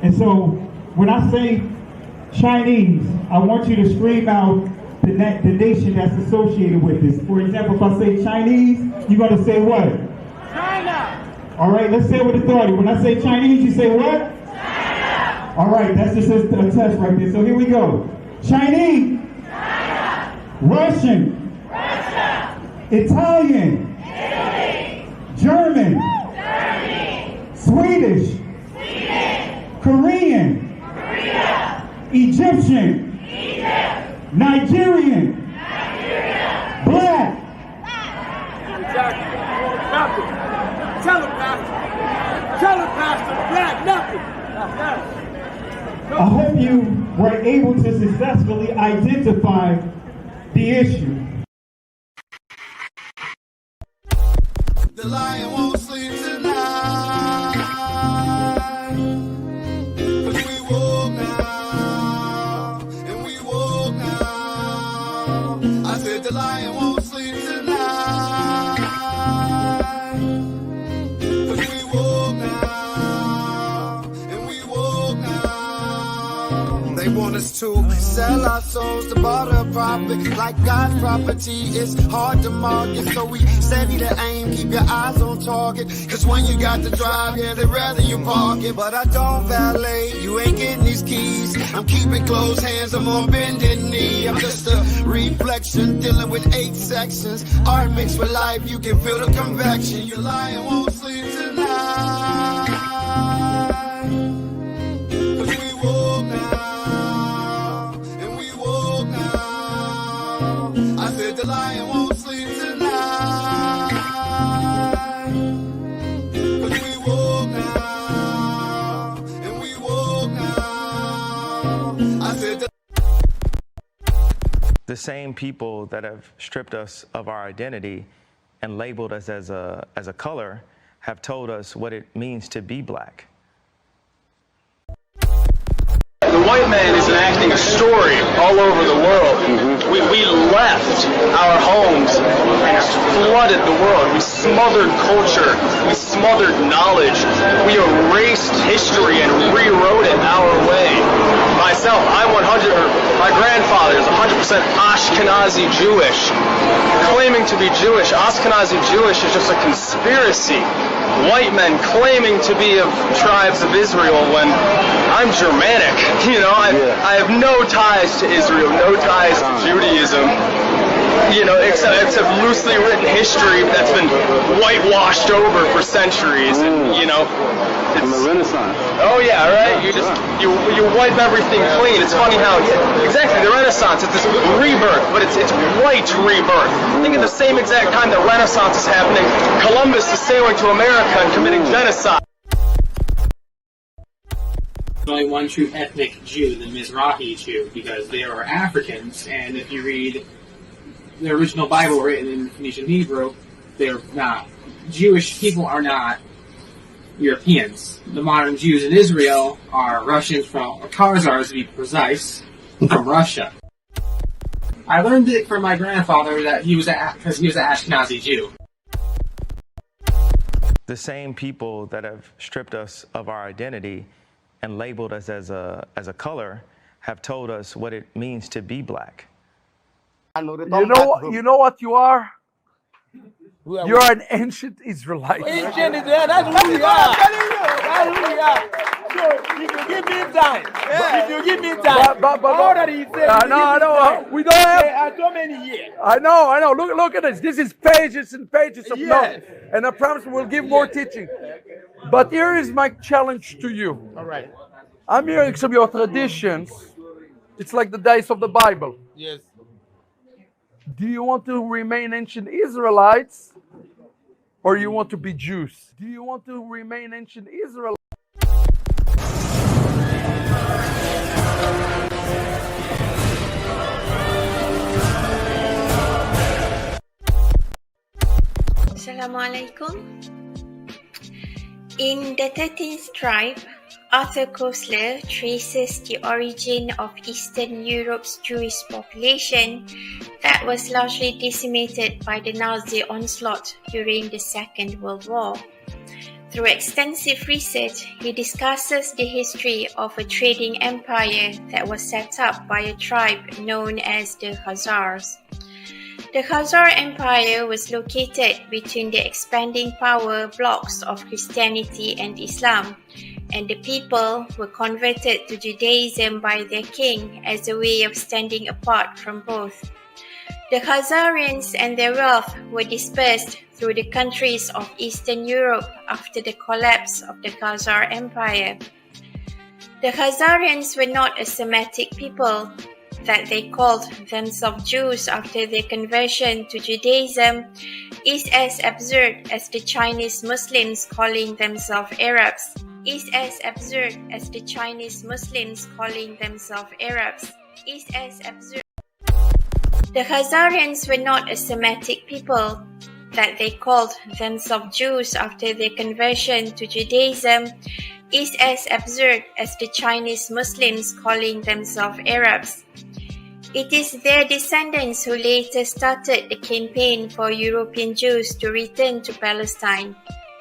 And so when I say Chinese, I want you to scream out the nation that's associated with this. For example, if I say Chinese, you're going to say what? China! All right, let's say it with authority. When I say Chinese, you say what? China! All right, that's just a test right there. So here we go. Chinese. China! Russian. Russia! Italian. Italy! German. Germany! Swedish. Sweden! Korean. Korea! Egyptian. Egypt! Nigerian. Nigeria! Black. Exactly. Nothing. Tell him, Pastor. Tell him, Pastor. Black, nothing. I hope you were able to successfully identify the issue. The lion won't sleep tonight. 'Cause we woke now, and we woke now. I said the lion won't sleep tonight. 'Cause we woke now, and we woke now. They want us to sell our souls to barter profit. Like God's property, it's hard to market. So we steady to aim, keep your eyes on target. Cause when you got to drive, yeah, they'd rather you park it. But I don't valet, you ain't getting these keys. I'm keeping closed hands, I'm on bended knee. I'm just a reflection, dealing with 8 sections. Art mixed with life, you can feel the convection. Your lion won't sleep tonight. 'Cause we woke now, and we woke now. I said the lion won't sleep tonight. 'Cause we woke now, and we woke now. I said the same people that have stripped us of our identity and labeled us as a color have told us what it means to be black. The white man is enacting a story all over the world. We left our homes and flooded the world. We smothered culture. We smothered knowledge. We erased history and rewrote it our way. Myself, my grandfather is 100% Ashkenazi Jewish. Claiming to be Jewish, Ashkenazi Jewish is just a conspiracy. White men claiming to be of tribes of Israel when I'm Germanic. You know, I have no ties to Israel, no ties to Judaism. You know, except loosely written history that's been whitewashed over for centuries. And, you know, from the Renaissance. Oh yeah, right. You wipe everything clean. It's funny how exactly the Renaissance. It's this rebirth, but it's white rebirth. I think at the same exact time the Renaissance is happening, Columbus is sailing to America and committing genocide. There's only one true ethnic Jew, the Mizrahi Jew, because they are Africans, and if you read the original Bible written in Phoenician Hebrew, they're not. Jewish people are not Europeans. The modern Jews in Israel are Russians or Khazars to be precise, from Russia. I learned it from my grandfather that because he was an Ashkenazi Jew. The same people that have stripped us of our identity and labeled us as a color have told us what it means to be black. You know what you are? You're an ancient Israelite. Ancient Israelite, that's who we are. That's who we are. So, if you give me time, if you give me time, but all that he said, no, we don't have so many years. I know. Look at this. This is pages and pages of notes. And I promise we'll give more teaching. But here is my challenge to you. All right. I'm hearing some of your traditions. It's like the days of the Bible. Yes. Do you want to remain ancient Israelites or you want to be Jews? Do you want to remain ancient Israelites? Assalamu alaikum. In the 13th tribe, Arthur Koestler traces the origin of Eastern Europe's Jewish population that was largely decimated by the Nazi onslaught during the Second World War. Through extensive research, he discusses the history of a trading empire that was set up by a tribe known as the Khazars. The Khazar Empire was located between the expanding power blocks of Christianity and Islam, and the people were converted to Judaism by their king as a way of standing apart from both. The Khazarians and their wealth were dispersed through the countries of Eastern Europe after the collapse of the Khazar Empire. The Khazarians were not a Semitic people, that they called themselves Jews after their conversion to Judaism is as absurd as the Chinese Muslims calling themselves Arabs. Is as absurd as the Chinese Muslims calling themselves Arabs. Is as absurd. The Khazarians were not a Semitic people, that they called themselves Jews after their conversion to Judaism is as absurd as the Chinese Muslims calling themselves Arabs. It is their descendants who later started the campaign for European Jews to return to Palestine,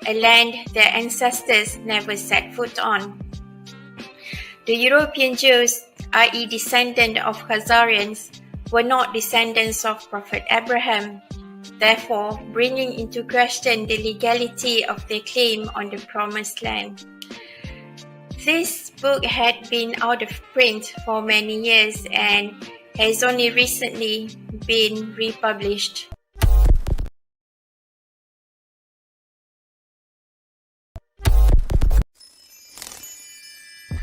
a land their ancestors never set foot on. The European Jews, i.e. descendants of Khazarians, were not descendants of Prophet Abraham, therefore bringing into question the legality of their claim on the Promised Land. This book had been out of print for many years and has only recently been republished.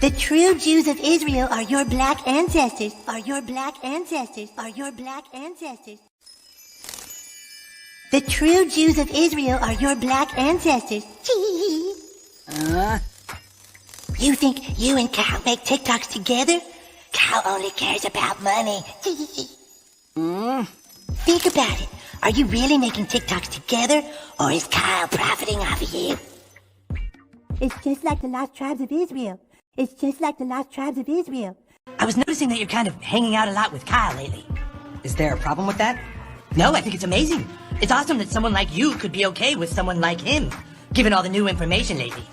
The true Jews of Israel are your black ancestors, are your black ancestors, are your black ancestors. The true Jews of Israel are your black ancestors. You think you and Kyle make TikToks together? Kyle only cares about money. Think about it. Are you really making TikToks together, or is Kyle profiting off of you? It's just like the lost tribes of Israel. It's just like the lost tribes of Israel. I was noticing that you're kind of hanging out a lot with Kyle lately. Is there a problem with that? No, I think it's amazing. It's awesome that someone like you could be okay with someone like him, given all the new information lately.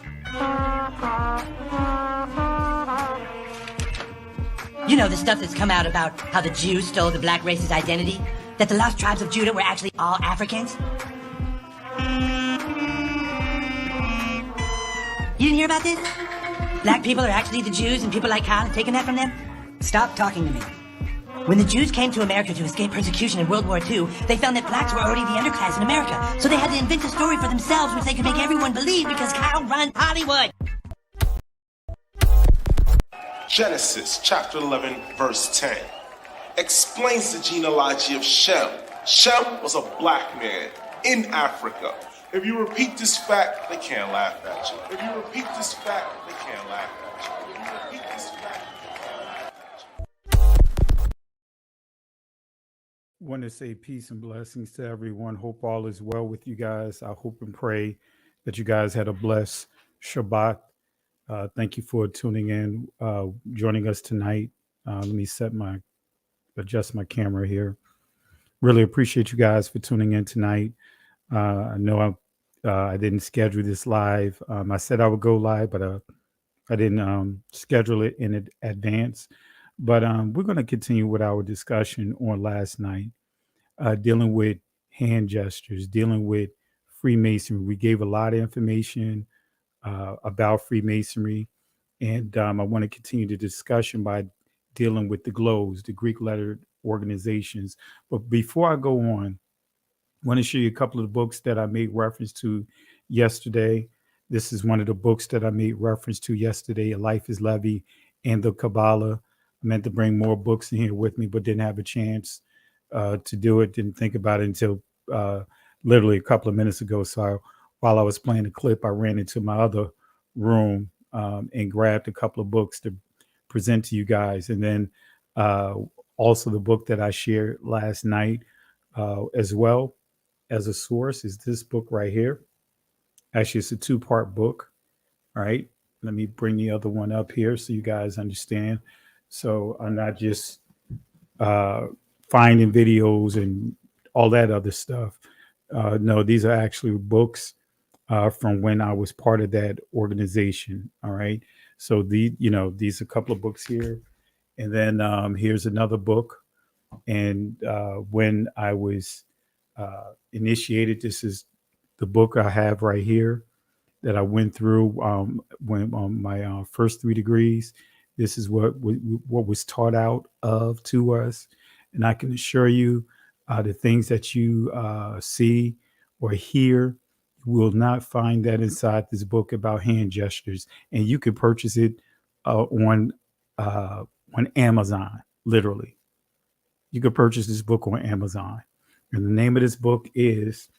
You know, the stuff that's come out about how the Jews stole the black race's identity? That the lost tribes of Judah were actually all Africans? You didn't hear about this? Black people are actually the Jews and people like Kyle have taken that from them? Stop talking to me. When the Jews came to America to escape persecution in World War II, they found that blacks were already the underclass in America. So they had to invent a story for themselves which they could make everyone believe because Kyle runs Hollywood. Genesis chapter 11 verse 10 explains the genealogy of Shem. Shem was a black man in Africa. If you repeat this fact, they can't laugh at you. If you repeat this fact, they can't laugh at you. If you repeat this fact, they can't laugh at you. Want to say peace and blessings to everyone. Hope all is well with you guys. I hope and pray that you guys had a blessed Shabbat. Thank you for tuning in, joining us tonight. Let me adjust my camera here. Really appreciate you guys for tuning in tonight. I know I didn't schedule this live. I said I would go live, but I didn't schedule it in advance. But we're going to continue with our discussion on last night, dealing with hand gestures, dealing with Freemasonry. We gave a lot of information about Freemasonry, and I want to continue the discussion by dealing with the GLOs, the Greek lettered organizations. But before I go on, I want to show you a couple of the books that I made reference to yesterday. This is one of the books that I made reference to yesterday, A Life is Levy and the Kabbalah. I meant to bring more books in here with me, but didn't have a chance to do it. Didn't think about it until literally a couple of minutes ago. So while I was playing the clip, I ran into my other room and grabbed a couple of books to present to you guys. And then also the book that I shared last night as well as a source is this book right here. Actually, it's a two-part book. All right. Let me bring the other one up here so you guys understand. So I'm not just finding videos and all that other stuff. No, these are actually books from when I was part of that organization. All right. So these are a couple of books here, and then here's another book. And when I was initiated, this is the book I have right here that I went through when my first 3 degrees. This is what was taught out of to us, and I can assure you, the things that you see or hear, you will not find that inside this book about hand gestures. And you can purchase it on Amazon. Literally, you can purchase this book on Amazon, and the name of this book is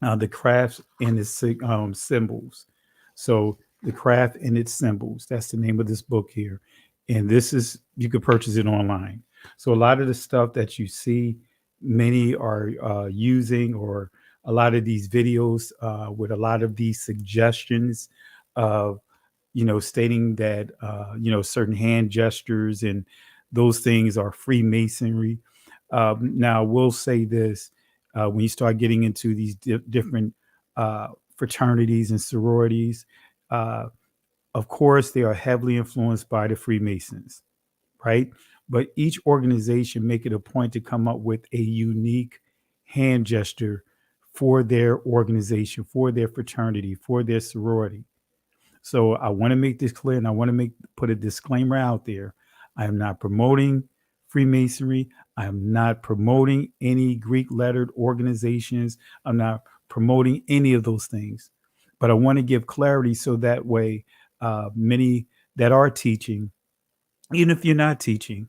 The Craft and Its Symbols. So The Craft and Its Symbols. That's the name of this book here. And you could purchase it online. So a lot of the stuff that you see, many are using, or a lot of these videos with a lot of these suggestions of, stating that, certain hand gestures and those things are Freemasonry. Now, we'll say this. When you start getting into these different fraternities and sororities, of course, they are heavily influenced by the Freemasons, right? But each organization make it a point to come up with a unique hand gesture for their organization, for their fraternity, for their sorority. So I want to make this clear, and I want to put a disclaimer out there. I am not promoting Freemasonry. I am not promoting any Greek lettered organizations. I'm not promoting any of those things. But I want to give clarity so that way many that are teaching, even if you're not teaching,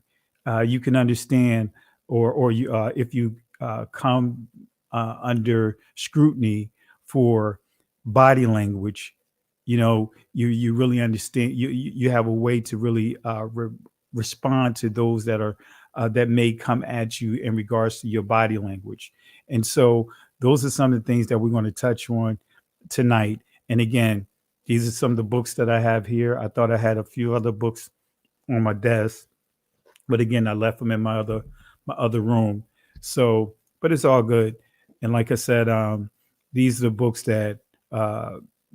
you can understand, or you if you come under scrutiny for body language, you really understand. You have a way to really respond to those that may come at you in regards to your body language. And so those are some of the things that we're going to touch on tonight. And again, these are some of the books that I have here. I thought I had a few other books on my desk, but again, I left them in my other room. So, but it's all good. And like I said, these are the books that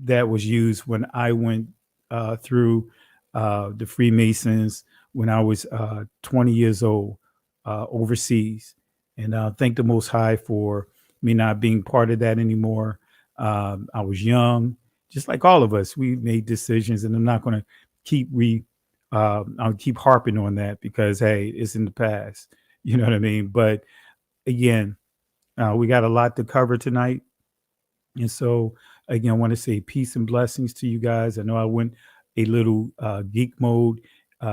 was used when I went through the Freemasons when I was 20 years old overseas. And thank the Most High for me not being part of that anymore. I was young, just like all of us. We made decisions, and I'm not going to I'll keep harping on that because, hey, it's in the past. You know what I mean? But again, we got a lot to cover tonight. And so, again, I want to say peace and blessings to you guys. I know I went a little geek mode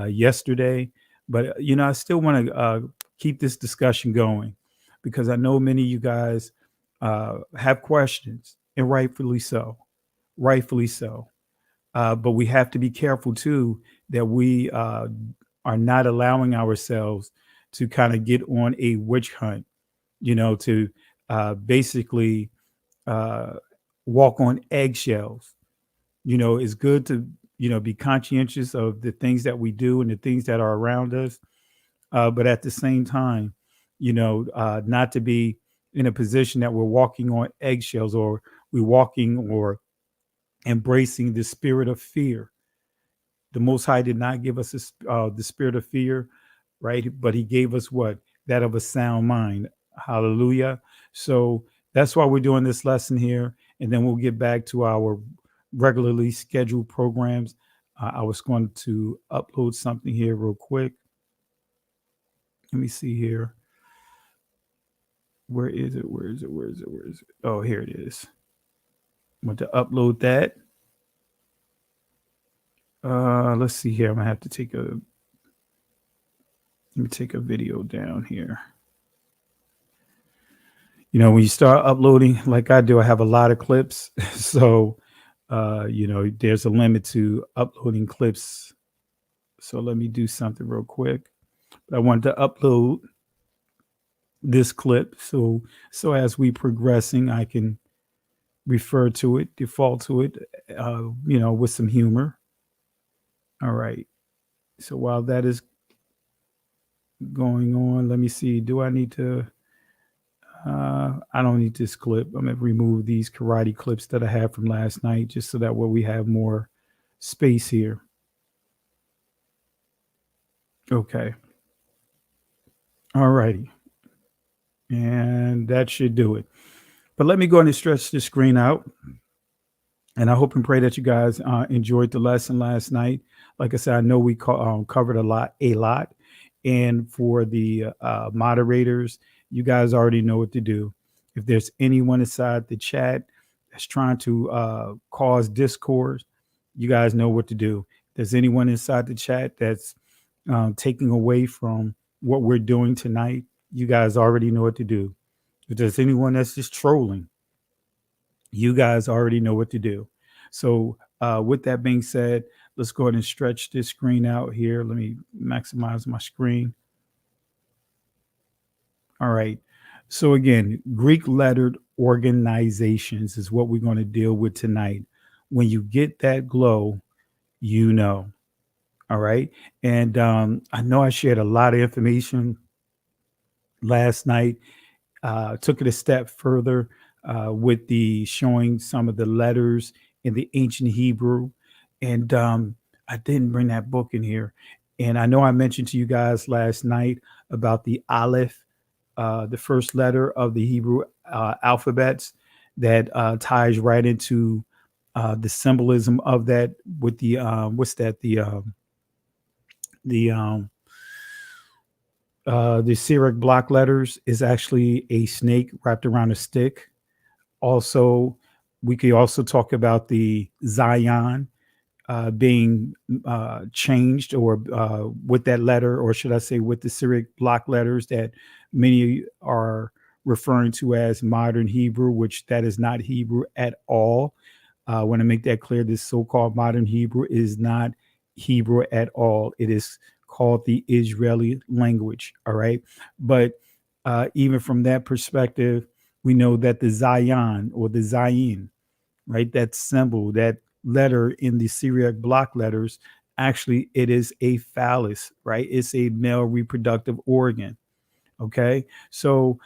yesterday, but, I still want to keep this discussion going because I know many of you guys have questions, and rightfully so. Rightfully so. But we have to be careful, too, that we are not allowing ourselves to kind of get on a witch hunt, to basically walk on eggshells. It's good to, be conscientious of the things that we do and the things that are around us. But at the same time, not to be in a position that we're walking on eggshells, or we're walking or embracing the spirit of fear. The Most High did not give us the spirit of fear, right? But he gave us what? That of a sound mind. Hallelujah. So that's why we're doing this lesson here. And then we'll get back to our regularly scheduled programs. I was going to upload something here real quick. Let me see here. Where is it? Where is it? Where is it? Where is it? Oh, here it is. I want to upload that. Let's see here. I'm gonna have to let me take a video down here. When you start uploading, like I do, I have a lot of clips. So, there's a limit to uploading clips. So let me do something real quick. I wanted to upload this clip. So as we progressing, I can refer to it, default to it, with some humor. All right. So while that is going on, let me see. Do I need to I don't need this clip. I'm going to remove these karate clips that I have from last night just so that way we have more space here. Okay. All righty. And that should do it. But let me go ahead and stretch the screen out. And I hope and pray that you guys enjoyed the lesson last night. Like I said, I know we covered a lot. And for the moderators, you guys already know what to do. If there's anyone inside the chat that's trying to cause discord, you guys know what to do. If there's anyone inside the chat that's taking away from what we're doing tonight, you guys already know what to do. If there's anyone that's just trolling, you guys already know what to do. So with that being said, let's go ahead and stretch this screen out here. Let me maximize my screen. All right. So again, Greek lettered organizations is what we're going to deal with tonight. When you get that GLO, you know. All right. And I know I shared a lot of information last night. Took it a step further with the showing some of the letters in the ancient Hebrew. And I didn't bring that book in here. And I know I mentioned to you guys last night about the Aleph, the first letter of the Hebrew alphabets that ties right into the symbolism of that with the the Syriac block letters is actually a snake wrapped around a stick. Also, we could also talk about the Zion being changed or with that letter, or should I say with the Syriac block letters that many are referring to as modern Hebrew, which that is not Hebrew at all. I want to make that clear. This so-called modern Hebrew is not Hebrew at all. It is called the Israeli language. All right. But even from that perspective, we know that the Zion or the Zayin, right, that symbol, that letter in the Syriac block letters, actually, it is a phallus, right? It's a male reproductive organ. Okay. So,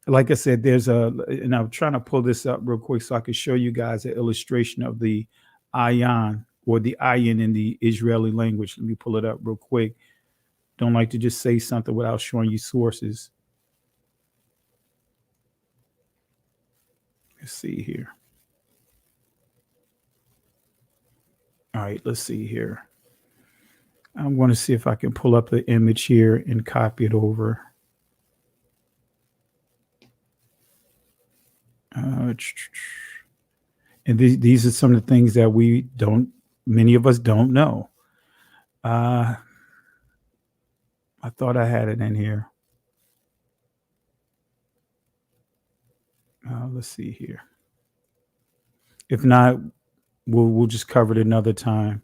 like I said, and I'm trying to pull this up real quick so I can show you guys an illustration of the ayin or the ayin in the Israeli language. Let me pull it up real quick. Don't like to just say something without showing you sources. Let's see here. All right, let's see here. I'm going to see if I can pull up the image here and copy it over. And these are some of the things that many of us don't know. I thought I had it in here. Let's see here. If not, we'll just cover it another time.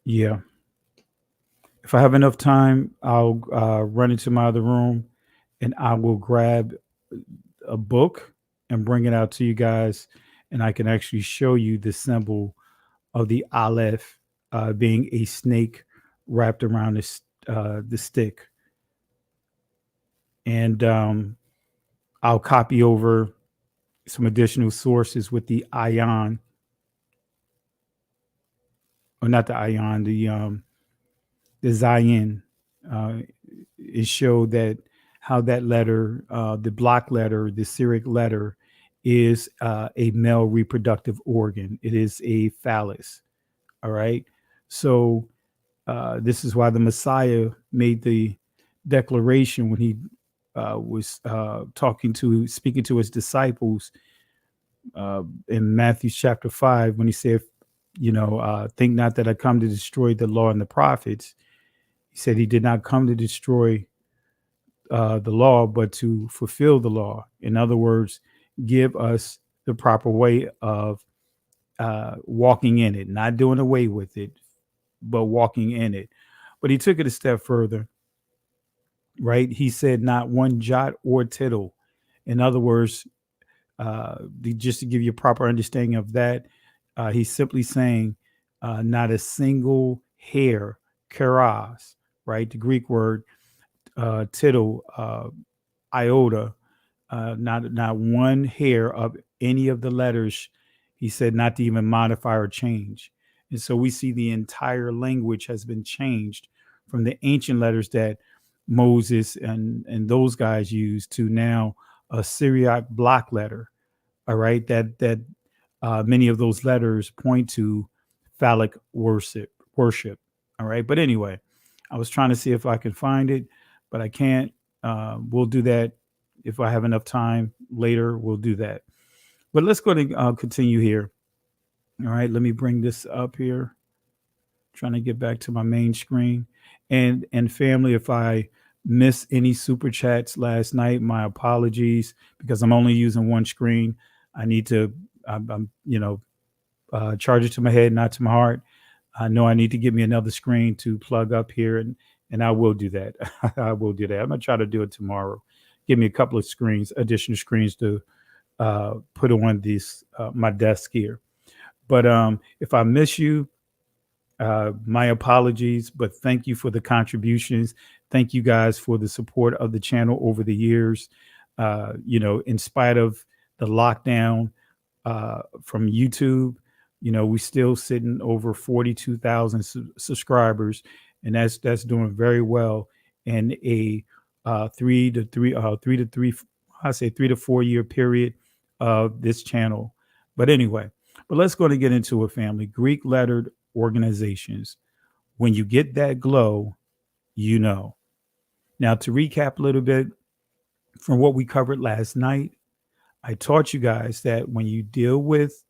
Yeah. If I have enough time, I'll run into my other room and I will grab a book and bring it out to you guys. And I can actually show you the symbol of the Aleph being a snake wrapped around the stick. And I'll copy over some additional sources with the Ayan, or not the Ayan, the Zayin. It showed that how that letter, the block letter, the Syriac letter, is a male reproductive organ. It is a phallus. All right. So this is why the Messiah made the declaration when he was speaking to his disciples in Matthew chapter 5, when he said, think not that I come to destroy the law and the prophets. He said he did not come to destroy the law, but to fulfill the law. In other words, give us the proper way of walking in it, not doing away with it, but walking in it. But he took it a step further, right? He said not one jot or tittle. In other words, just to give you a proper understanding of that, he's simply saying not a single hair, keras, right? The Greek word tittle, iota, not one hair of any of the letters. He said not to even modify or change. And so we see the entire language has been changed from the ancient letters that Moses and those guys used to now a Syriac block letter. All right, that many of those letters point to phallic worship. All right, but anyway, I was trying to see if I could find it, but I can't. We'll do that if I have enough time later. We'll do that. But let's go and continue here. All right, let me bring this up here. Trying to get back to my main screen. And family, if I miss any super chats last night, my apologies because I'm only using one screen. I need to, charge it to my head, not to my heart. I know I need to give me another screen to plug up here, and I will do that. I will do that. I'm gonna try to do it tomorrow. Give me a couple of additional screens to put on this my desk here. But if I miss you, my apologies, but thank you for the contributions. Thank you guys for the support of the channel over the years. In spite of the lockdown from YouTube, we still sitting over 42,000 subscribers, and that's doing very well in a 3 to 4 year period of this channel. But anyway, let's go to get into a family. Greek lettered organizations. When you get that GLO, Now, to recap a little bit from what we covered last night, I taught you guys that when you deal with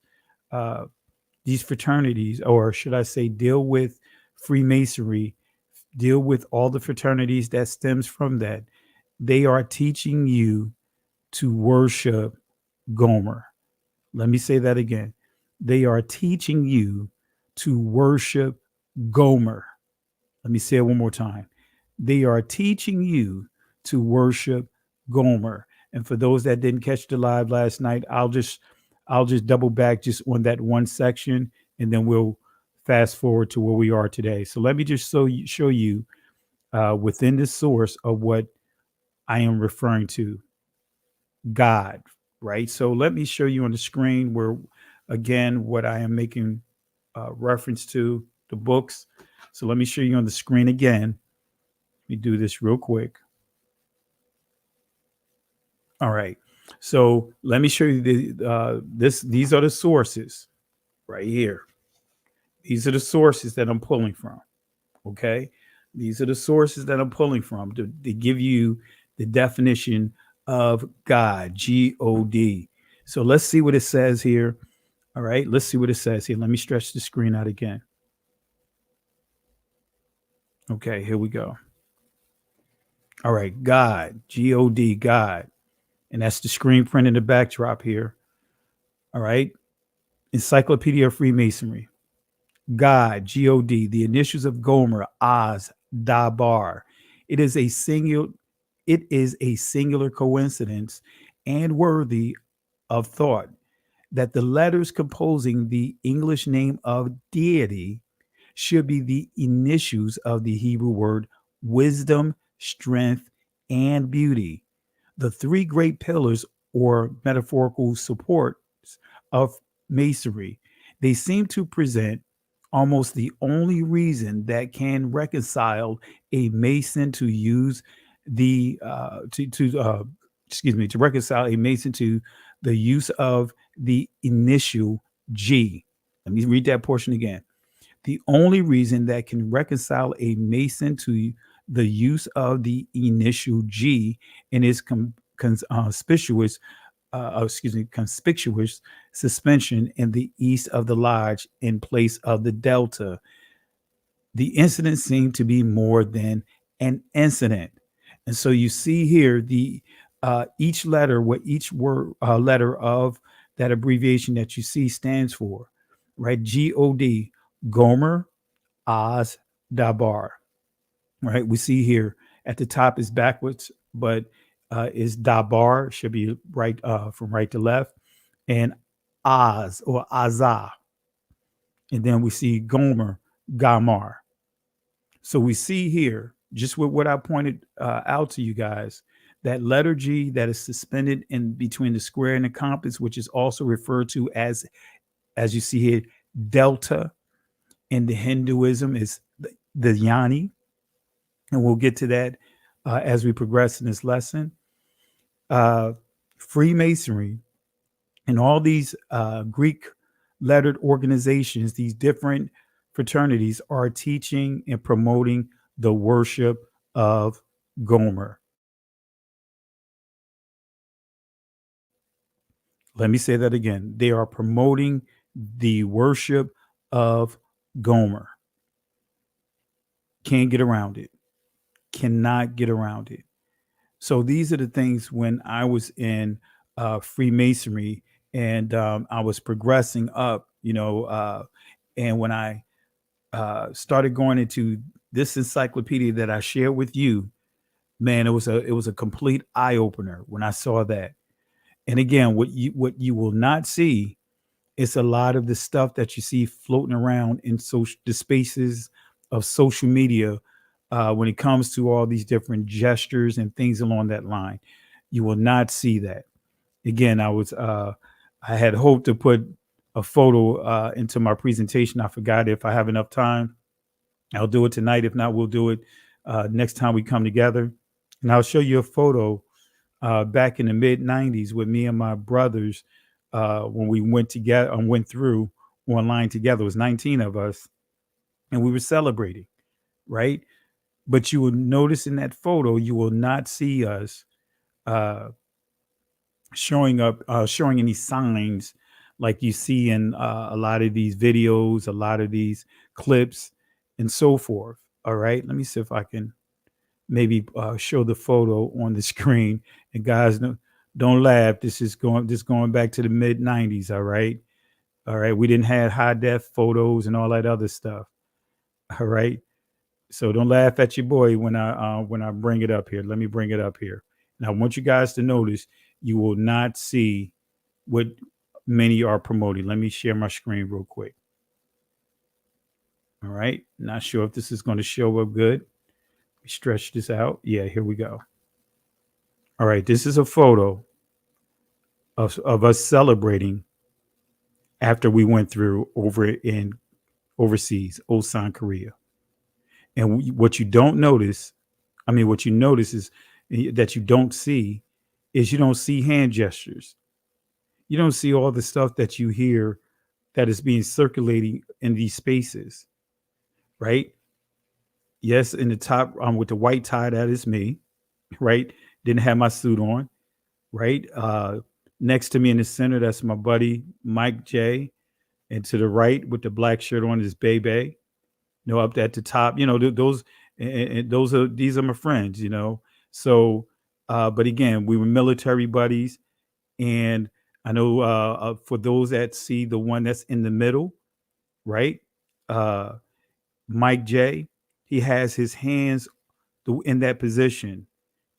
these fraternities, or should I say deal with Freemasonry, deal with all the fraternities that stems from that, they are teaching you to worship Gomer. Let me say that again. They are teaching you to worship Gomer. Let me say it one more time. They are teaching you to worship Gomer. And for those that didn't catch the live last night, I'll just double back just on that one section, and then we'll fast forward to where we are today. So let me just show you within the source of what I am referring to, God, right? So let me show you on the screen where, again, what I am making reference to, the books. So let me show you on the screen again. Let me do this real quick. All right. So let me show you these are the sources right here. These are the sources that I'm pulling from. Okay. These are the sources that I'm pulling from to give you the definition of God, G-O-D. So let's see what it says here. All right. Let's see what it says here. Let me stretch the screen out again. Okay. Here we go. All right. God, G-O-D, God. And that's the screen print in the backdrop here. All right. Encyclopedia of Freemasonry. God, G-O-D, the initials of Gomer, Oz, Dabar. It is a singular coincidence and worthy of thought that the letters composing the English name of deity should be the initials of the Hebrew word wisdom, strength, and beauty, the three great pillars or metaphorical supports of Masonry. They seem to present almost the only reason that can reconcile a Mason to use the to reconcile a Mason to the use of the initial G. Let me read that portion again. The only reason that can reconcile a Mason to the use of the initial G in its conspicuous suspension in the east of the lodge in place of the delta. The incident seemed to be more than an incident. And so you see here the each letter, what each word letter of that abbreviation that you see stands for, right? G-O-D, Gomer, Oz, Dabar, right? We see here at the top is backwards, but is Dabar, should be right from right to left, and Oz or Azah. And then we see Gomer, Gamar. So we see here just with what I pointed out to you guys, that letter G that is suspended in between the square and the compass, which is also referred to as you see here, delta in the Hinduism is the yani. And we'll get to that as we progress in this lesson. Freemasonry and all these Greek lettered organizations, these different fraternities are teaching and promoting the worship of Gomer. Let me say that again. They are promoting the worship of Gomer. Can't get around it. Cannot get around it. So these are the things when I was in Freemasonry and I was progressing up, and when I started going into this encyclopedia that I shared with you, man, it was a complete eye opener when I saw that. And again, what you will not see is a lot of the stuff that you see floating around in the spaces of social media when it comes to all these different gestures and things along that line. You will not see that. Again, I had hoped to put a photo into my presentation. I forgot. If I have enough time, I'll do it tonight. If not, we'll do it next time we come together. And I'll show you a photo back in the mid 90s with me and my brothers when we went through online together. It was 19 of us, and we were celebrating, right? But you will notice in that photo, you will not see us showing any signs like you see in a lot of these videos, a lot of these clips, and so forth. All right, let me see if I can maybe show the photo on the screen. And guys, don't laugh. This is going back to the mid 90s. All right. We didn't have high def photos and all that other stuff. All right. So don't laugh at your boy when I bring it up here. Let me bring it up here. Now, I want you guys to notice you will not see what many are promoting. Let me share my screen real quick. All right. Not sure if this is going to show up good. Stretch this out. Yeah, here we go. All right, this is a photo of us celebrating after we went through overseas, Osan, Korea. And what you notice is that you don't see hand gestures. You don't see all the stuff that you hear that is being circulating in these spaces, right? Yes, in the top, with the white tie, that is me, right? Didn't have my suit on, right? Next to me in the center, that's my buddy, Mike J. And to the right with the black shirt on is Bebe. Up at the top, these are my friends, So, but again, we were military buddies. And I know for those that see the one that's in the middle, right? Mike J, he has his hands in that position.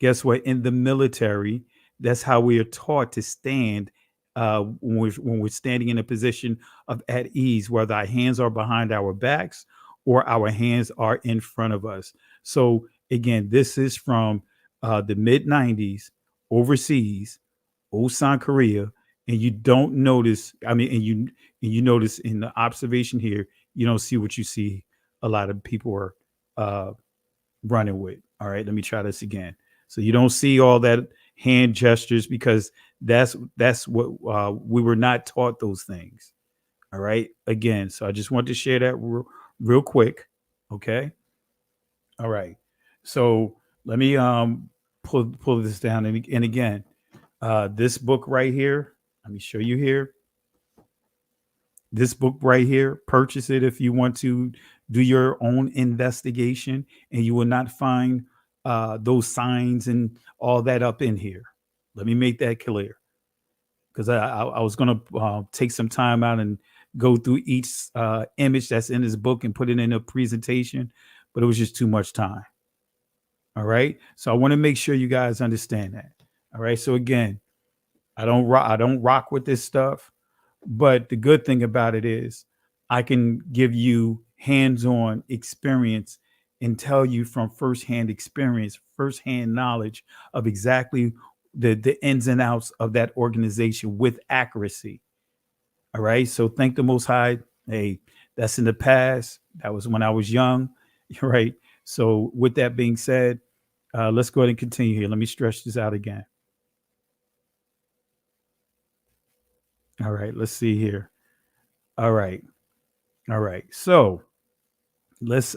Guess what? In the military, that's how we are taught to stand when we're standing in a position of at ease, whether our hands are behind our backs or our hands are in front of us. So again, this is from the mid 90s overseas, Osan, Korea, and you don't notice. And you notice in the observation here, you don't see what you see. A lot of people are running with. All right, let me try this again. So you don't see all that hand gestures because that's what we were not taught those things. All right, again. So I just want to share that real quick. Okay. All right. So let me pull this down and again, this book right here. Let me show you here. This book right here, purchase it if you want to do your own investigation, and you will not find those signs and all that up in here. Let me make that clear, because I was going to take some time out and go through each image that's in this book and put it in a presentation, but it was just too much time. All right. So I want to make sure you guys understand that. All right. So again, I don't rock with this stuff. But the good thing about it is I can give you hands-on experience and tell you from firsthand experience, firsthand knowledge of exactly the ins and outs of that organization with accuracy. All right. So thank the Most High. Hey, that's in the past. That was when I was young. Right. So with that being said, let's go ahead and continue here. Let me stretch this out again. All right. Let's see here. All right. All right. So let's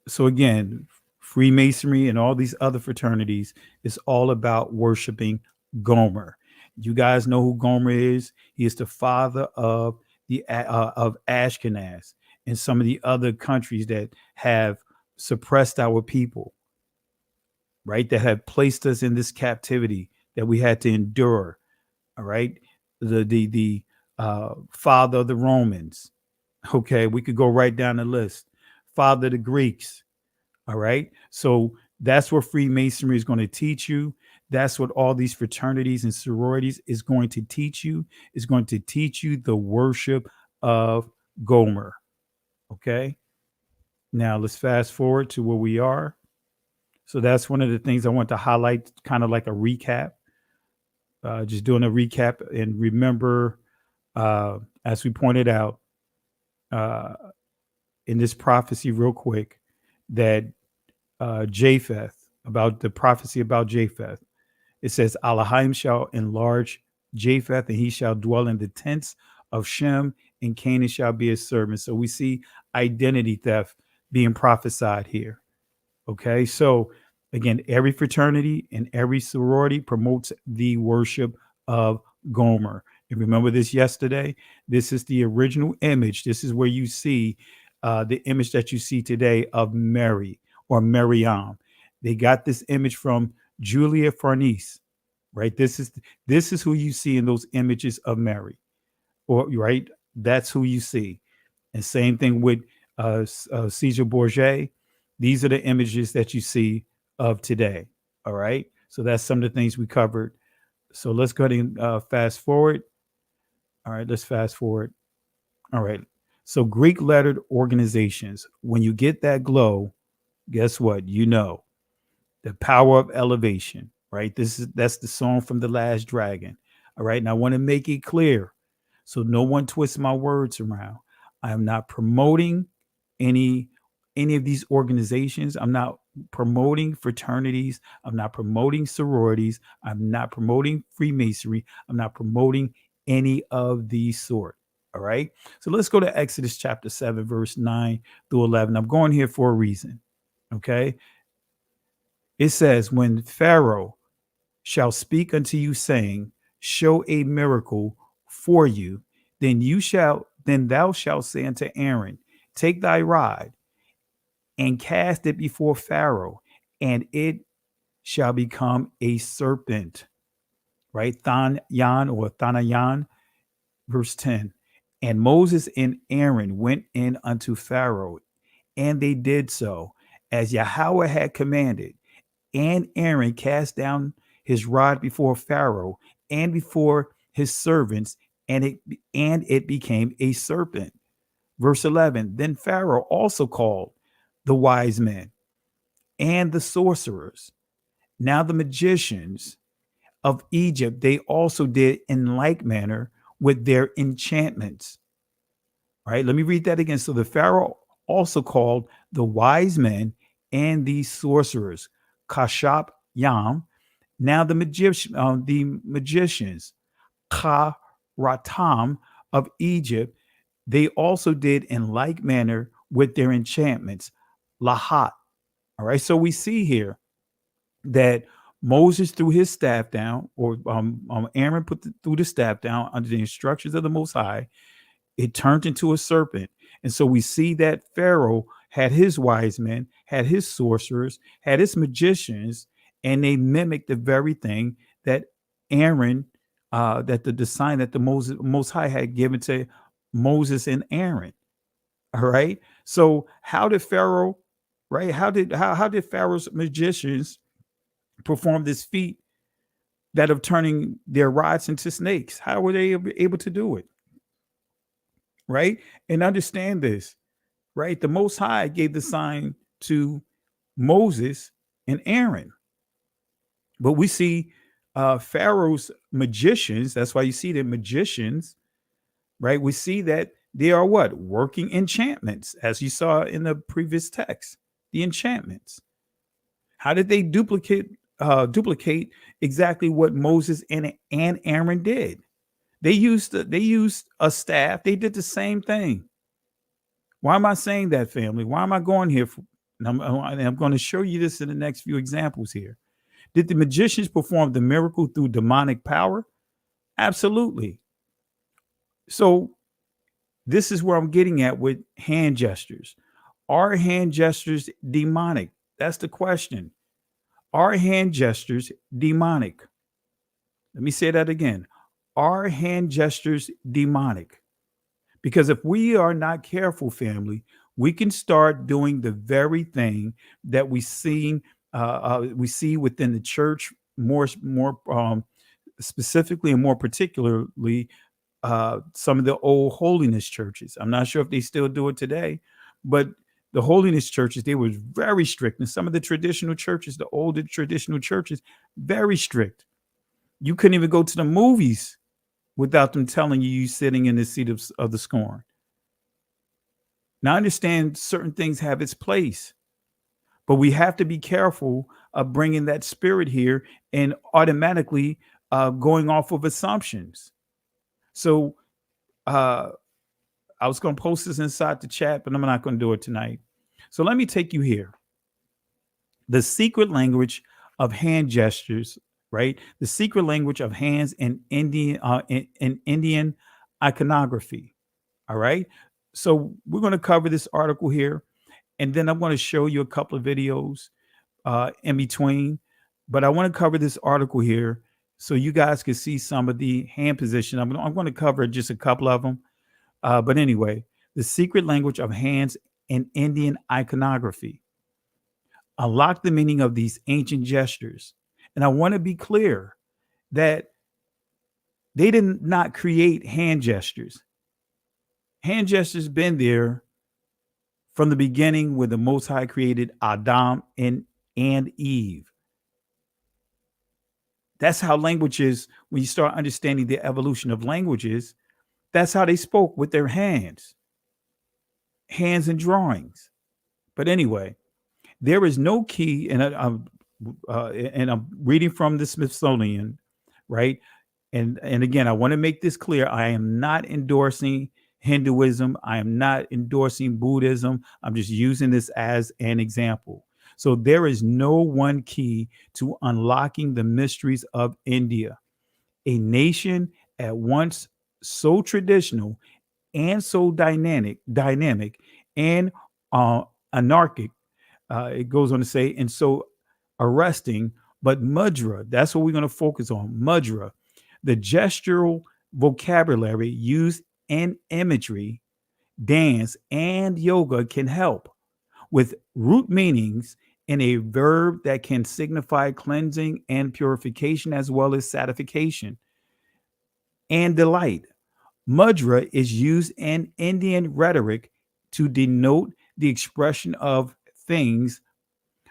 so again, Freemasonry and all these other fraternities is all about worshiping Gomer. You guys know who Gomer is. He is the father of of Ashkenaz and some of the other countries that have suppressed our people, right? That have placed us in this captivity that we had to endure. All right, the father of the Romans. Okay, we could go right down the list. Father of the Greeks. All right. So that's what Freemasonry is going to teach you. That's what all these fraternities and sororities is going to teach you. Is going to teach you the worship of Gomer. Okay. Now let's fast forward to where we are. So that's one of the things I want to highlight, kind of like a recap. Just doing a recap and remember, as we pointed out in this prophecy, real quick, that Japheth, about the prophecy about Japheth. It says, Elohim shall enlarge Japheth, and he shall dwell in the tents of Shem, and Canaan shall be his servant. So we see identity theft being prophesied here. Okay, so again, every fraternity and every sorority promotes the worship of Gomer. And remember this yesterday? This is the original image. This is where you see the image that you see today of Mary or Miriam. They got this image from Julia Farnese, right? This is who you see in those images of Mary, or right? That's who you see. And same thing with Caesar Borgia. These are the images that you see of today. All right. So that's some of the things we covered. So let's go ahead and fast forward. All right. Let's fast forward. All right. So Greek lettered organizations, when you get that GLO, guess what? You know, the power of elevation, right? That's the song from The Last Dragon. All right. And I want to make it clear so no one twists my words around. I am not promoting any of these organizations. I'm not promoting fraternities. I'm not promoting sororities. I'm not promoting Freemasonry. I'm not promoting any of these sort. All right. So let's go to Exodus chapter 7, verse 9 through 11. I'm going here for a reason. Okay. It says, when Pharaoh shall speak unto you, saying, show a miracle for you, then thou shalt say unto Aaron, take thy rod and cast it before Pharaoh, and it shall become a serpent. Right? Thanayan or Thanayan, verse 10. And Moses and Aaron went in unto Pharaoh, and they did so as Yahweh had commanded. And Aaron cast down his rod before Pharaoh and before his servants, and it became a serpent. Verse 11. Then Pharaoh also called the wise men and the sorcerers. Now the magicians of Egypt, they also did in like manner with their enchantments. All right, let me read that again. So the Pharaoh also called the wise men and the sorcerers, Kashap Yam. Now the magicians, Karatam of Egypt, they also did in like manner with their enchantments, Lahat. All right, so we see here that Moses threw his staff down, or Aaron threw the staff down under the instructions of the Most High. It turned into a serpent. And so we see that Pharaoh had his wise men, had his sorcerers, had his magicians, and they mimicked the very thing that Aaron, that the design that the Most High had given to Moses and Aaron. All right. So how did Pharaoh, right? How did Pharaoh's magicians perform this feat that of turning their rods into snakes? How were they able to do it? Right? And understand this, right? The Most High gave the sign to Moses and Aaron. But we see Pharaoh's magicians. That's why you see the magicians, right? We see that they are what? Working enchantments, as you saw in the previous text, the enchantments. How did they duplicate exactly what Moses and Aaron did? They used a staff. They did the same thing. Why am I saying that, family? Why am I going here? I'm going to show you this in the next few examples here. Did the magicians perform the miracle through demonic power? Absolutely. So this is where I'm getting at with hand gestures. Are hand gestures demonic? That's the question. Are hand gestures demonic? Let me say that again. Are hand gestures demonic? Because if we are not careful, family, we can start doing the very thing that we see within the church more specifically and more particularly some of the old holiness churches. I'm not sure if they still do it today, but the holiness churches, they were very strict. And some of the traditional churches, the older traditional churches, very strict. You couldn't even go to the movies without them telling you sitting in the seat of the scorn. Now, I understand certain things have its place, but we have to be careful of bringing that spirit here and automatically going off of assumptions. So I was going to post this inside the chat, but I'm not going to do it tonight. So let me take you here. The secret language of hand gestures, right? The secret language of hands in Indian iconography. All right. So we're going to cover this article here, and then I'm going to show you a couple of videos in between. But I want to cover this article here so you guys can see some of the hand position. I'm going to cover just a couple of them. But anyway, the secret language of hands in Indian iconography. Unlock the meaning of these ancient gestures. And I want to be clear that they did not create hand gestures. Hand gestures been there from the beginning when the Most High created Adam and Eve. That's how languages, when you start understanding the evolution of languages, that's how they spoke, with their hands and drawings. But anyway, there is no key, and I'm reading from the Smithsonian, right? And again, I want to make this clear. I am not endorsing Hinduism. I am not endorsing Buddhism. I'm just using this as an example. So there is no one key to unlocking the mysteries of India, a nation at once so traditional and so dynamic and anarchic. It goes on to say, and so arresting, but mudra, that's what we're going to focus on. Mudra, the gestural vocabulary used in imagery, dance, and yoga can help with root meanings in a verb that can signify cleansing and purification, as well as satisfaction and delight. Mudra is used in Indian rhetoric to denote the expression of things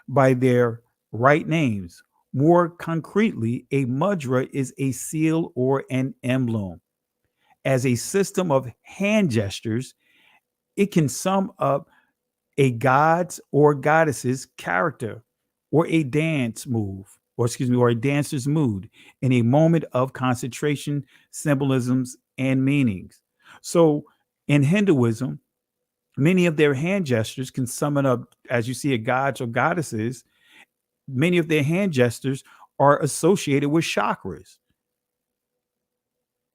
by their right names. More concretely, a mudra is a seal or an emblem. As a system of hand gestures, it can sum up a god's or goddess's character, or a dance move, or a dancer's mood in a moment of concentration, symbolisms, and meanings. So in Hinduism, many of their hand gestures can sum it up as you see a gods or goddesses. Many of their hand gestures are associated with chakras.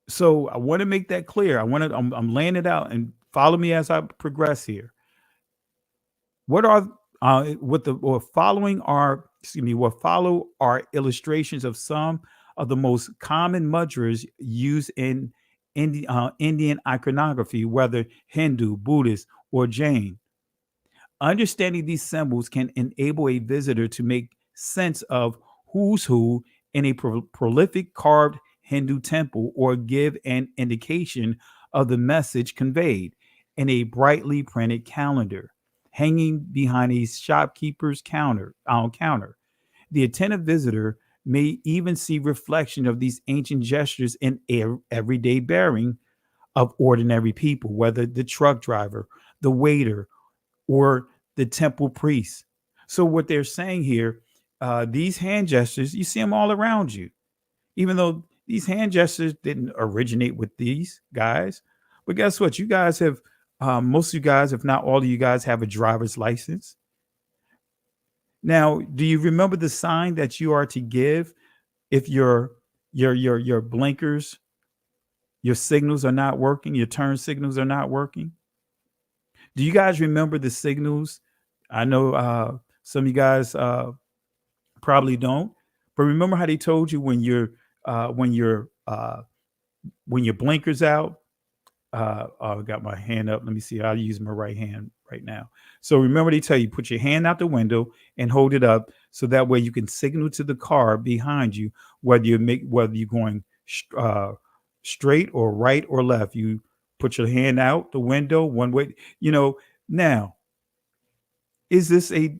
So I want to make that clear. I'm laying it out, and follow me as I progress here. What follow are illustrations of some of the most common mudras used in Indian iconography, whether Hindu, Buddhist, or Jain. Understanding these symbols can enable a visitor to make sense of who's who in a prolific carved Hindu temple, or give an indication of the message conveyed in a brightly printed calendar. hanging behind a shopkeeper's counter. The attentive visitor may even see reflection of these ancient gestures in everyday bearing of ordinary people, whether the truck driver, the waiter, or the temple priest. So what they're saying here, these hand gestures, you see them all around you, even though these hand gestures didn't originate with these guys. But guess what? You guys have, most of you guys, if not all of you guys, have a driver's license. Now, do you remember the sign that you are to give if your blinkers, your signals are not working, your turn signals are not working? Do you guys remember the signals? I know some of you guys probably don't, but remember how they told you when your blinkers out. I got my hand up. Let me see. I'll use my right hand right now. So remember, they tell you put your hand out the window and hold it up, so that way you can signal to the car behind you whether you're going straight or right or left. You put your hand out the window one way. Now, is this a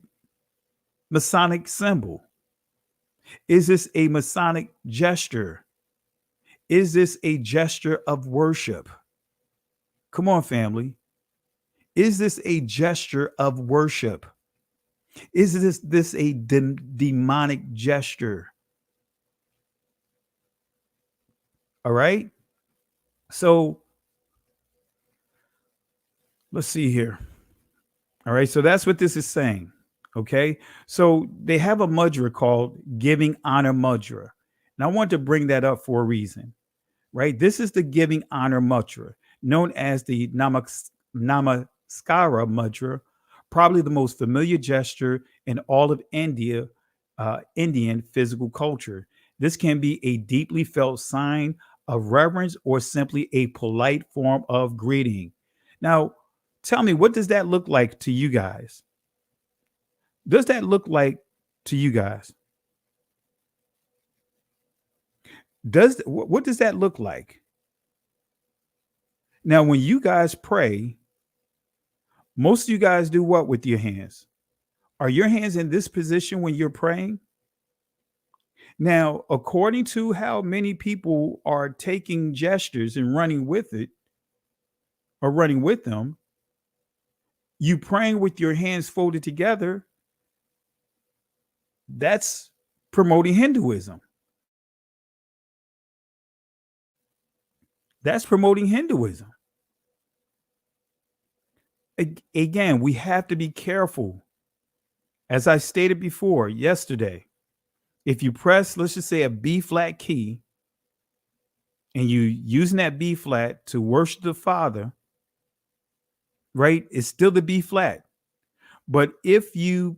Masonic symbol? Is this a Masonic gesture? Is this a gesture of worship? Come on, family. Is this a gesture of worship? Is this a demonic gesture? All right. So let's see here. All right. So that's what this is saying. Okay. So they have a mudra called Giving Honor Mudra. And I want to bring that up for a reason. Right. This is the Giving Honor Mudra, known as the Namaskara Mudra, probably the most familiar gesture in all of Indian physical culture. This can be a deeply felt sign of reverence or simply a polite form of greeting. Now, tell me, what does that look like to you guys? Does that look like to you guys? What does that look like? Now, when you guys pray, most of you guys do what with your hands? Are your hands in this position when you're praying? Now, according to how many people are taking gestures and running with it or running with them, you praying with your hands folded together, that's promoting Hinduism. That's promoting Hinduism. Again, we have to be careful. As I stated before yesterday, if you press, let's just say, a B flat key, and you using that B flat to worship the Father, right? It's still the B flat. But if you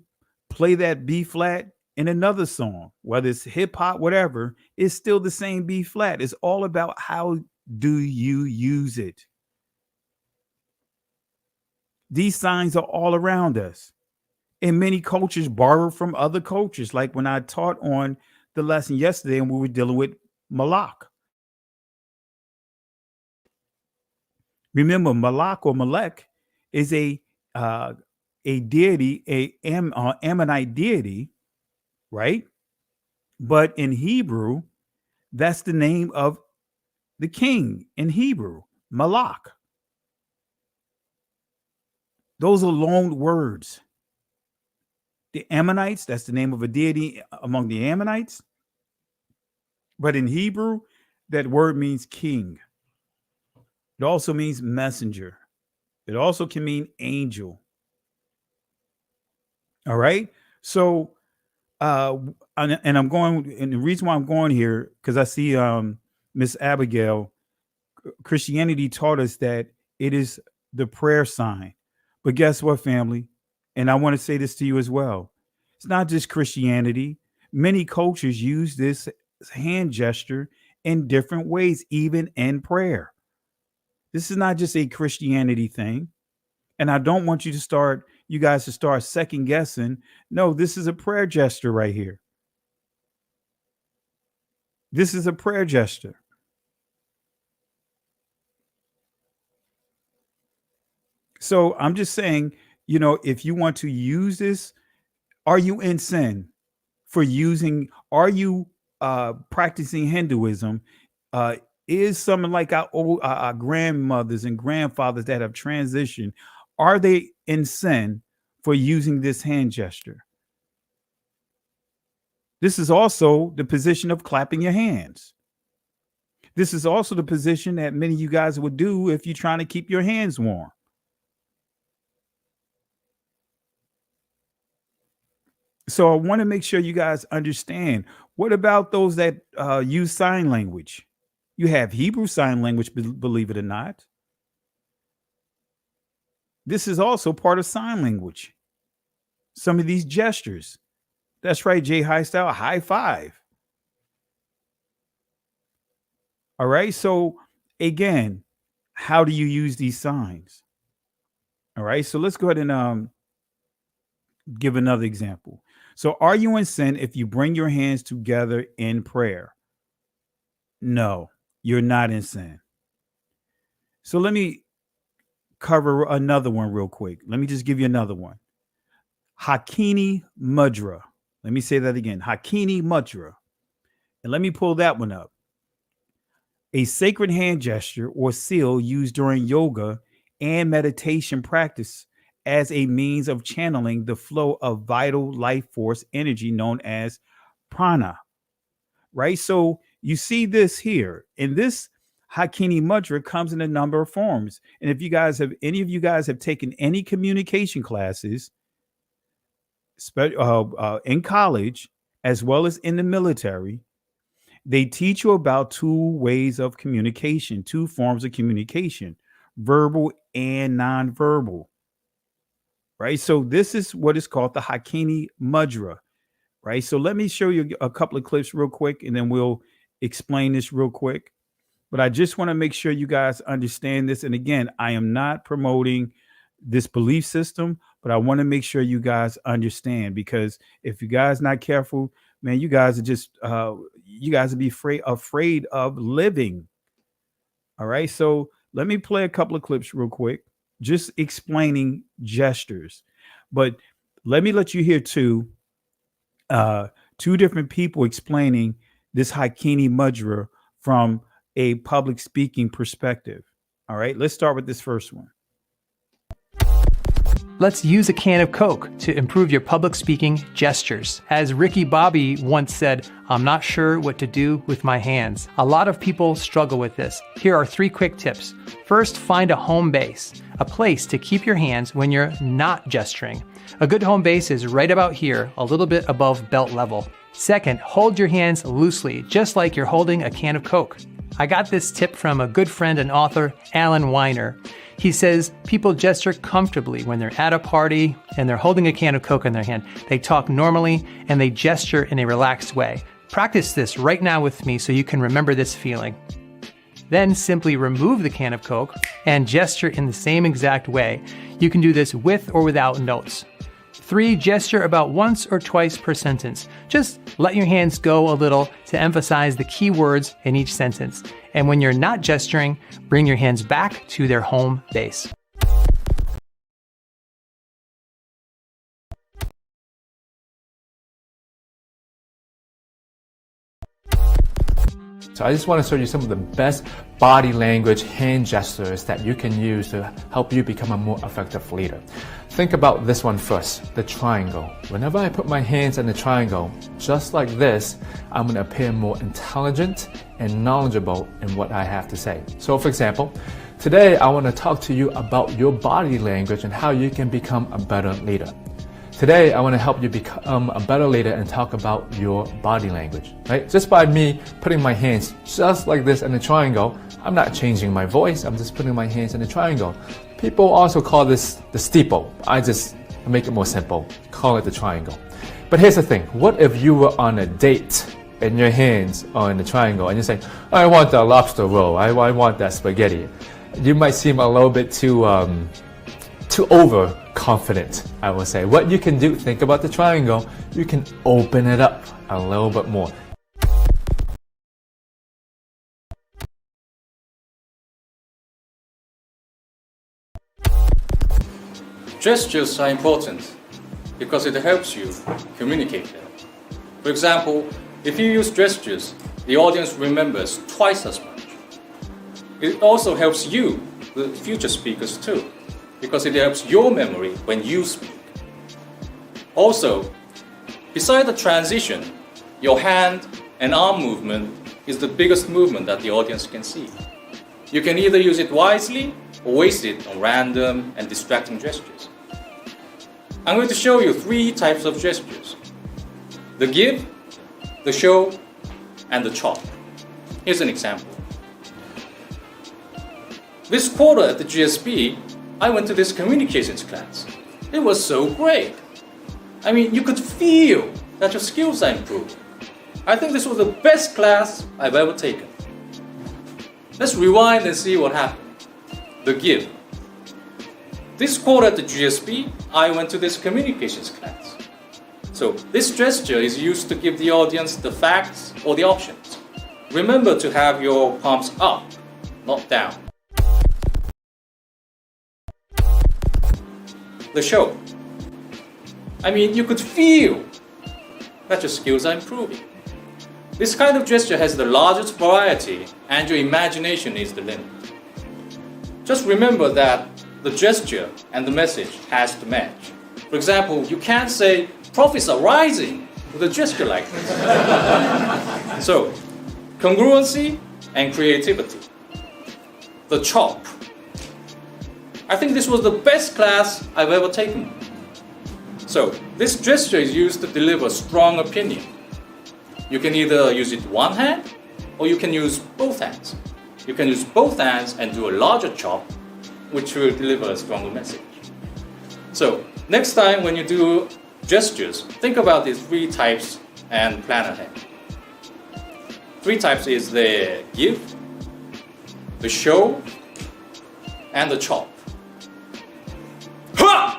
play that B flat in another song, whether it's hip hop, whatever, it's still the same B flat. It's all about how do you use it. These signs are all around us. And many cultures borrow from other cultures. Like when I taught on the lesson yesterday and we were dealing with Malak. Remember, Malak or Malek is a deity, Ammonite deity, right? But in Hebrew, that's the name of the king in Hebrew, Malak. Those are loaned words. The Ammonites, that's the name of a deity among the Ammonites. But in Hebrew, that word means king. It also means messenger. It also can mean angel. All right. So, and I'm going, and the reason why I'm going here, because I see Miss Abigail, Christianity taught us that it is the prayer sign. But guess what, family? And I want to say this to you as well. It's not just Christianity. Many cultures use this hand gesture in different ways, even in prayer. This is not just a Christianity thing. And I don't want you guys to start second guessing. No, this is a prayer gesture right here. This is a prayer gesture. So I'm just saying, if you want to use this, are you in sin for using? Are you practicing Hinduism? Is someone like our grandmothers and grandfathers that have transitioned, are they in sin for using this hand gesture? This is also the position of clapping your hands. This is also the position that many of you guys would do if you're trying to keep your hands warm. So I want to make sure you guys understand. What about those that use sign language? You have Hebrew Sign Language, believe it or not. This is also part of sign language. Some of these gestures. That's right, Jay Highstyle, high five. All right. So again, how do you use these signs? All right. So let's go ahead and give another example. So are you in sin if you bring your hands together in prayer? No, you're not in sin. So let me cover another one real quick. Let me just give you another one. Hakini Mudra. Let me say that again. Hakini Mudra. And let me pull that one up. A sacred hand gesture or seal used during yoga and meditation practice as a means of channeling the flow of vital life force energy known as prana. Right? So you see this here. In this Hakini Mudra comes in a number of forms. And if any of you guys have taken any communication classes in college, as well as in the military, they teach you about two ways of communication, two forms of communication, verbal and nonverbal. Right? So this is what is called the Hakini Mudra. Right? So let me show you a couple of clips real quick, and then we'll explain this real quick. But I just want to make sure you guys understand this. And again, I am not promoting this belief system, but I want to make sure you guys understand, because if you guys not careful, man, you guys are just you guys will be afraid of living. All right. So let me play a couple of clips real quick, just explaining gestures. But let me let you hear two different people explaining this Hakini Mudra from a public speaking perspective. All right, let's start with this first one. Let's use a can of Coke to improve your public speaking gestures. As Ricky Bobby once said, I'm not sure what to do with my hands. A lot of people struggle with this. Here are 3 quick tips. First, find a home base, a place to keep your hands when you're not gesturing. A good home base is right about here, a little bit above belt level. Second, hold your hands loosely, just like you're holding a can of Coke. I got this tip from a good friend and author, Alan Weiner. He says people gesture comfortably when they're at a party and they're holding a can of Coke in their hand. They talk normally and they gesture in a relaxed way. Practice this right now with me so you can remember this feeling. Then simply remove the can of Coke and gesture in the same exact way. You can do this with or without notes. 3, gesture about once or twice per sentence. Just let your hands go a little to emphasize the key words in each sentence. And when you're not gesturing, bring your hands back to their home base. So I just want to show you some of the best body language hand gestures that you can use to help you become a more effective leader. Think about this one first, the triangle. Whenever I put my hands in the triangle, just like this, I'm going to appear more intelligent and knowledgeable in what I have to say. So for example, today I want to talk to you about your body language and how you can become a better leader. Today, I want to help you become a better leader and talk about your body language, right? Just by me putting my hands just like this in a triangle, I'm not changing my voice, I'm just putting my hands in a triangle. People also call this the steeple. I just make it more simple, call it the triangle. But here's the thing, what if you were on a date and your hands are in the triangle and you say, I want that lobster roll, I want that spaghetti. You might seem a little bit too overconfident, I will say. What you can do, think about the triangle, you can open it up a little bit more. Gestures are important because it helps you communicate better. For example, if you use gestures, the audience remembers twice as much. It also helps you, the future speakers too, because it helps your memory when you speak. Also, beside the transition, your hand and arm movement is the biggest movement that the audience can see. You can either use it wisely or waste it on random and distracting gestures. I'm going to show you 3 types of gestures: the give, the show, and the chop. Here's an example. This quarter at the GSB, I went to this communications class. It was so great. I mean, you could feel that your skills are improved. I think this was the best class I've ever taken. Let's rewind and see what happened. The give. This quarter at the GSB, I went to this communications class. So this gesture is used to give the audience the facts or the options. Remember to have your palms up, not down. The show. I mean, you could feel that your skills are improving. This kind of gesture has the largest variety and your imagination is the limit. Just remember that the gesture and the message has to match. For example, you can't say profits are rising with a gesture like this. So, congruency and creativity. The chop. I think this was the best class I've ever taken. So, this gesture is used to deliver strong opinion. You can either use it one hand, or you can use both hands. You can use both hands and do a larger chop, which will deliver a stronger message. So, next time when you do gestures, think about these 3 types and plan ahead. 3 types is the give, the show, and the chop. Ha!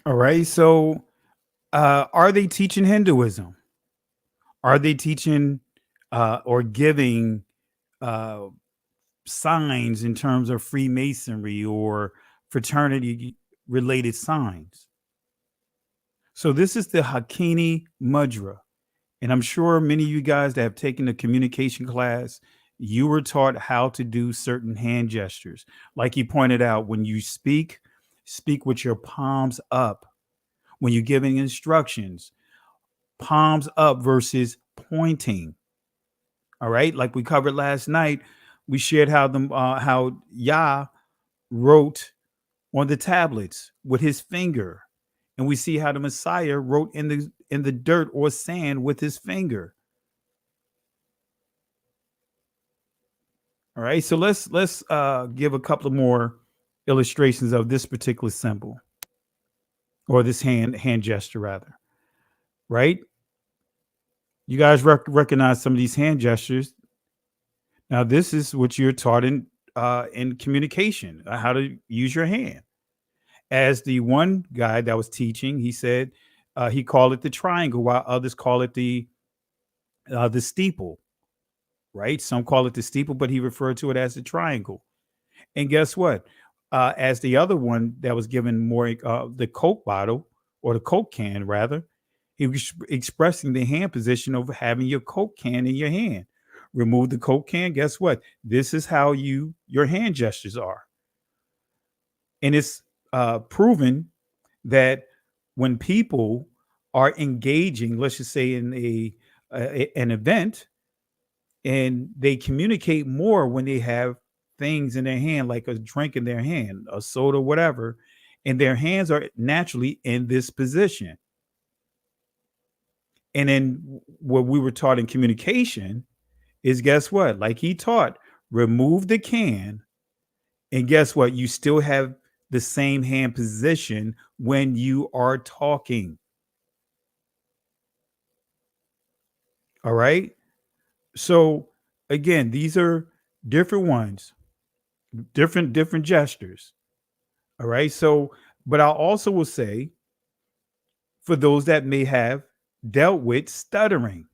All right. So, are they teaching Hinduism? Are they teaching or giving signs in terms of Freemasonry or fraternity related signs? So, this is the Hakini Mudra. And I'm sure many of you guys that have taken the communication class, you were taught how to do certain hand gestures. Like he pointed out, when you speak with your palms up. When you're giving instructions, palms up versus pointing. All right. Like we covered last night, we shared how Yah wrote on the tablets with his finger. And we see how the Messiah wrote in the dirt or sand with his finger. All right. So let's give a couple of more illustrations of this particular symbol. Or this hand gesture, rather, right? You guys recognize some of these hand gestures. Now, this is what you're taught in communication, how to use your hand. As the one guy that was teaching, he said he called it the triangle, while others call it the steeple, right? Some call it the steeple, but he referred to it as the triangle. And guess what? As the other one that was given more the Coke bottle or the Coke can, rather, he was expressing the hand position of having your Coke can in your hand. Remove the Coke can. Guess what? This is how your hand gestures are. And it's proven that when people are engaging, let's just say in an event, and they communicate more when they have things in their hand, like a drink in their hand, a soda, whatever, and their hands are naturally in this position. And then what we were taught in communication is, guess what? Like he taught, remove the can, and guess what? You still have the same hand position when you are talking. All right. So again, these are different ones. Different gestures. All right. So, but I also will say, for those that may have dealt with stuttering,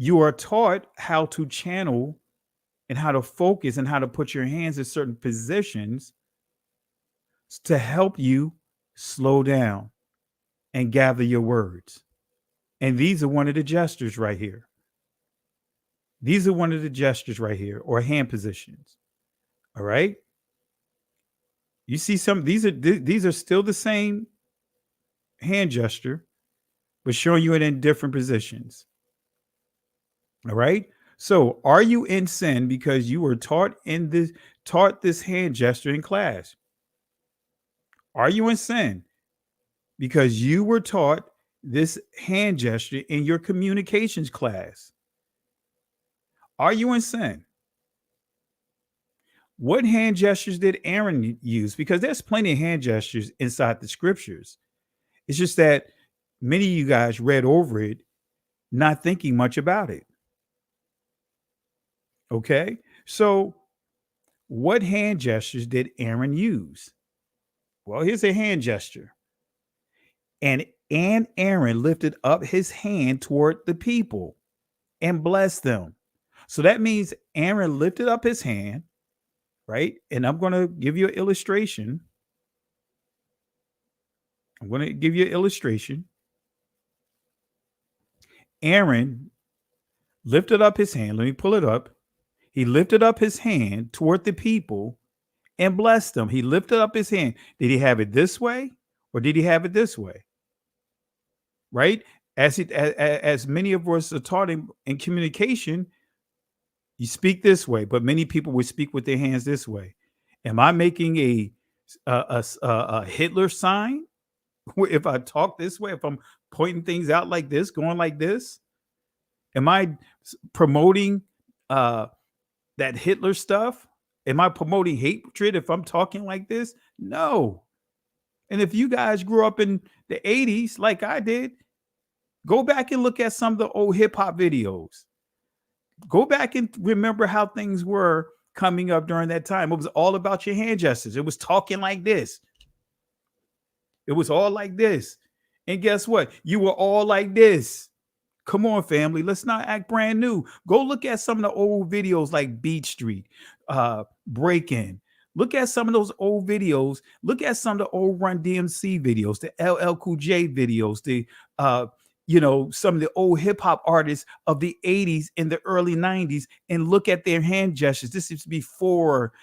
you are taught how to channel and how to focus and how to put your hands in certain positions to help you slow down and gather your words. And these are one of the gestures right here. These are one of the gestures right here, or hand positions. All right. You see these are still the same hand gesture, but showing you it in different positions. All right. So are you in sin because you were taught this hand gesture in class? Are you in sin because you were taught this hand gesture in your communications class? Are you in sin? What hand gestures did Aaron use? Because there's plenty of hand gestures inside the scriptures. It's just that many of you guys read over it, not thinking much about it. Okay. So what hand gestures did Aaron use? Well, here's a hand gesture. And Aaron lifted up his hand toward the people and blessed them. So that means Aaron lifted up his hand, right? And I'm going to give you an illustration. Aaron lifted up his hand. Let me pull it up. He lifted up his hand toward the people and blessed them. He lifted up his hand. Did he have it this way or did he have it this way? Right? As many of us are taught in communication, you speak this way, but many people would speak with their hands this way. Am I making a Hitler sign if I talk this way? If I'm pointing things out like this, going like this? Am I promoting that Hitler stuff? Am I promoting hatred if I'm talking like this? No. And if you guys grew up in the 80s like I did, go back and look at some of the old hip hop videos. Go back and remember how things were coming up during that time. It was all about your hand gestures. It was talking like this. It was all like this. And guess what? You were all like this. Come on, family. Let's not act brand new. Go look at some of the old videos like Beat Street, Break-In. Look at some of those old videos. Look at some of the old Run DMC videos, the LL Cool J videos, the some of the old hip hop artists of the 80s and the early 90s, and look at their hand gestures. This is before,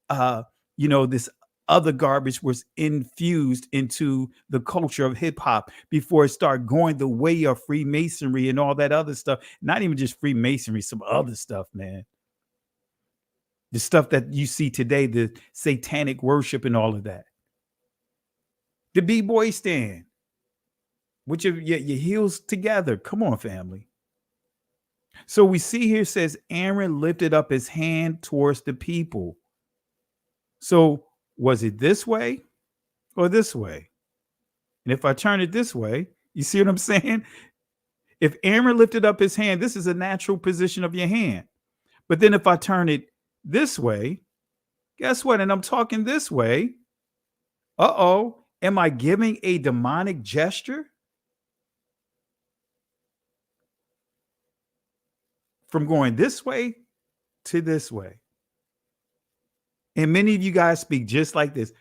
this other garbage was infused into the culture of hip hop, before it started going the way of Freemasonry and all that other stuff. Not even just Freemasonry, some other stuff, man. The stuff that you see today, the satanic worship and all of that. The B-boy stand. With your heels together. Come on, family. So we see here says Aaron lifted up his hand towards the people. So was it this way or this way? And if I turn it this way, you see what I'm saying? If Aaron lifted up his hand, this is a natural position of your hand. But then if I turn it this way, guess what? And I'm talking this way. Am I giving a demonic gesture? From going this way to this way. And many of you guys speak just like this.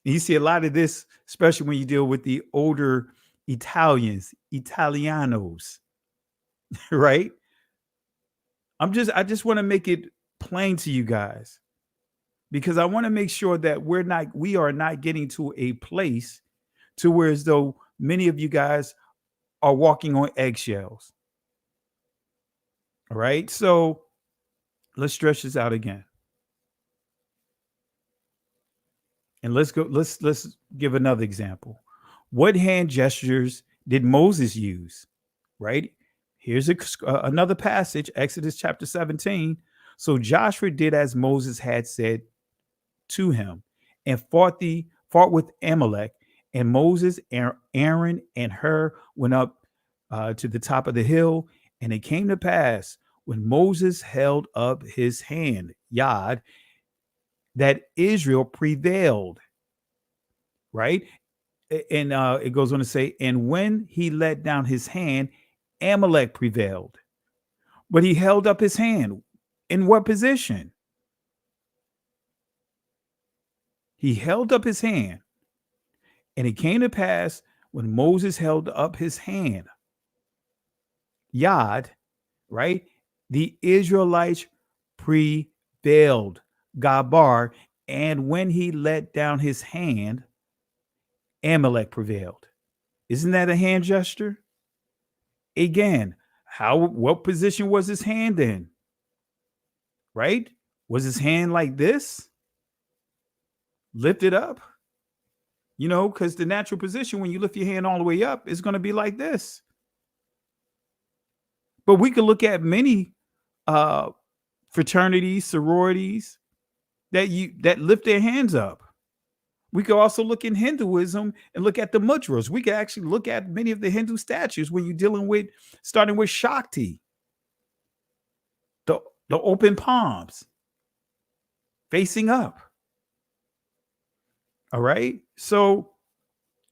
And you see a lot of this, especially when you deal with the older Italianos, right? I just want to make it plain to you guys, because I want to make sure that we are not getting to a place to where as though many of you guys are walking on eggshells. All right, so let's stretch this out again. And let's give another example. What hand gestures did Moses use? Right? Here's another passage, Exodus chapter 17. So Joshua did as Moses had said to him and fought with Amalek. And Moses, Aaron, and Hur went up to the top of the hill. And it came to pass when Moses held up his hand, Yod, that Israel prevailed. Right? And it goes on to say, and when he let down his hand, Amalek prevailed. But he held up his hand. In what position? He held up his hand. And it came to pass when Moses held up his hand, Yad, right? The Israelites prevailed, Gabar, and when he let down his hand, Amalek prevailed. Isn't that a hand gesture? Again, what position was his hand in? Right? Was his hand like this? Lifted up? You know, because the natural position when you lift your hand all the way up is going to be like this. But we could look at many fraternities, sororities that lift their hands up. We could also look in Hinduism and look at the mudras. We could actually look at many of the Hindu statues when you're dealing with, starting with Shakti, the open palms, facing up. All right. So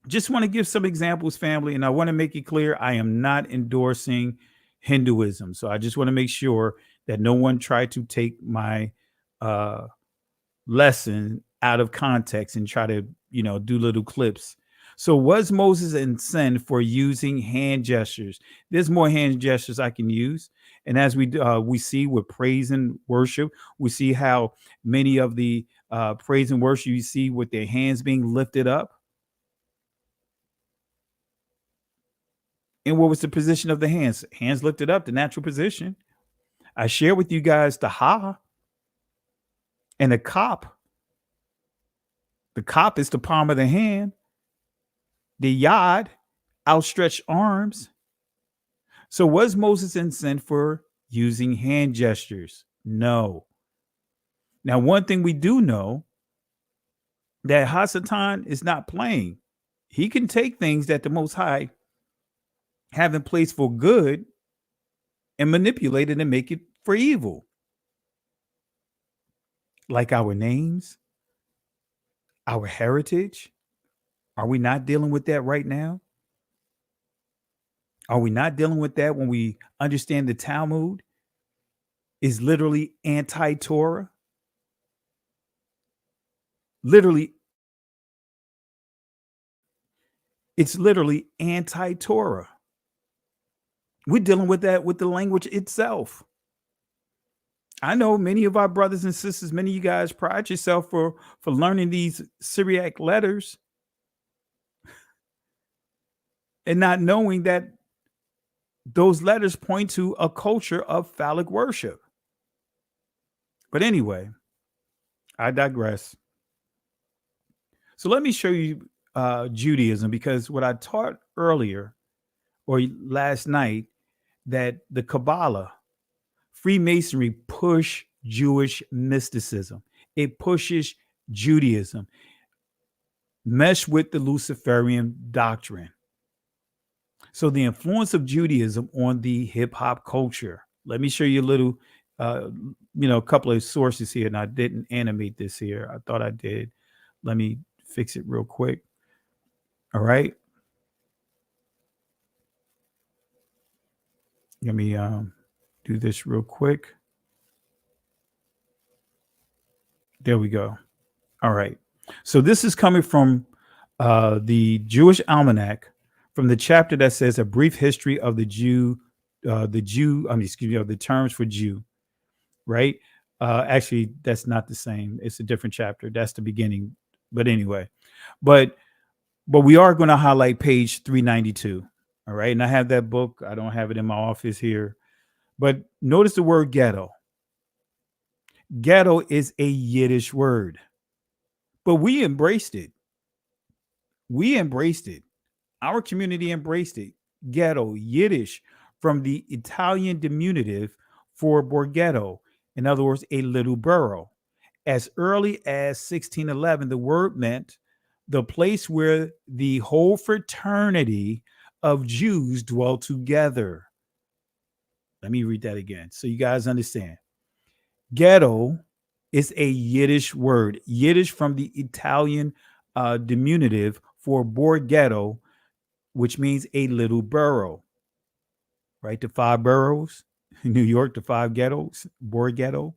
just want to give some examples, family, and I want to make it clear I am not endorsing Hinduism. So I just want to make sure that no one tried to take my lesson out of context and try to, do little clips. So was Moses in sin for using hand gestures? There's more hand gestures I can use. And as we see with praise and worship, we see how many of the praise and worship you see with their hands being lifted up. And what was the position of the hands? Hands lifted up, the natural position. I share with you guys the ha and the kop. The kop is the palm of the hand. The yad, outstretched arms. So was Moses in sin for using hand gestures? No. Now, one thing we do know that Hasatan is not playing. He can take things that the Most High have in place for good and manipulate it and make it for evil. Like our names, our heritage. Are we not dealing with that right now? Are we not dealing with that when we understand the Talmud is literally anti-Torah? Literally, it's literally anti-Torah. We're dealing with that with the language itself. I know many of our brothers and sisters, many of you guys pride yourself for learning these Syriac letters and not knowing that those letters point to a culture of phallic worship. But anyway, I digress. So let me show you Judaism, because what I taught earlier or last night, that the Kabbalah, Freemasonry push Jewish mysticism. It pushes Judaism, mesh with the Luciferian doctrine. So the influence of Judaism on the hip hop culture. Let me show you a little, a couple of sources here. And I didn't animate this here. I thought I did. Let me fix it real quick. All right. Let me do this real quick. There we go. All right. So this is coming from the Jewish Almanac, from the chapter that says a brief history of the the terms for Jew, right? Actually, that's not the same. It's a different chapter. That's the beginning. But anyway, but we are going to highlight page 392. All right. And I have that book. I don't have it in my office here. But notice the word ghetto. Ghetto is a Yiddish word, but we embraced it. Our community embraced it. Ghetto, Yiddish, from the Italian diminutive for borghetto. In other words, a little borough. As early as 1611, the word meant the place where the whole fraternity of Jews dwell together. Let me read that again so you guys understand. Ghetto is a Yiddish word. Yiddish from the Italian diminutive for borghetto, which means a little borough, right? The 5 boroughs, New York, the five ghettos, Boer ghetto.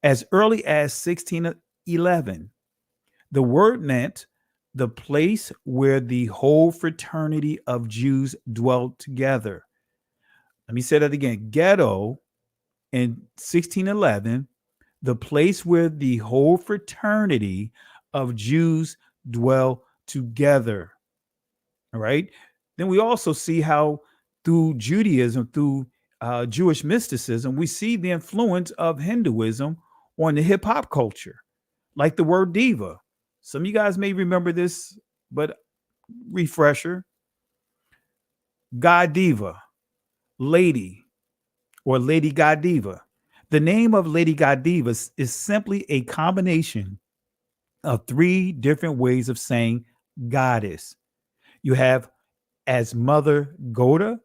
As early as 1611, the word meant the place where the whole fraternity of Jews dwelt together. Let me say that again. Ghetto in 1611, the place where the whole fraternity of Jews dwell together. All right. Then we also see how through Judaism, through Jewish mysticism, we see the influence of Hinduism on the hip hop culture, like the word diva. Some of you guys may remember this, but refresher. God diva, lady, or Lady Godiva. The name of Lady Godiva is simply a combination of three different ways of saying goddess. You have as Mother Goda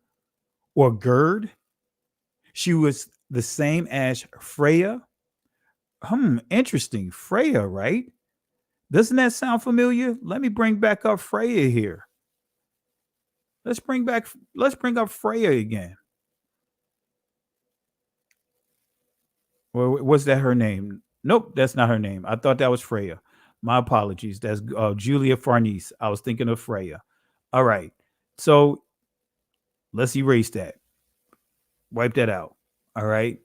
or Gerd. She was the same as Freya. Interesting. Freya, right? Doesn't that sound familiar? Let me bring back up Freya here. Let's bring up Freya again. Or was that her name? Nope, that's not her name. I thought that was Freya. My apologies. That's Julia Farnese. I was thinking of Freya. All right. So let's erase that. Wipe that out. All right.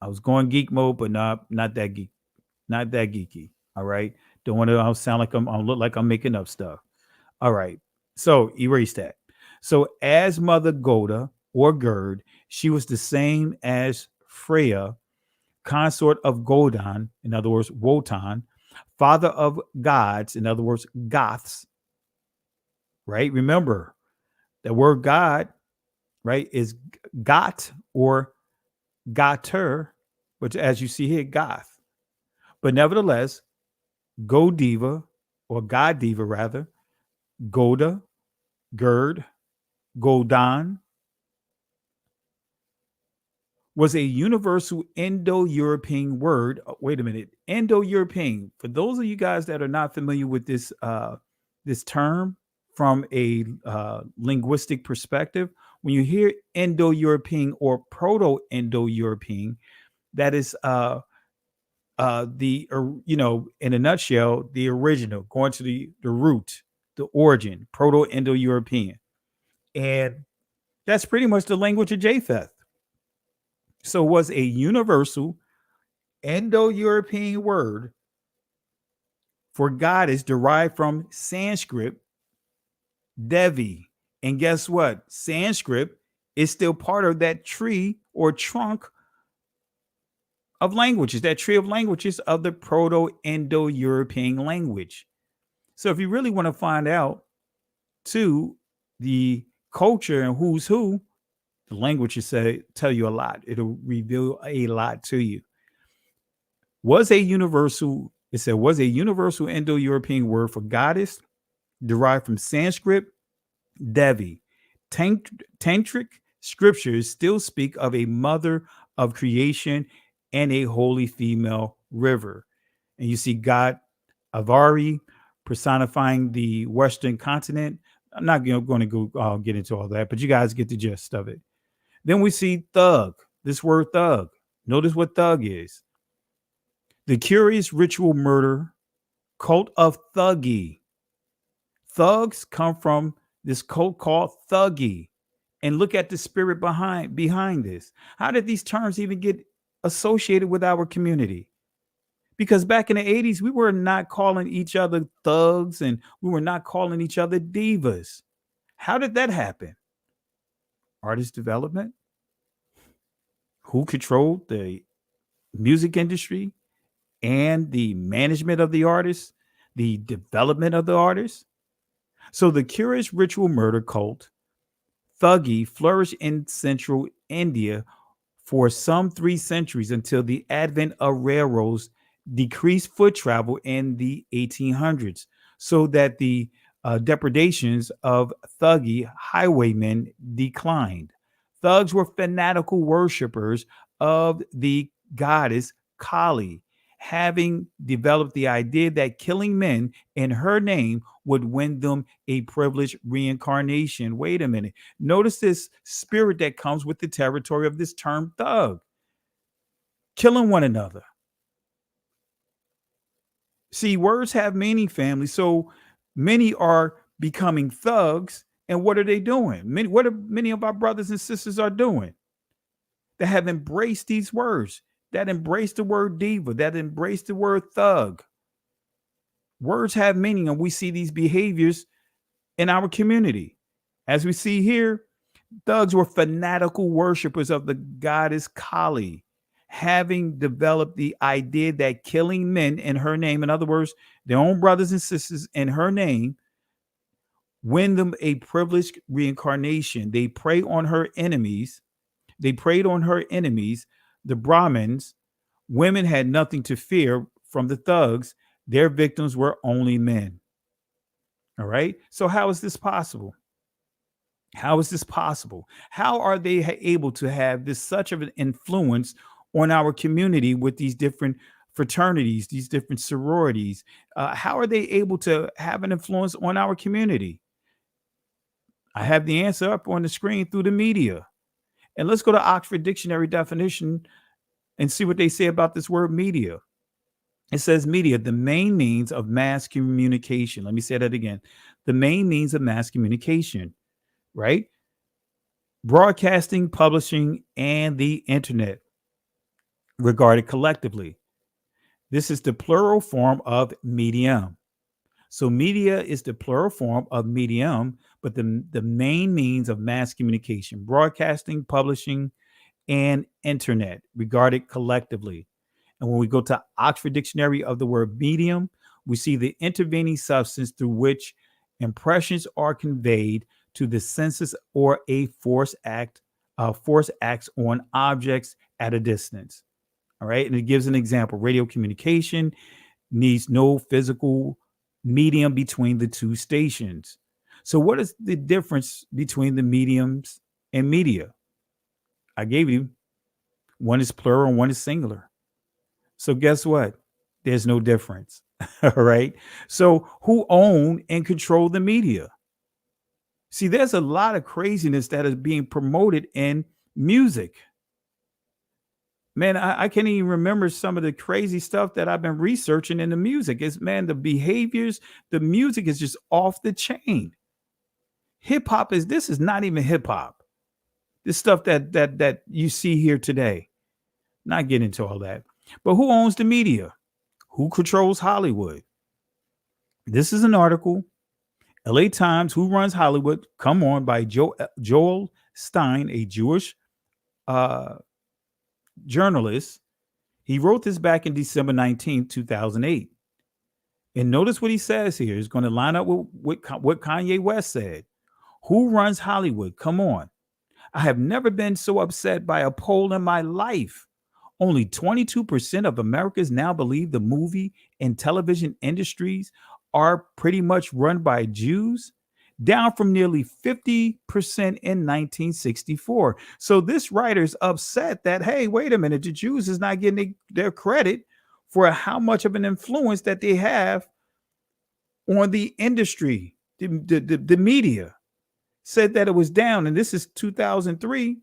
I was going geek mode, but not that geek. Not that geeky. All right. Don't want to sound like I look like I'm making up stuff. All right. So erase that. So as Mother Goda or Gerd, she was the same as Freya, consort of Godon, in other words, Wotan, father of gods, in other words, Goths, right? Remember, the word God, right, is Got or Gotter, but as you see here, Goth. But nevertheless, Godiva, or God Diva rather, Goda, Gerd, Godan, was a universal Indo-European word. Wait a minute, Indo-European. For those of you guys that are not familiar with this this term from a linguistic perspective, when you hear Indo-European or Proto-Indo-European, that is in a nutshell, the original, going to the root, the origin, Proto-Indo-European, and that's pretty much the language of Japheth. So was a universal Indo-European word for goddess derived from Sanskrit, Devi. And guess what? Sanskrit is still part of that tree or trunk of languages, that tree of languages of the Proto-Indo-European language. So if you really want to find out too the culture and who's who, the languages tell you a lot. It'll reveal a lot to you. Was a universal Indo-European word for goddess derived from Sanskrit, Devi. Tantric scriptures still speak of a mother of creation and a holy female river. And you see God Avari personifying the Western continent. I'm not going to go get into all that, but you guys get the gist of it. Then we see thug, this word thug. Notice what thug is. The curious ritual murder cult of Thuggee. Thugs come from this cult called Thuggee. And look at the spirit behind this. How did these terms even get associated with our community? Because back in the 80s, we were not calling each other thugs and we were not calling each other divas. How did that happen? Artist development? Who controlled the music industry and the management of the artists, the development of the artists? So the curious ritual murder cult, Thuggee, flourished in central India for some 3 centuries until the advent of railroads decreased foot travel in the 1800s, so that the depredations of Thuggee highwaymen declined. Thugs were fanatical worshippers of the goddess Kali, having developed the idea that killing men in her name would win them a privileged reincarnation. Wait a minute. Notice this spirit that comes with the territory of this term thug. Killing one another. See, words have meaning, family. So many are becoming thugs. And what are they doing? Many of our brothers and sisters are doing that have embraced these words, that embrace the word diva, that embrace the word thug. Words have meaning, and we see these behaviors in our community. As we see here, thugs were fanatical worshipers of the goddess Kali, having developed the idea that killing men in her name, in other words, their own brothers and sisters in her name, win them a privileged reincarnation. They prey on her enemies. They preyed on her enemies, the Brahmins. Women had nothing to fear from the thugs. Their victims were only men. All right. So how is this possible? How is this possible? How are they able to have this such of an influence on our community with these different fraternities, these different sororities? How are they able to have an influence on our community? I have the answer up on the screen through the media. And let's go to Oxford Dictionary definition and see what they say about this word media. It says media, the main means of mass communication. Let me say that again. The main means of mass communication, right? Broadcasting, publishing, and the internet regarded collectively. This is the plural form of medium. So media is the plural form of medium, but the main means of mass communication, broadcasting, publishing, and internet regarded collectively. And when we go to Oxford Dictionary of the word medium, we see the intervening substance through which impressions are conveyed to the senses or a force acts on objects at a distance. All right. And it gives an example. Radio communication needs no physical medium between the two stations. So what is the difference between the mediums and media? I gave you one is plural and one is singular. So guess what? There's no difference. All right. So who own and control the media? See, there's a lot of craziness that is being promoted in music. Man, I can't even remember some of the crazy stuff that I've been researching in the music. The behaviors, the music is just off the chain. Hip hop this is not even hip hop. This stuff that you see here today. Not getting into all that. But who owns the media? Who controls Hollywood? This is an article. LA Times, Who Runs Hollywood? Come On, by Joel Stein, a Jewish journalist. He wrote this back in December 19, 2008. And notice what he says here. It's going to line up with what Kanye West said. Who runs Hollywood? Come on. I have never been so upset by a poll in my life. Only 22% of Americans now believe the movie and television industries are pretty much run by Jews, down from nearly 50% in 1964. So this writer is upset that, hey, wait a minute, the Jews is not getting their credit for how much of an influence that they have on the industry, the media. Said that it was down, and this is 2013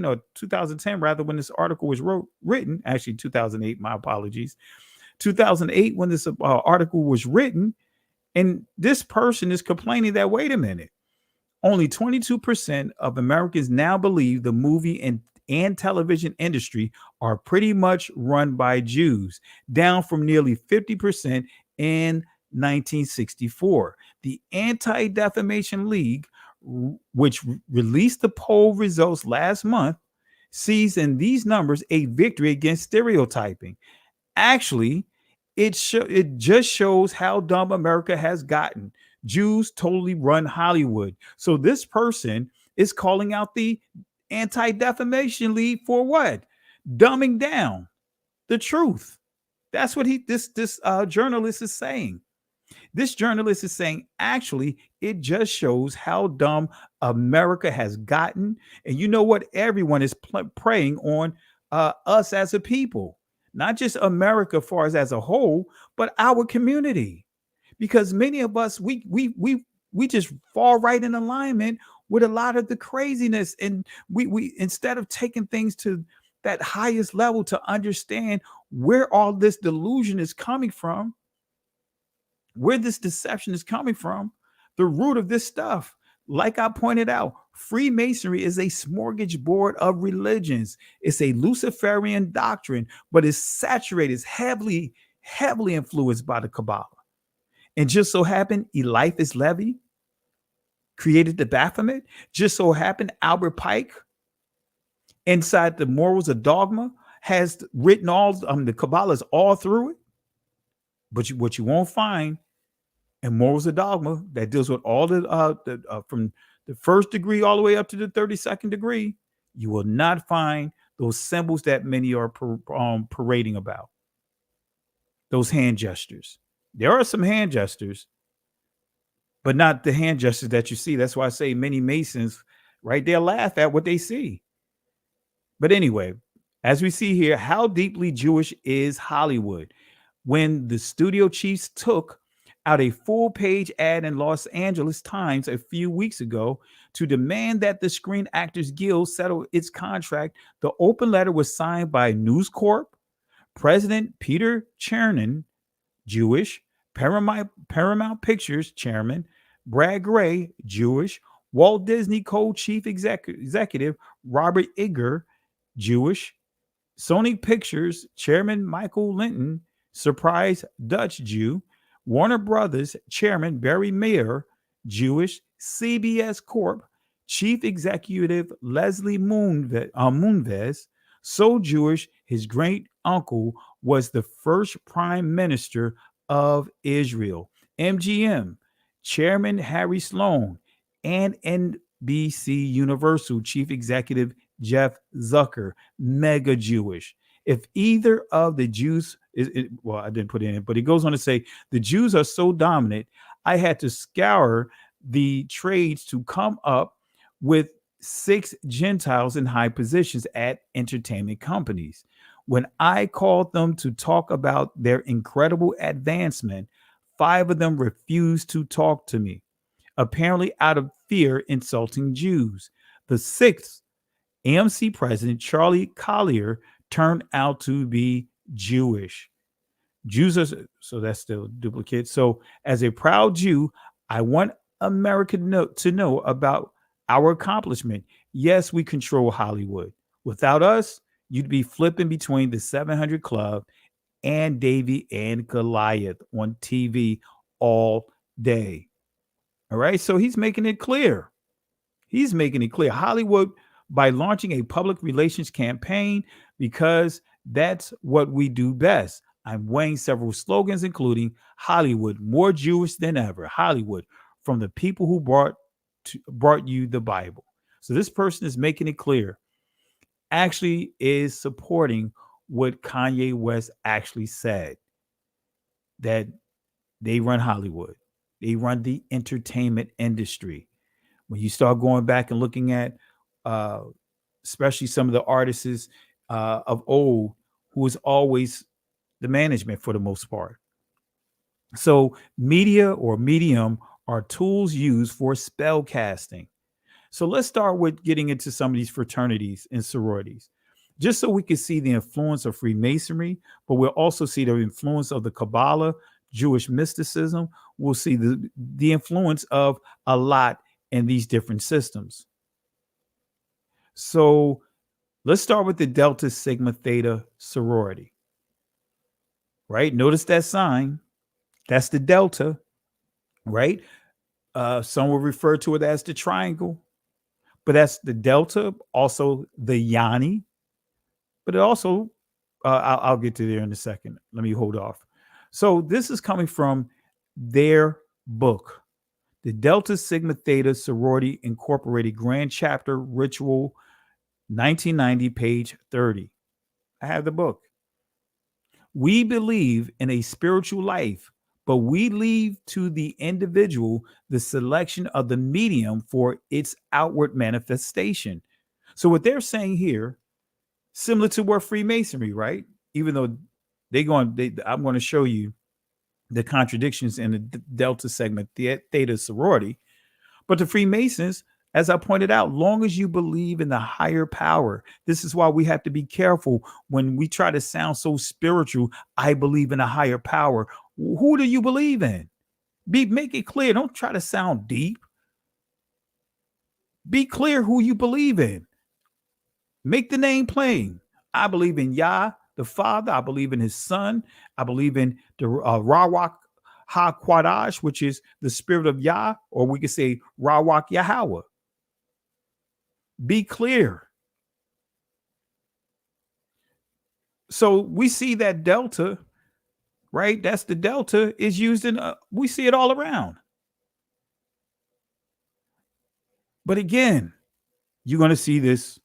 or 2010 rather, when this article was written. Actually 2008, my apologies. 2008 when this article was written, and this person is complaining that, wait a minute, only 22% of Americans now believe the movie and television industry are pretty much run by Jews, down from nearly 50% in 1964. The Anti-Defamation League, which released the poll results last month, sees in these numbers a victory against stereotyping. Actually, it just shows how dumb America has gotten. Jews totally run Hollywood. So this person is calling out the Anti-Defamation League for what? Dumbing down the truth. That's what this journalist is saying. This journalist is saying, actually, it just shows how dumb America has gotten. And you know what? Everyone is preying on us as a people. not just America as a whole, but our community. Because many of us, we just fall right in alignment with a lot of the craziness. And we instead of taking things to that highest level to understand where all this delusion is coming from, where this deception is coming from, the root of this stuff. Like I pointed out, Freemasonry is a smorgasbord of religions. It's a Luciferian doctrine, but it's saturated, it's heavily influenced by the Kabbalah. And just so happened, Eliphas Levi created the Baphomet. Just so happened, Albert Pike, inside the Morals of Dogma, has written all the Kabbalahs all through it. But what you won't find in Morals of Dogma that deals with all from the first degree all the way up to the 32nd degree, you will not find those symbols that many are parading about. Those hand gestures. There are some hand gestures, but not the hand gestures that you see. That's why I say many Masons right there laugh at what they see. But anyway, as we see here, how deeply Jewish is Hollywood? When the studio chiefs took out a full-page ad in Los Angeles Times a few weeks ago to demand that the Screen Actors Guild settle its contract, the open letter was signed by News Corp, President Peter Chernin, Jewish, Paramount Pictures Chairman Brad Gray, Jewish, Walt Disney co-chief executive Robert Iger, Jewish, Sony Pictures Chairman Michael Linton, surprise Dutch Jew, Warner Brothers Chairman Barry Mayer, Jewish, CBS Corp Chief Executive Leslie Moonves, so Jewish his great uncle was the first prime minister of Israel. MGM Chairman Harry Sloan and NBC Universal Chief Executive Jeff Zucker, mega Jewish. If either of the Jews well, I didn't put it in, but it goes on to say the Jews are so dominant, I had to scour the trades to come up with 6 Gentiles in high positions at entertainment companies. When I called them to talk about their incredible advancement, 5 of them refused to talk to me, apparently out of fear insulting Jews. The 6th, AMC president Charlie Collier, turned out to be Jewish. Jews are, so that's still duplicate. So as a proud Jew, I want America to know about our accomplishment. Yes, we control Hollywood. Without us, you'd be flipping between the 700 Club and Davy and Goliath on TV all day. All right. So he's making it clear. He's making it clear. Hollywood, by launching a public relations campaign, because that's what we do best. I'm weighing several slogans, including Hollywood, more Jewish than ever. Hollywood, from the people who brought you the Bible. So this person is making it clear, actually is supporting what Kanye West actually said, that they run Hollywood. They run the entertainment industry. When you start going back and looking at especially some of the artists of old, who was always the management for the most part. So media or medium are tools used for spell casting. So let's start with getting into some of these fraternities and sororities, just so we can see the influence of Freemasonry, but we'll also see the influence of the Kabbalah, Jewish mysticism. We'll see the influence of a lot in these different systems. So let's start with the Delta Sigma Theta sorority. Right? Notice that sign. That's the Delta, right? Some will refer to it as the triangle, but that's the Delta, also the Yanni. But it also, I'll get to there in a second. Let me hold off. So this is coming from their book, the Delta Sigma Theta Sorority Incorporated Grand Chapter Ritual, 1990, page 30. I have the book. We believe in a spiritual life, but we leave to the individual the selection of the medium for its outward manifestation. So what they're saying here, similar to what Freemasonry, right? even though I'm going to show you the contradictions in the Delta segment, the Theta sorority. But the Freemasons, as I pointed out, long as you believe in the higher power, this is why we have to be careful when we try to sound so spiritual. I believe in a higher power. Who do you believe in? Make it clear. Don't try to sound deep. Be clear who you believe in. Make the name plain. I believe in Yah, the Father. I believe in his Son. I believe in the Rawak HaQuadash, which is the spirit of Yah, or we could say Rawak Yahweh. Be clear. So we see that delta, right? That's the delta is used in, we see it all around. But again, you're going to see this,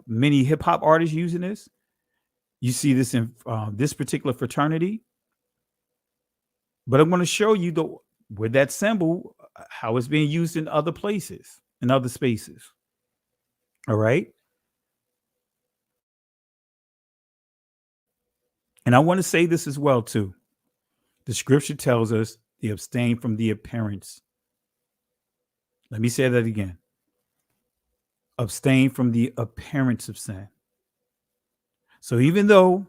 many hip hop artists using this. You see this in this particular fraternity. But I'm going to show you with that symbol, how it's being used in other places, in other spaces. All right. And I want to say this as well, too. The scripture tells us to abstain from the appearance. Let me say that again. Abstain from the appearance of sin. So even though,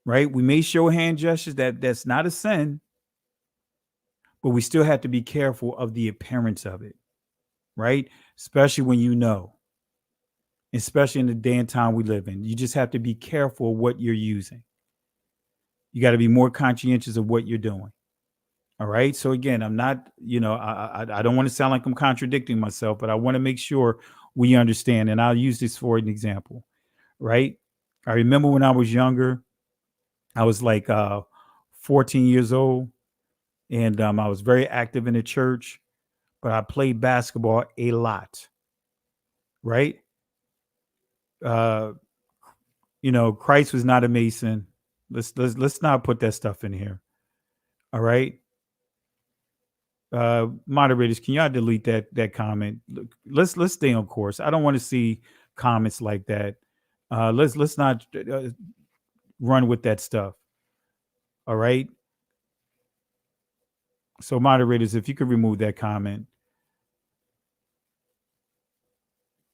right, we may show hand gestures that's not a sin, but we still have to be careful of the appearance of it, right? Especially when you know, especially in the day and time we live in. You just have to be careful of what you're using. You got to be more conscientious of what you're doing. All right. So again, I'm not, I don't want to sound like I'm contradicting myself, but I want to make sure we understand. And I'll use this for an example, right? I remember when I was younger, I was like 14 years old, and I was very active in the church, but I played basketball a lot, right? Christ was not a Mason. Let's not put that stuff in here. All right. Moderators, can y'all delete that comment? Let's stay on course. I don't want to see comments like that. Let's not run with that stuff. All right. So moderators, if you could remove that comment.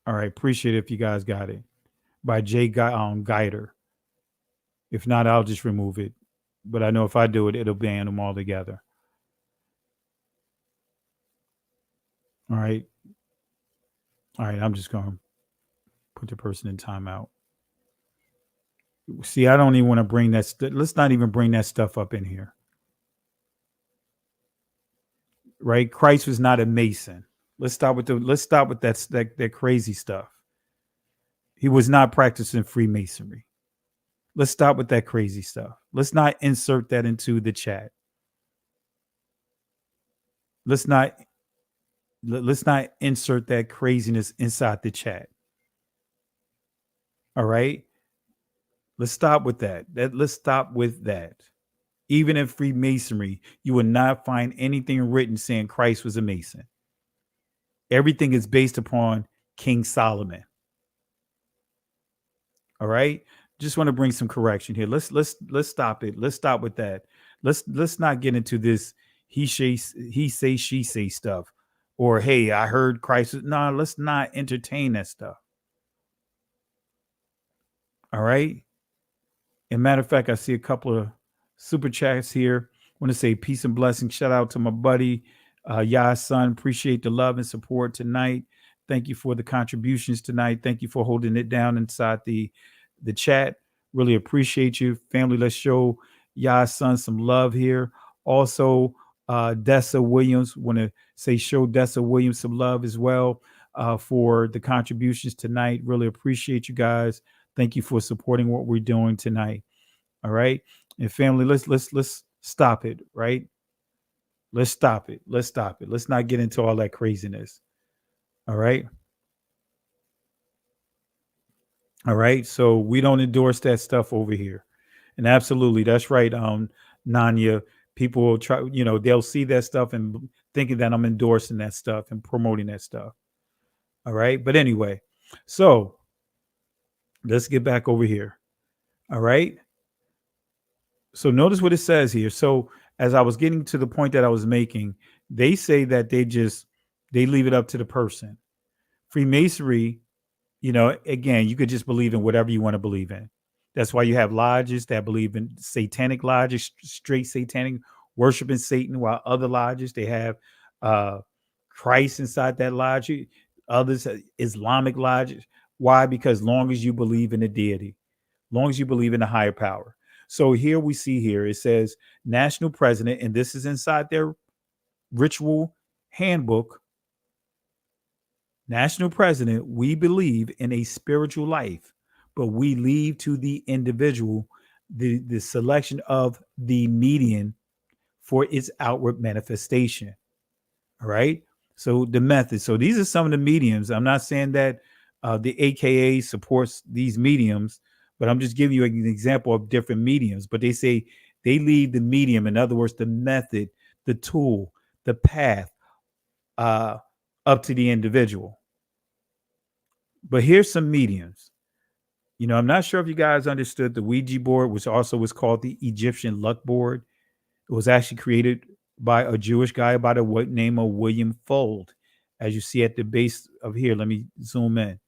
All right. Appreciate it if you guys got it. By Jay Guider. If not, I'll just remove it. But I know if I do it, it'll ban them all together. All right. All right. I'm just going to put the person in timeout. See, I don't even want to bring that. Let's not even bring that stuff up in here. Right? Christ was not a Mason. Let's stop with that crazy stuff. He was not practicing Freemasonry. Let's stop with that crazy stuff. Let's not insert that into the chat. Let's not insert that craziness inside the chat. All right. Let's stop with that. Let's stop with that. Even in Freemasonry, you will not find anything written saying Christ was a Mason. Everything is based upon King Solomon. All right. Just want to bring some correction here. Let's stop it. Let's stop with that. Let's not get into this he say she say stuff, or hey, I heard Christ. No, let's not entertain that stuff. All right. And matter of fact, I see a couple of super chats here. I want to say peace and blessings. Shout out to my buddy, Yah's son. Appreciate the love and support tonight. Thank you for the contributions tonight. Thank you for holding it down inside the chat. Really appreciate you. Family, let's show Yah's son some love here. Also, Dessa Williams, want to say show Dessa Williams some love as well for the contributions tonight. Really appreciate you guys. Thank you for supporting what we're doing tonight. All right. And family, let's stop it, right? Let's stop it. Let's stop it. Let's not get into all that craziness. All right. All right. So we don't endorse that stuff over here. And absolutely, that's right. Nanya, people will try, they'll see that stuff and thinking that I'm endorsing that stuff and promoting that stuff. All right. But anyway, so let's get back over here. All right. So notice what it says here. So as I was getting to the point that I was making, they say that they leave it up to the person. Freemasonry, again, you could just believe in whatever you want to believe in. That's why you have lodges that believe in satanic lodges, straight satanic, worshiping Satan, while other lodges, they have Christ inside that lodge. Others, Islamic lodges. Why? Because long as you believe in the deity, long as you believe in the higher power. So here we see here, it says national president, and this is inside their ritual handbook. National president, we believe in a spiritual life, but we leave to the individual the selection of the median for its outward manifestation. All right. So the method. So these are some of the mediums. I'm not saying that the AKA supports these mediums, but I'm just giving you an example of different mediums. But they say they leave the medium, in other words, the method, the tool, the path, up to the individual. But here's some mediums. I'm not sure if you guys understood the Ouija board, which also was called the Egyptian luck board. It was actually created by a Jewish guy by the name of William Fold. As you see at the base of here, let me zoom in.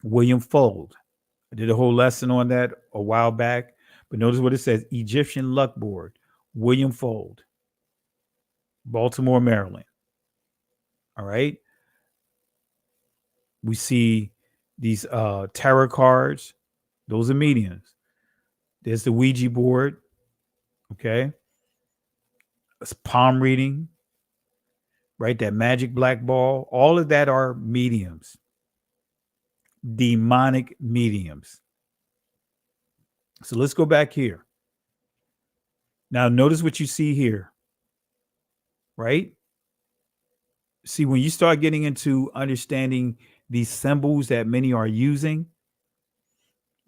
William Fold. I did a whole lesson on that a while back, but notice what it says: Egyptian luck board, William Fold, Baltimore, Maryland. All right. We see these tarot cards. Those are mediums. There's the Ouija board. Okay. It's palm reading, right? That magic black ball. All of that are mediums. Demonic mediums. So let's go back here. Now, notice what you see here, right? See, when you start getting into understanding these symbols that many are using,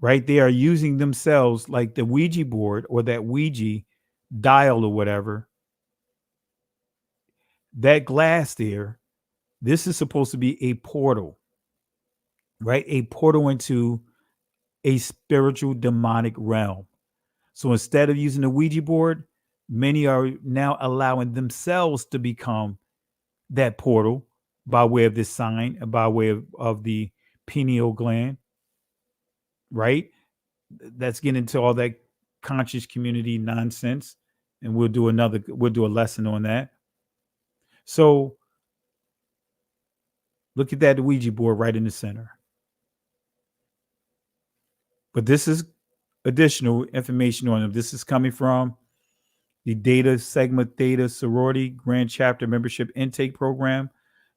right? They are using themselves like the Ouija board or that Ouija dial or whatever. That glass there, this is supposed to be a portal, right? A portal into a spiritual demonic realm. So instead of using the Ouija board, many are now allowing themselves to become that portal by way of this sign and by way of the pineal gland, right? That's getting into all that conscious community nonsense. And we'll do a lesson on that. So look at that Ouija board right in the center. But this is additional information on them. This is coming from the Data Sigma Theta Sorority Grand Chapter Membership Intake Program,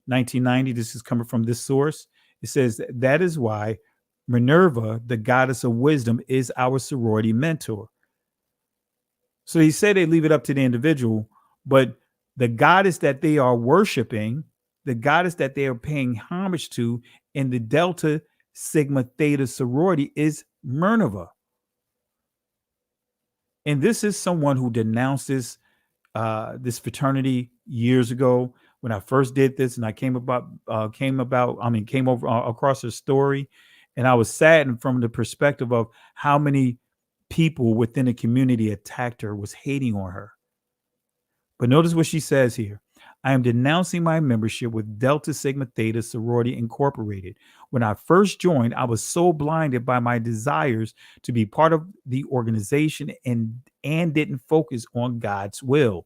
1990. This is coming from this source. It says that is why Minerva, the goddess of wisdom, is our sorority mentor. So he said they leave it up to the individual, but the goddess that they are worshiping, the goddess that they are paying homage to in the Delta Sigma Theta sorority is Minerva. And this is someone who denounced this fraternity years ago when I first did this, and I came across her story, and I was saddened from the perspective of how many people within the community attacked her, was hating on her. But notice what she says here. I am denouncing my membership with Delta Sigma Theta Sorority Incorporated. When I first joined, I was so blinded by my desires to be part of the organization and didn't focus on God's will.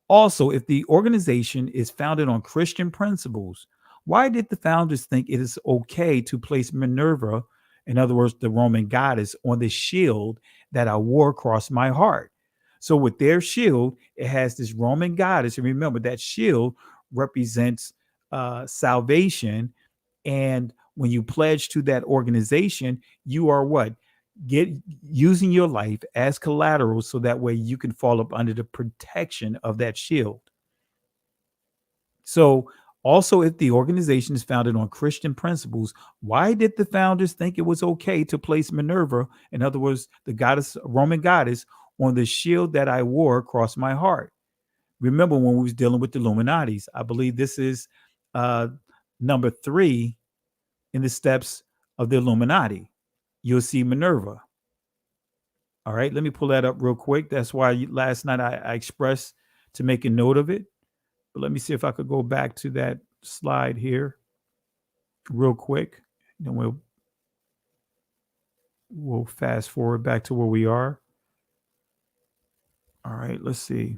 Also, if the organization is founded on Christian principles, why did the founders think it is okay to place Minerva, in other words, the Roman goddess, on the shield that I wore across my heart? So with their shield, it has this Roman goddess. And remember, that shield represents salvation. And when you pledge to that organization, you are what? Using your life as collateral so that way you can fall up under the protection of that shield. So also, if the organization is founded on Christian principles, why did the founders think it was okay to place Minerva, in other words, the goddess, Roman goddess, on the shield that I wore across my heart? Remember when we was dealing with the Illuminatis, I believe this is number 3 in the steps of the Illuminati. you'll see Minerva. All right, let me pull that up real quick. That's why last night I expressed to make a note of it. But let me see if I could go back to that slide here real quick. Then we'll fast forward back to where we are. All right, let's see.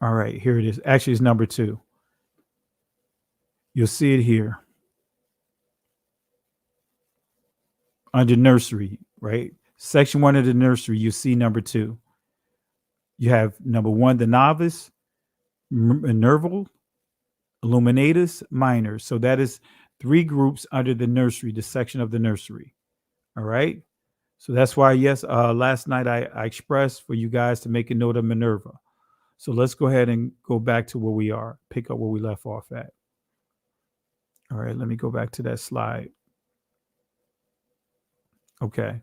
All right, here it is. Actually, it's number 2. You'll see it here under nursery, right? Section 1 of the nursery, you see number 2. You have number 1, the novice, Minerval, Illuminatus, minors. So that is 3 groups under the nursery, the section of the nursery. All right. So that's why, yes, last night I expressed for you guys to make a note of Minerva. So let's go ahead and go back to where we are, pick up where we left off at. All right, let me go back to that slide. Okay.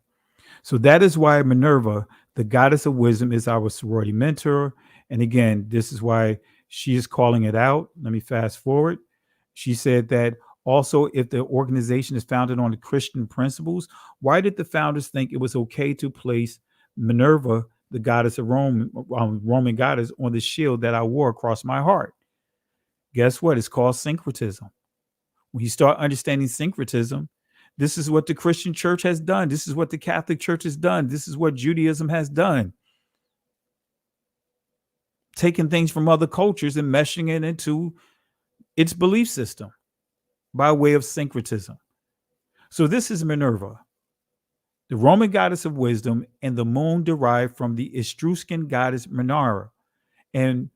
So that is why Minerva, the goddess of wisdom, is our sorority mentor. And again, this is why she is calling it out. Let me fast forward. She said that also, if the organization is founded on the Christian principles, why did the founders think it was okay to place Minerva, the goddess of Roman goddess, on the shield that I wore across my heart? Guess what? It's called syncretism. When you start understanding syncretism, this is what the Christian church has done. This is what the Catholic Church has done. This is what Judaism has done. Taking things from other cultures and meshing it into its belief system by way of syncretism. So this is Minerva, the Roman goddess of wisdom, and the moon derived from the Etruscan goddess Minerva and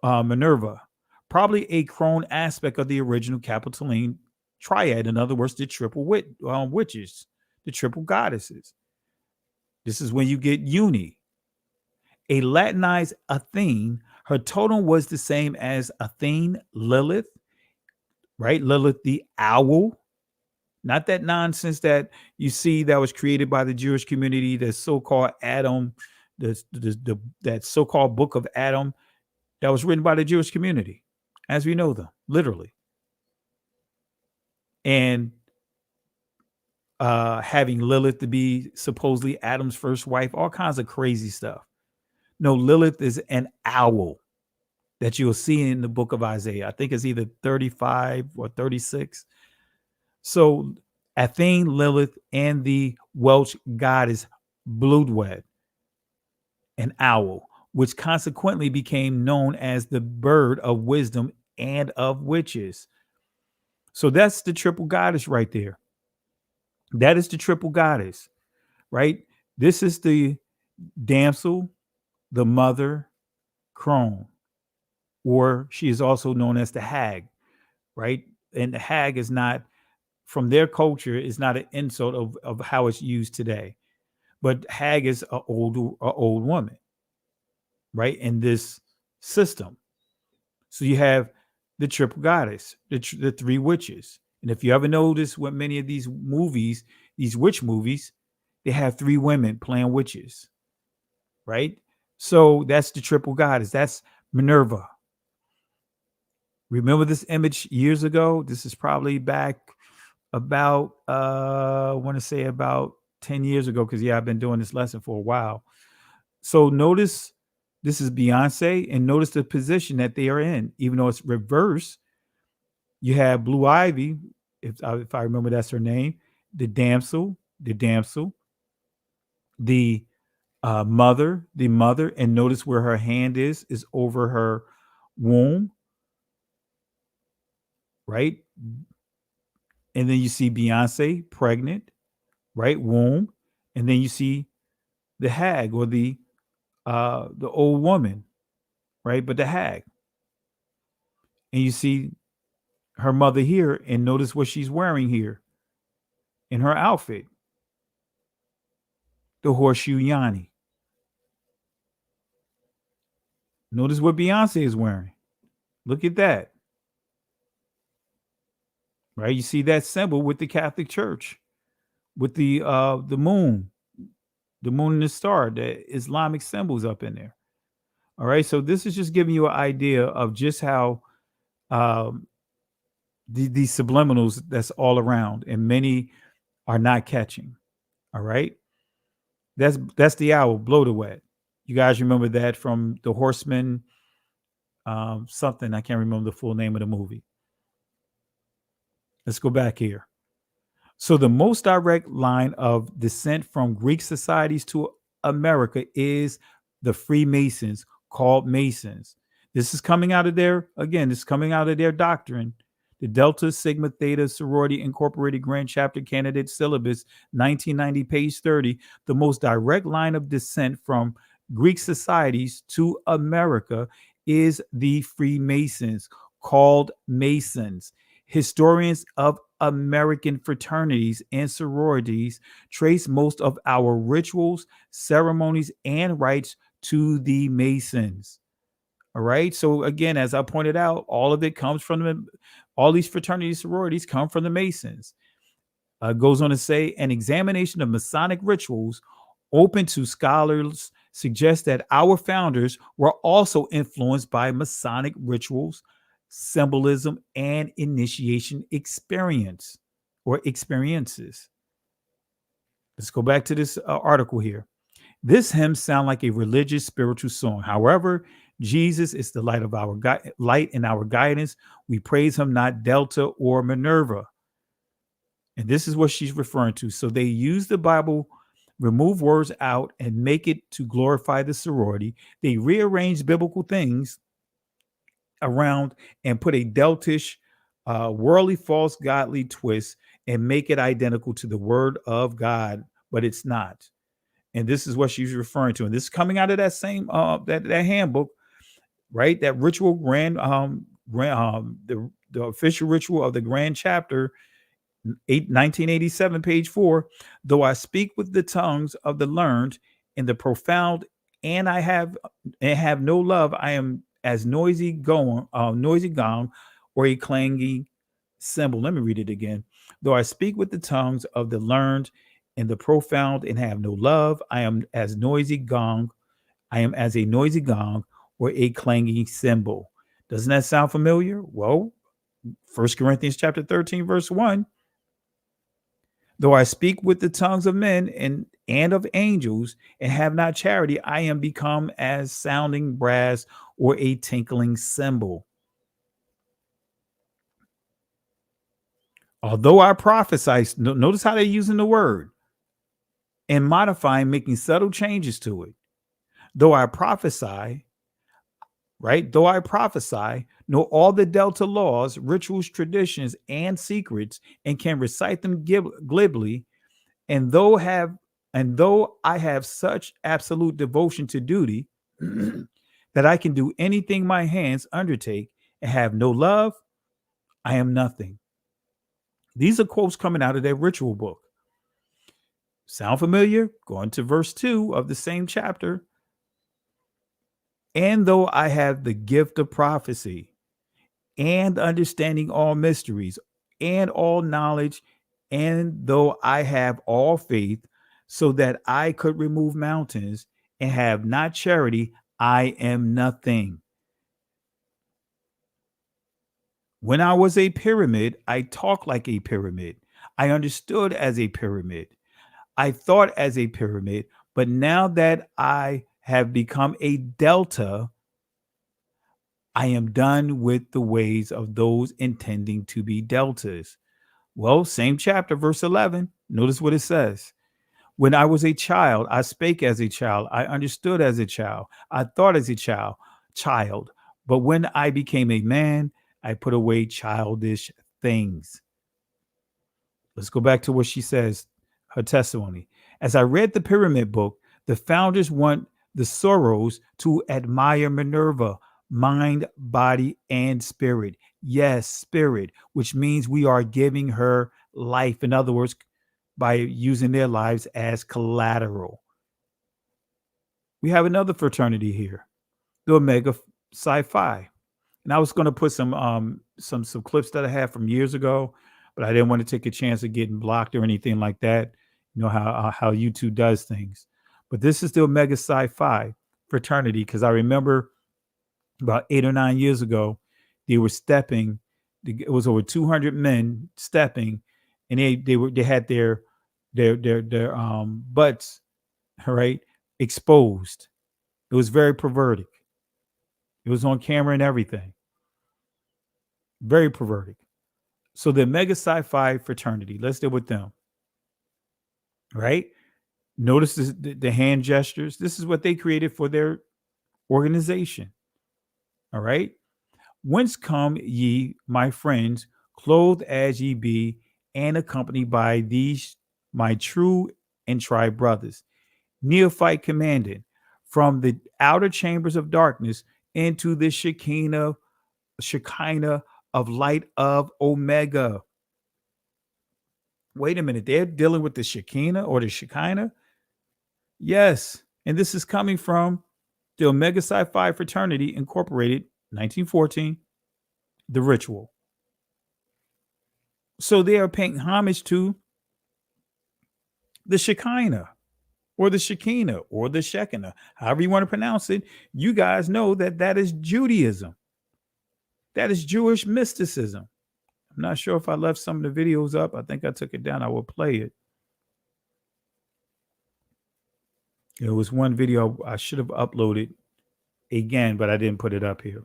Minerva, probably a crone aspect of the original Capitoline triad. In other words, the triple witches, the triple goddesses. This is when you get Uni. A Latinized Athene, her totem was the same as Athene, Lilith, right? Lilith, the owl. Not that nonsense that you see that was created by the Jewish community, the so-called Adam, that so-called book of Adam that was written by the Jewish community, as we know them, literally. And having Lilith to be supposedly Adam's first wife, all kinds of crazy stuff. No, Lilith is an owl that you'll see in the book of Isaiah. I think it's either 35 or 36. So Athene, Lilith, and the Welsh goddess Blodwedd, an owl, which consequently became known as the bird of wisdom and of witches. So that's the triple goddess right there. That is the triple goddess, right? This is the damsel, the mother, crone, or she is also known as the hag, right? And the hag is not, from their culture, is not an insult of how it's used today. But hag is an old woman, right? In this system. So you have the triple goddess, the 3 witches. And if you ever notice what many of these movies, these witch movies, they have 3 women playing witches, right? So that's the triple goddess. That's Minerva. Remember this image years ago? This is probably back about, I want to say about 10 years ago, because, yeah, I've been doing this lesson for a while. So notice this is Beyonce, and notice the position that they are in. Even though it's reverse, you have Blue Ivy, if I remember that's her name, the damsel, the mother, and notice where her hand is over her womb, right? And then you see Beyonce pregnant, right? Womb. And then you see the hag, or the old woman, right? But the hag. And you see her mother here, and notice what she's wearing here in her outfit. The horseshoe Yanni. Notice what Beyonce is wearing. Look at that. Right? You see that symbol with the Catholic Church, with the moon and the star, the Islamic symbols up in there. All right. So this is just giving you an idea of just how these subliminals that's all around, and many are not catching. All right. That's the owl, blow the wet. You guys remember that from the Horseman, something. I can't remember the full name of the movie. Let's go back here. So the most direct line of descent from Greek societies to America is the Freemasons, called Masons. This is coming out of their doctrine. The Delta Sigma Theta Sorority Incorporated Grand Chapter Candidate Syllabus, 1990, page 30. The most direct line of descent from Greek societies to America is the Freemasons, called Masons. Historians of American fraternities and sororities trace most of our rituals, ceremonies, and rites to the Masons. All right. So again, as I pointed out, all of it comes from all these fraternities, sororities come from the Masons. Goes on to say, an examination of Masonic rituals open to scholars suggests that our founders were also influenced by Masonic rituals, symbolism, and initiation experiences. Let's go back to this article here. This hymn sounds like a religious spiritual song. However, Jesus is the light of our light and our guidance. We praise him, not Delta or Minerva. And this is what she's referring to. So they use the Bible, remove words out, and make it to glorify the sorority. They rearrange biblical things around and put a Deltish, worldly, false, godly twist and make it identical to the word of God, but it's not. And this is what she's referring to. And this is coming out of that same that handbook, right? That ritual the official ritual of the Grand Chapter, 1987, page 4. Though I speak with the tongues of the learned and the profound, and I have no love, I am as noisy gong or a clanging cymbal. Let me read it again. Though I speak with the tongues of the learned and the profound and have no love, I am as noisy gong. I am as a noisy gong or a clanging cymbal. Doesn't that sound familiar? Well, 1 Corinthians chapter 13, verse 1. Though I speak with the tongues of men and of angels and have not charity, I am become as sounding brass or a tinkling cymbal. Although I prophesy, notice how they're using the word and modifying, making subtle changes to it. Though I prophesy, right? Though I prophesy, know all the Delta laws, rituals, traditions, and secrets, and can recite them glibly, and though I have such absolute devotion to duty that I can do anything my hands undertake and have no love, I am nothing. These are quotes coming out of their ritual book. Sound familiar? Going to verse 2 of the same chapter. And though I have the gift of prophecy and understanding all mysteries and all knowledge, and though I have all faith so that I could remove mountains and have not charity, I am nothing. When I was a pyramid, I talked like a pyramid. I understood as a pyramid. I thought as a pyramid. But now that I have become a Delta, I am done with the ways of those intending to be Deltas. Well, same chapter, verse 11. Notice what it says. When I was a child, I spake as a child. I understood as a child. I thought as a child. But when I became a man, I put away childish things. Let's go back to what she says, her testimony. As I read the pyramid book, the founders want the Soros to admire Minerva, mind, body, and spirit. Yes, spirit, which means we are giving her life. In other words, by using their lives as collateral. We have another fraternity here, the Omega Psi Phi. And I was going to put some clips that I had from years ago, but I didn't want to take a chance of getting blocked or anything like that. You know how YouTube does things. But this is the Omega Psi Phi fraternity, because I remember about 8 or 9 years ago, they were stepping. It was over 200 men stepping, and they had their their butts, all right, exposed. It was very perverted. It was on camera and everything. Very perverted. So the Omega Psi Phi fraternity, let's deal with them. Right? Notice the hand gestures. This is what they created for their organization. All right. Whence come ye, my friends, clothed as ye be, and accompanied by these my true and tried brothers, neophyte commanded from the outer chambers of darkness into the Shekinah of light of Omega. Wait a minute, they're dealing with the Shekinah or the Shekinah? Yes, and this is coming from the Omega Psi Phi Fraternity Incorporated, 1914, the ritual. So they are paying homage to the Shekinah or the Shekinah or the Shekinah, however you want to pronounce it. You guys know that that is Judaism. That is Jewish mysticism. I'm not sure if I left some of the videos up. I think I took it down. I will play it. There was one video I should have uploaded again, but I didn't put it up here.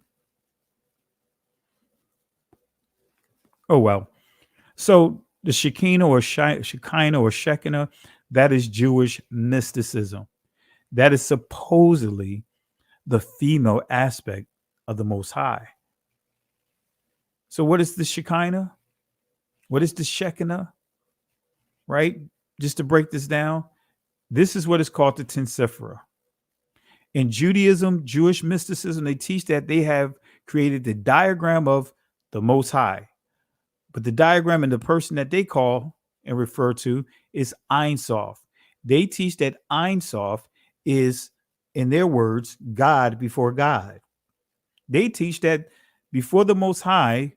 Oh, well. So the Shekinah or Shekinah, that is Jewish mysticism. That is supposedly the female aspect of the Most High. So what is the Shekinah? What is the Shekinah? Right? Just to break this down, this is what is called the Tensiphera. In Judaism, Jewish mysticism, they teach that they have created the diagram of the Most High. But the diagram and the person that they call and refer to is Ein Sof. They teach that Ein Sof is, in their words, God before God. They teach that before the Most High,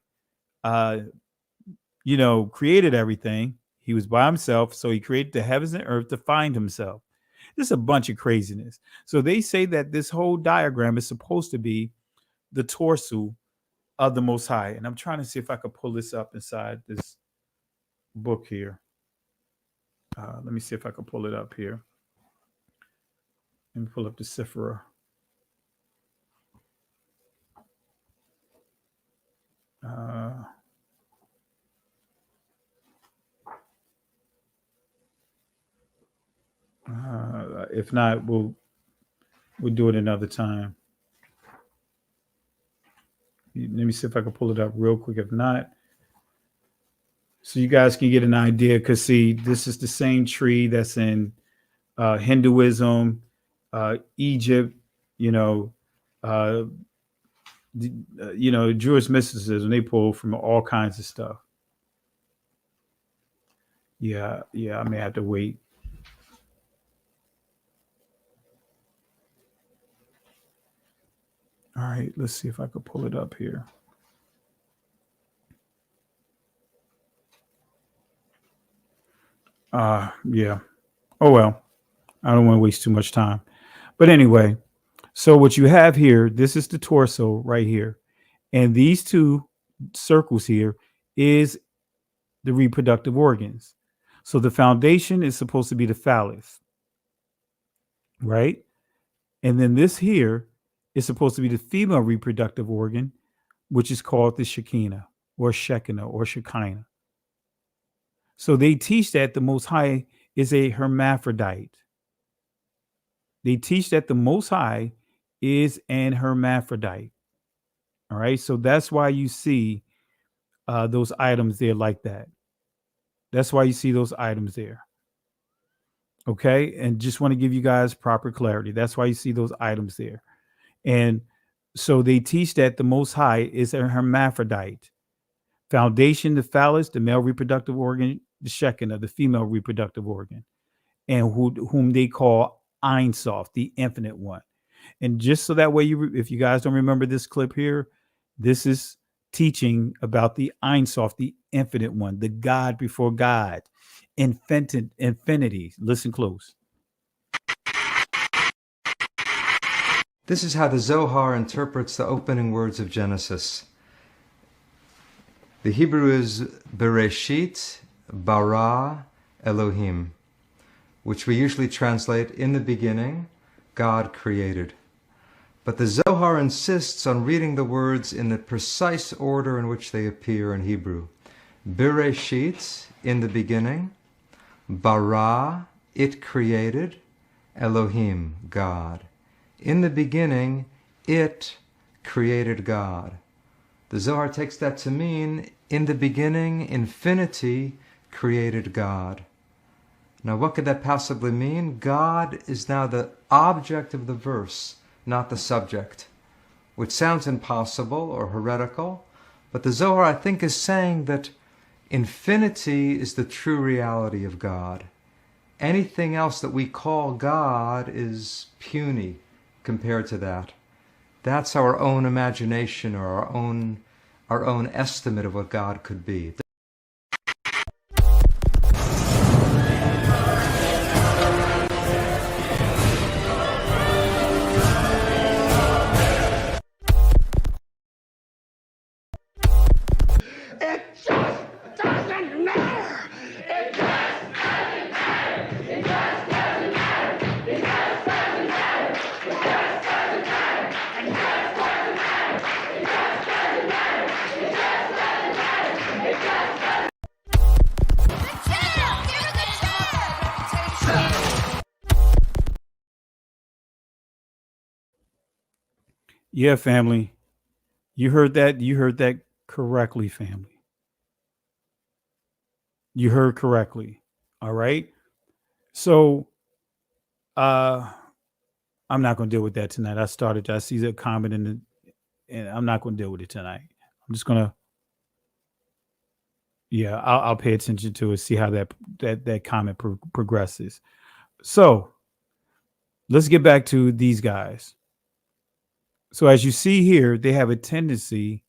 created everything, he was by himself. So he created the heavens and earth to find himself. This is a bunch of craziness. So they say that this whole diagram is supposed to be the torso of the Most High. And I'm trying to see if I could pull this up inside this book here. Let me see if I can pull it up here. Let me pull up the Sephira. If not, we'll do it another time. Let me see if I can pull it up real quick. If not, so you guys can get an idea. Because see, this is the same tree that's in Hinduism, Egypt. Jewish mysticism. They pull from all kinds of stuff. Yeah. I may have to wait. All right, let's see if I could pull it up here. Yeah. Oh, well, I don't want to waste too much time. But anyway, so what you have here, this is the torso right here. And these two circles here is the reproductive organs. So the foundation is supposed to be the phallus, right? And then this here is supposed to be the female reproductive organ, which is called the Shekinah or Shekinah. So they teach that the Most High is a hermaphrodite. They teach that the Most High is an hermaphrodite. All right. So that's why you see those items there like that. That's why you see those items there. Okay. And just want to give you guys proper clarity. That's why you see those items there. And so they teach that the Most High is a hermaphrodite. Foundation, the phallus, the male reproductive organ, the Shekinah, the female reproductive organ, and whom they call Ein Sof, the infinite one. And just so that way, if you guys don't remember this clip here, this is teaching about the Ein Sof, the infinite one, the God before God, infinity. Listen close. This is how the Zohar interprets the opening words of Genesis. The Hebrew is Bereshit bara Elohim. which we usually translate, in the beginning, God created. But the Zohar insists on reading the words in the precise order in which they appear in Hebrew. Bereshit, in the beginning, bara, it created, Elohim, God. In the beginning, it created God. The Zohar takes that to mean, in the beginning, infinity created God. Now, what could that possibly mean? God is now the object of the verse, not the subject, which sounds impossible or heretical, but the Zohar, I think, is saying that infinity is the true reality of God. Anything else that we call God is puny compared to that. That's our own imagination or our own estimate of what God could be. It just doesn't matter. It just doesn't matter. It just doesn't matter. It just doesn't matter. It just doesn't matter. It just doesn't matter. It just doesn't matter. It just doesn't matter. It just doesn't. Yeah, family. You heard that. You heard that correctly, family. You heard correctly. All right. So I'm not going to deal with that tonight. I see that comment and I'm not going to deal with it tonight. I'm just going to, yeah, I'll pay attention to it, see how that comment progresses. So let's get back to these guys. So as you see here, they have a tendency,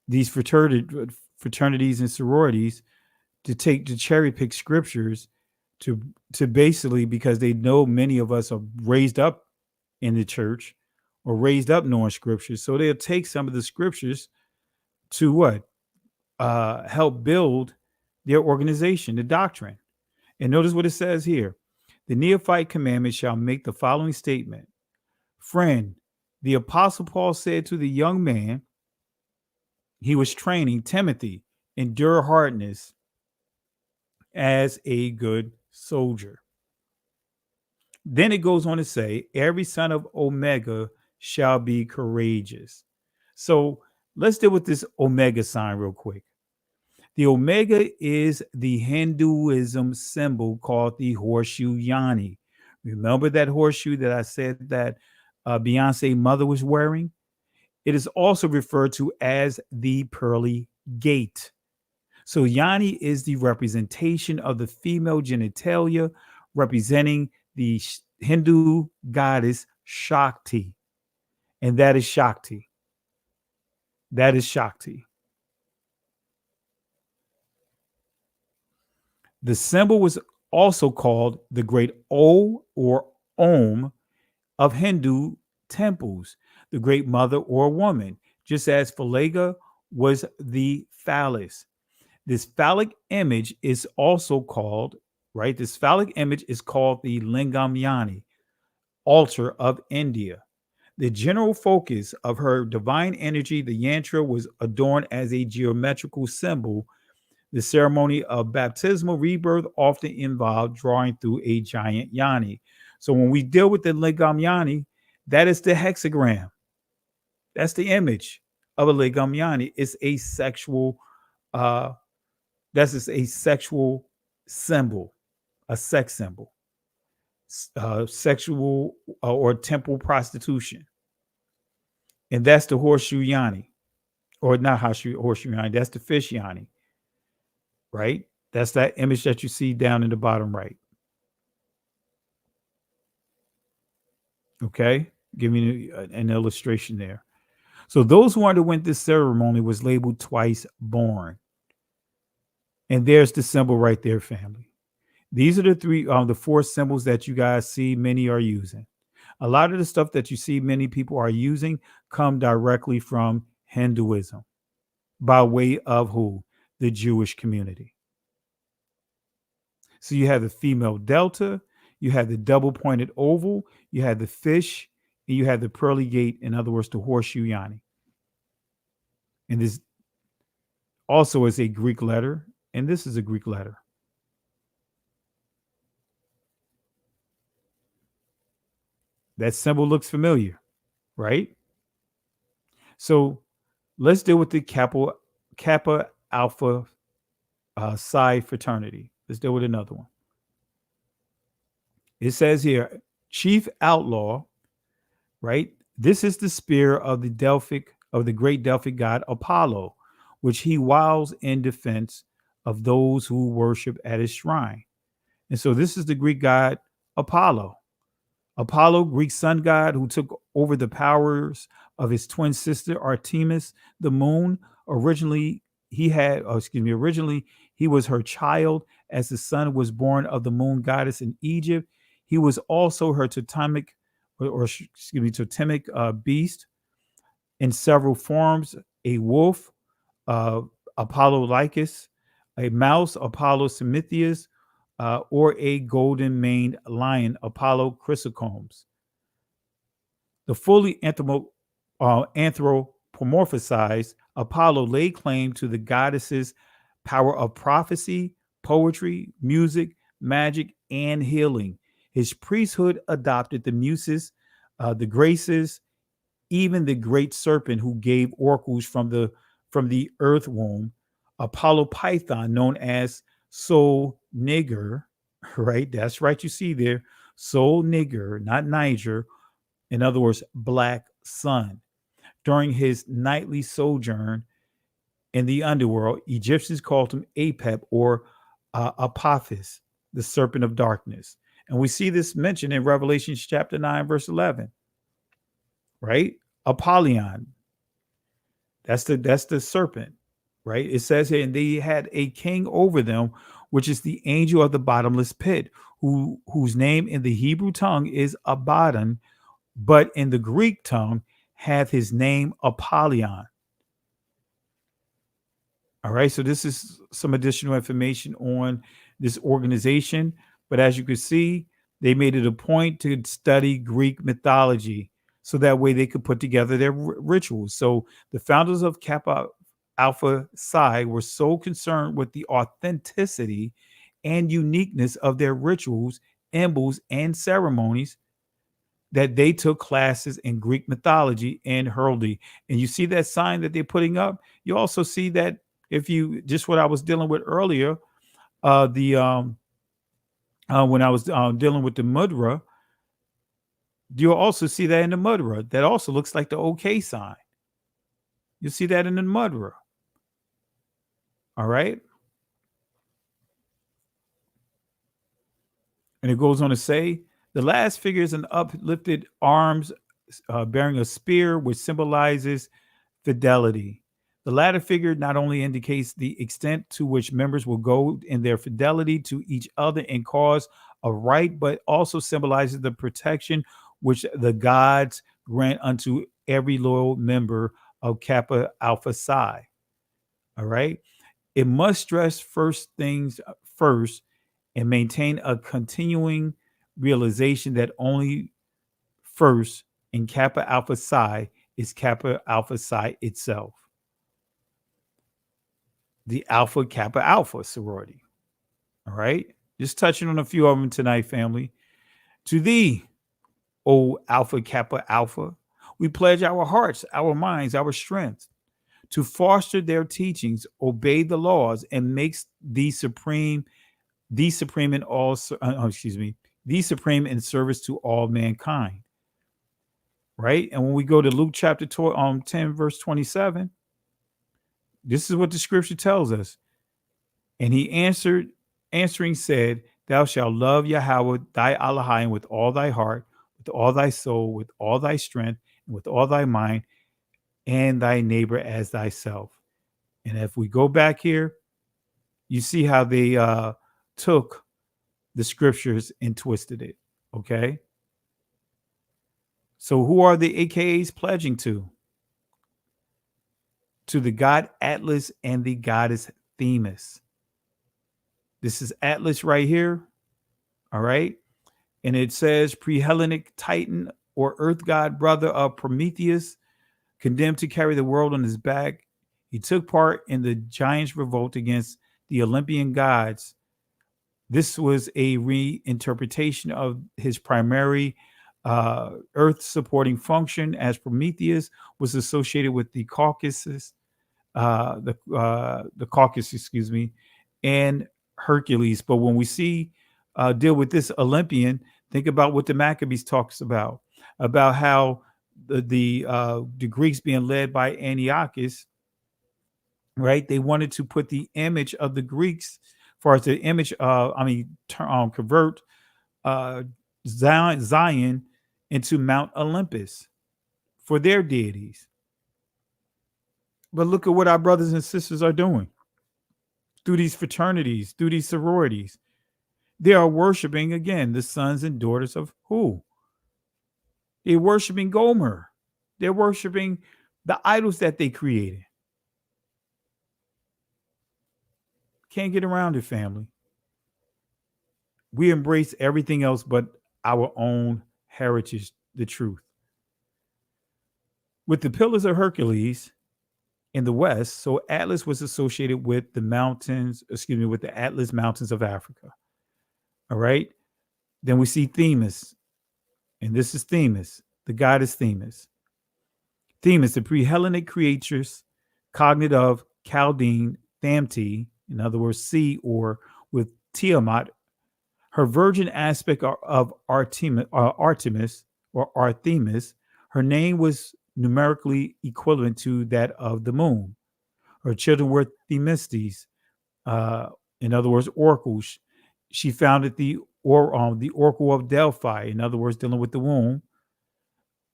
these fraternities and sororities, to cherry pick scriptures to basically, because they know many of us are raised up in the church or raised up knowing scriptures. So they'll take some of the scriptures to what? Help build their organization, the doctrine. And notice what it says here. The neophyte commandment shall make the following statement. Friend, the apostle Paul said to the young man he was training, Timothy, endure hardness as a good soldier. Then it goes on to say, every son of Omega shall be courageous. So let's deal with this Omega sign real quick. The Omega is the Hinduism symbol called the horseshoe yoni. Remember that horseshoe that I said that Beyonce's mother was wearing? It is also referred to as the pearly gate. So yoni is the representation of the female genitalia, representing the Hindu goddess Shakti. And that is Shakti. That is Shakti. The symbol was also called the great O or Om of Hindu temples, the great mother or woman, just as Phalega was the phallus. This phallic image is also called, right? This phallic image is called the Lingam Yani, altar of India. The general focus of her divine energy, the yantra, was adorned as a geometrical symbol. The ceremony of baptismal rebirth often involved drawing through a giant yani. So when we deal with the Lingam Yani, that is the hexagram. That's the image of a Lingam Yani. It's a sexual, that's just a sexual symbol, a sex symbol, sexual or temple prostitution. And that's the horseshoe yani, or not horseshoe yani, that's the fish yani, right? That's that image that you see down in the bottom right. Okay, give me an illustration there. So those who underwent this ceremony was labeled twice born. And there's the symbol right there, family. These are the four symbols that you guys see many are using. A lot of the stuff that you see many people are using come directly from Hinduism by way of who? The Jewish community. So you have the female delta, you have the double pointed oval, you have the fish, and you have the pearly gate, in other words, the horseshoe yoni. And this also is a Greek letter, and this is a Greek letter. That symbol looks familiar, right? So let's deal with the Kappa Alpha Psi fraternity. Let's deal with another one. It says here, chief outlaw, right? This is the spear of the great Delphic god Apollo, which he wiles in defense of those who worship at his shrine. And so this is the Greek god Apollo. Apollo, Greek sun god who took over the powers of his twin sister Artemis, the moon. Originally, he was her child as the son was born of the moon goddess in Egypt. He was also her totemic beast in several forms: a wolf, Apollo Lycus, a mouse, Apollo Simithius, or a golden-maned lion, Apollo Chrysocombs. The fully anthropomorphized Apollo laid claim to the goddess's power of prophecy, poetry, music, magic, and healing. His priesthood adopted the muses, the graces, even the great serpent who gave oracles from the earth womb, Apollo Python, known as Soul Nigger, right? That's right. You see there, Soul Nigger, not Niger. In other words, black sun. During his nightly sojourn in the underworld, Egyptians called him Apep or Apophis, the serpent of darkness. And we see this mentioned in Revelation chapter 9, verse 11, right? Apollyon. That's the serpent, right? It says here, and they had a king over them, which is the angel of the bottomless pit, whose name in the Hebrew tongue is Abaddon, but in the Greek tongue hath his name Apollyon. All right, so this is some additional information on this organization. But as you can see, they made it a point to study Greek mythology so that way they could put together their rituals. So the founders of Kappa Alpha Psi were so concerned with the authenticity and uniqueness of their rituals, emblems, and ceremonies that they took classes in Greek mythology and heraldry. And you see that sign that they're putting up. You also see that if you just what I was dealing with earlier, when I was dealing with the mudra, you'll also see that in the mudra. That also looks like the OK sign. You see that in the mudra. All right. And it goes on to say, the last figure is an uplifted arms bearing a spear, which symbolizes fidelity. The latter figure not only indicates the extent to which members will go in their fidelity to each other and cause a right, but also symbolizes the protection which the gods grant unto every loyal member of Kappa Alpha Psi. All right. It must stress first things first and maintain a continuing realization that only first in Kappa Alpha Psi is Kappa Alpha Psi itself. The Alpha Kappa Alpha sorority. All right. Just touching on a few of them tonight, family. To thee, O Alpha Kappa Alpha, we pledge our hearts, our minds, our strength to foster their teachings, obey the laws, and makes thee supreme in service to all mankind. Right? And when we go to Luke chapter 10, verse 27, this is what the scripture tells us. And he answering said, thou shalt love Yahweh thy Elohim with all thy heart, with all thy soul, with all thy strength, and with all thy mind, and thy neighbor as thyself. And if we go back here, you see how they took the scriptures and twisted it. Okay. So who are the AKAs pledging to? To the god Atlas and the goddess Themis. This is Atlas right here. All right. And it says pre-Hellenic Titan or earth god brother of Prometheus, condemned to carry the world on his back. He took part in the giants' revolt against the Olympian gods. This was a reinterpretation of his primary earth supporting function, as Prometheus was associated with the Caucasus, the Caucasus, excuse me, and Hercules. But when we see deal with this Olympian, think about what the Maccabees talks about how the Greeks being led by Antiochus, right? They wanted to put the image of the Greeks, as far as the image, convert Zion into Mount Olympus for their deities. But look at what our brothers and sisters are doing through these fraternities, through these sororities. They are worshiping, again, the sons and daughters of who? They're worshiping Gomer. They're worshiping the idols that they created. Can't get around it, family. We embrace everything else but our own heritage, the truth. With the Pillars of Hercules in the West, so Atlas was associated with the mountains, with the Atlas Mountains of Africa. All right. Then we see Themis, and this is Themis, the goddess Themis. Themis, the pre-Hellenic creatures, cognate of Chaldean Thamti, in other words, sea, or with Tiamat, her virgin aspect of Artemis, or Artemis. Her name was numerically equivalent to that of the moon. Her children were Themistes, in other words, oracles. She founded the Oracle of Delphi, in other words, dealing with the womb,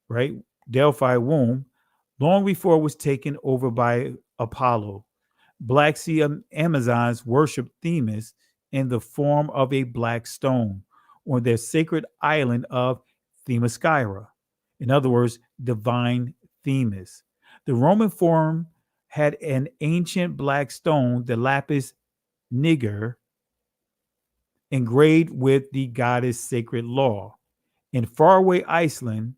right? Delphi womb, long before it was taken over by Apollo. Black Sea Amazons worshiped Themis in the form of a black stone on their sacred island of Themyscira. In other words, divine Themis. The Roman form had an ancient black stone, the lapis niger, engraved with the goddess' sacred law. In faraway Iceland,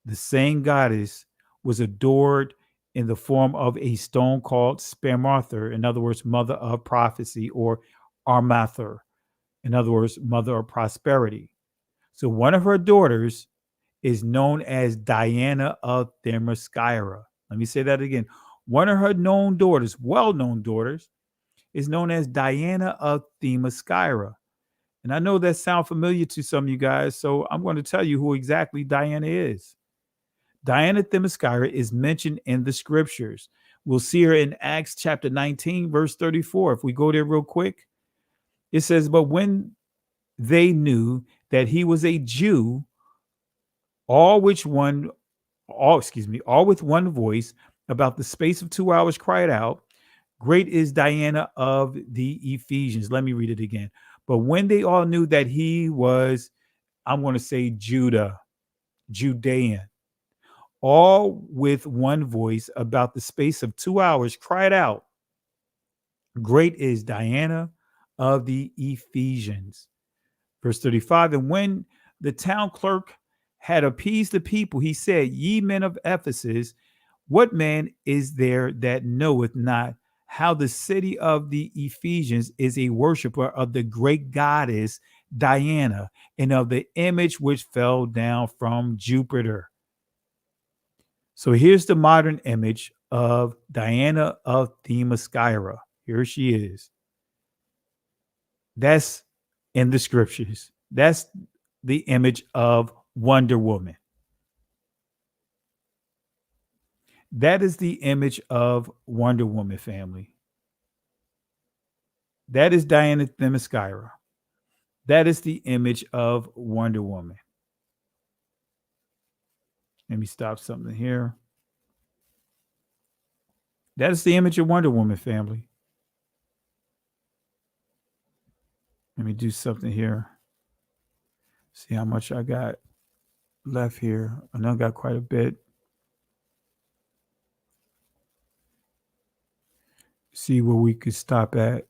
the same goddess was adored in the form of a stone called Spermather, in other words, mother of prophecy, or Armather, in other words, mother of prosperity. So one of her daughters is known as Diana of Themyscira. Let me say that again. One of her known daughters, well-known daughters, is known as Diana of Themyscira. And I know that sounds familiar to some of you guys, so I'm going to tell you who exactly Diana is. Diana Themyscira is mentioned in the scriptures. We'll see her in Acts chapter 19, verse 34. If we go there real quick, it says, but when they knew that he was a Jew, all with one voice, about the space of 2 hours cried out, great is Diana of the Ephesians. Let me read it again. But when they all knew that he was, I'm going to say Judean, all with one voice about the space of 2 hours cried out, great is Diana of the Ephesians. Verse 35, and when the town clerk had appeased the people, he said, ye men of Ephesus, what man is there that knoweth not how the city of the Ephesians is a worshiper of the great goddess Diana, and of the image which fell down from Jupiter? So here's the modern image of Diana of Themyscira. Here she is. That's in the scriptures. That's the image of Wonder Woman. That is the image of Wonder Woman, family. That is Diana Themyscira. That is the image of Wonder Woman. Let me stop something here. That is the image of Wonder Woman, family. Let me do something here. See how much I got left here. I know I got quite a bit. See where we could stop at.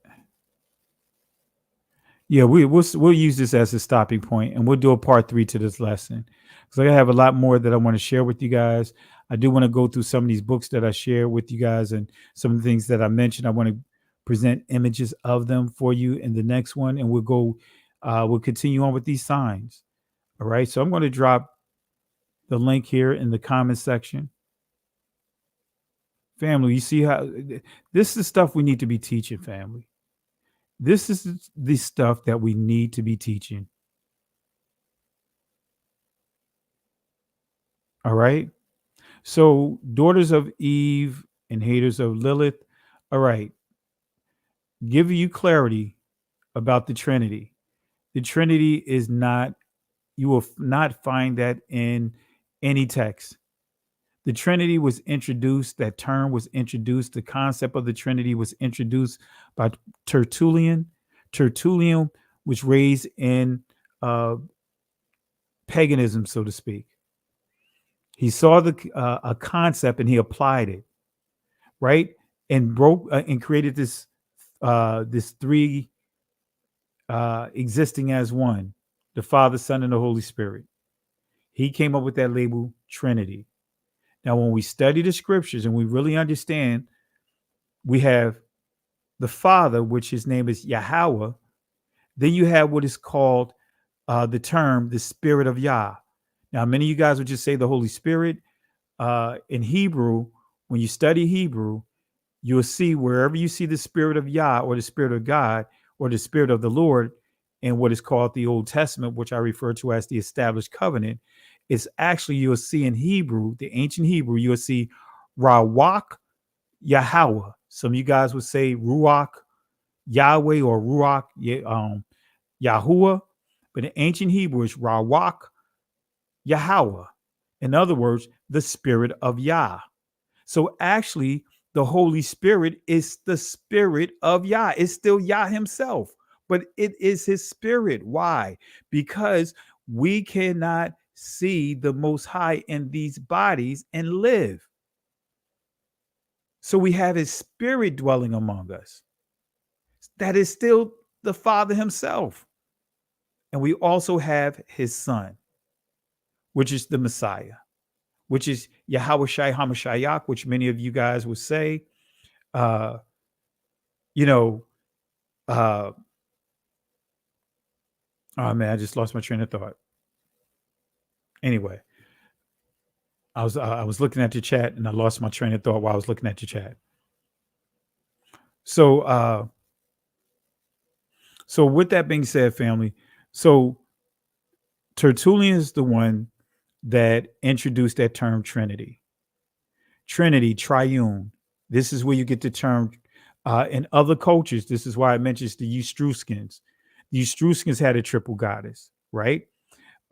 Yeah, we'll use this as a stopping point, and we'll do a part 3 to this lesson. So I have a lot more that I want to share with you guys. I do want to go through some of these books that I share with you guys, and some of the things that I mentioned. I want to present images of them for you in the next one, and we'll continue on with these signs. All right. So I'm going to drop the link here in the comment section. Family, you see how this is stuff we need to be teaching, family. This is the stuff that we need to be teaching. All right. So, daughters of Eve and haters of Lilith. All right. Give you clarity about the Trinity. The Trinity is not, you will not find that in any text. The Trinity was introduced, that term was introduced, the concept of the Trinity was introduced by Tertullian. Tertullian was raised in paganism, so to speak. He saw a concept and he applied it, right? And broke and created this three existing as one, the Father, Son, and the Holy Spirit. He came up with that label, Trinity. Now, when we study the scriptures and we really understand, we have the Father, which his name is Yahweh. Then you have what is called the term, the Spirit of Yah. Now, many of you guys would just say the Holy Spirit. In Hebrew, when you study Hebrew, you'll see wherever you see the Spirit of Yah or the Spirit of God or the Spirit of the Lord in what is called the Old Testament, which I refer to as the established covenant, it's actually, you'll see in Hebrew, the ancient Hebrew, you'll see Rawak Yahweh. Some of you guys would say Ruach Yahweh or Ruach Yahuwah, but in ancient Hebrew, it's Rawak Yahweh. In other words, the Spirit of Yah. So actually, the Holy Spirit is the Spirit of Yah. It's still Yah himself, but it is his spirit. Why? Because we cannot see the Most High in these bodies and live. So we have his spirit dwelling among us. That is still the Father himself. And we also have his Son, which is the Messiah, which is Yahweh Shai HaMashiach, which many of you guys would say. Oh man, I just lost my train of thought. Anyway, I was looking at your chat and I lost my train of thought while I was looking at your chat. So with that being said, family, so Tertullian is the one that introduced that term Trinity. Trinity, triune. This is where you get the term in other cultures. This is why it mentions the Etruscans. The Etruscans had a triple goddess, right?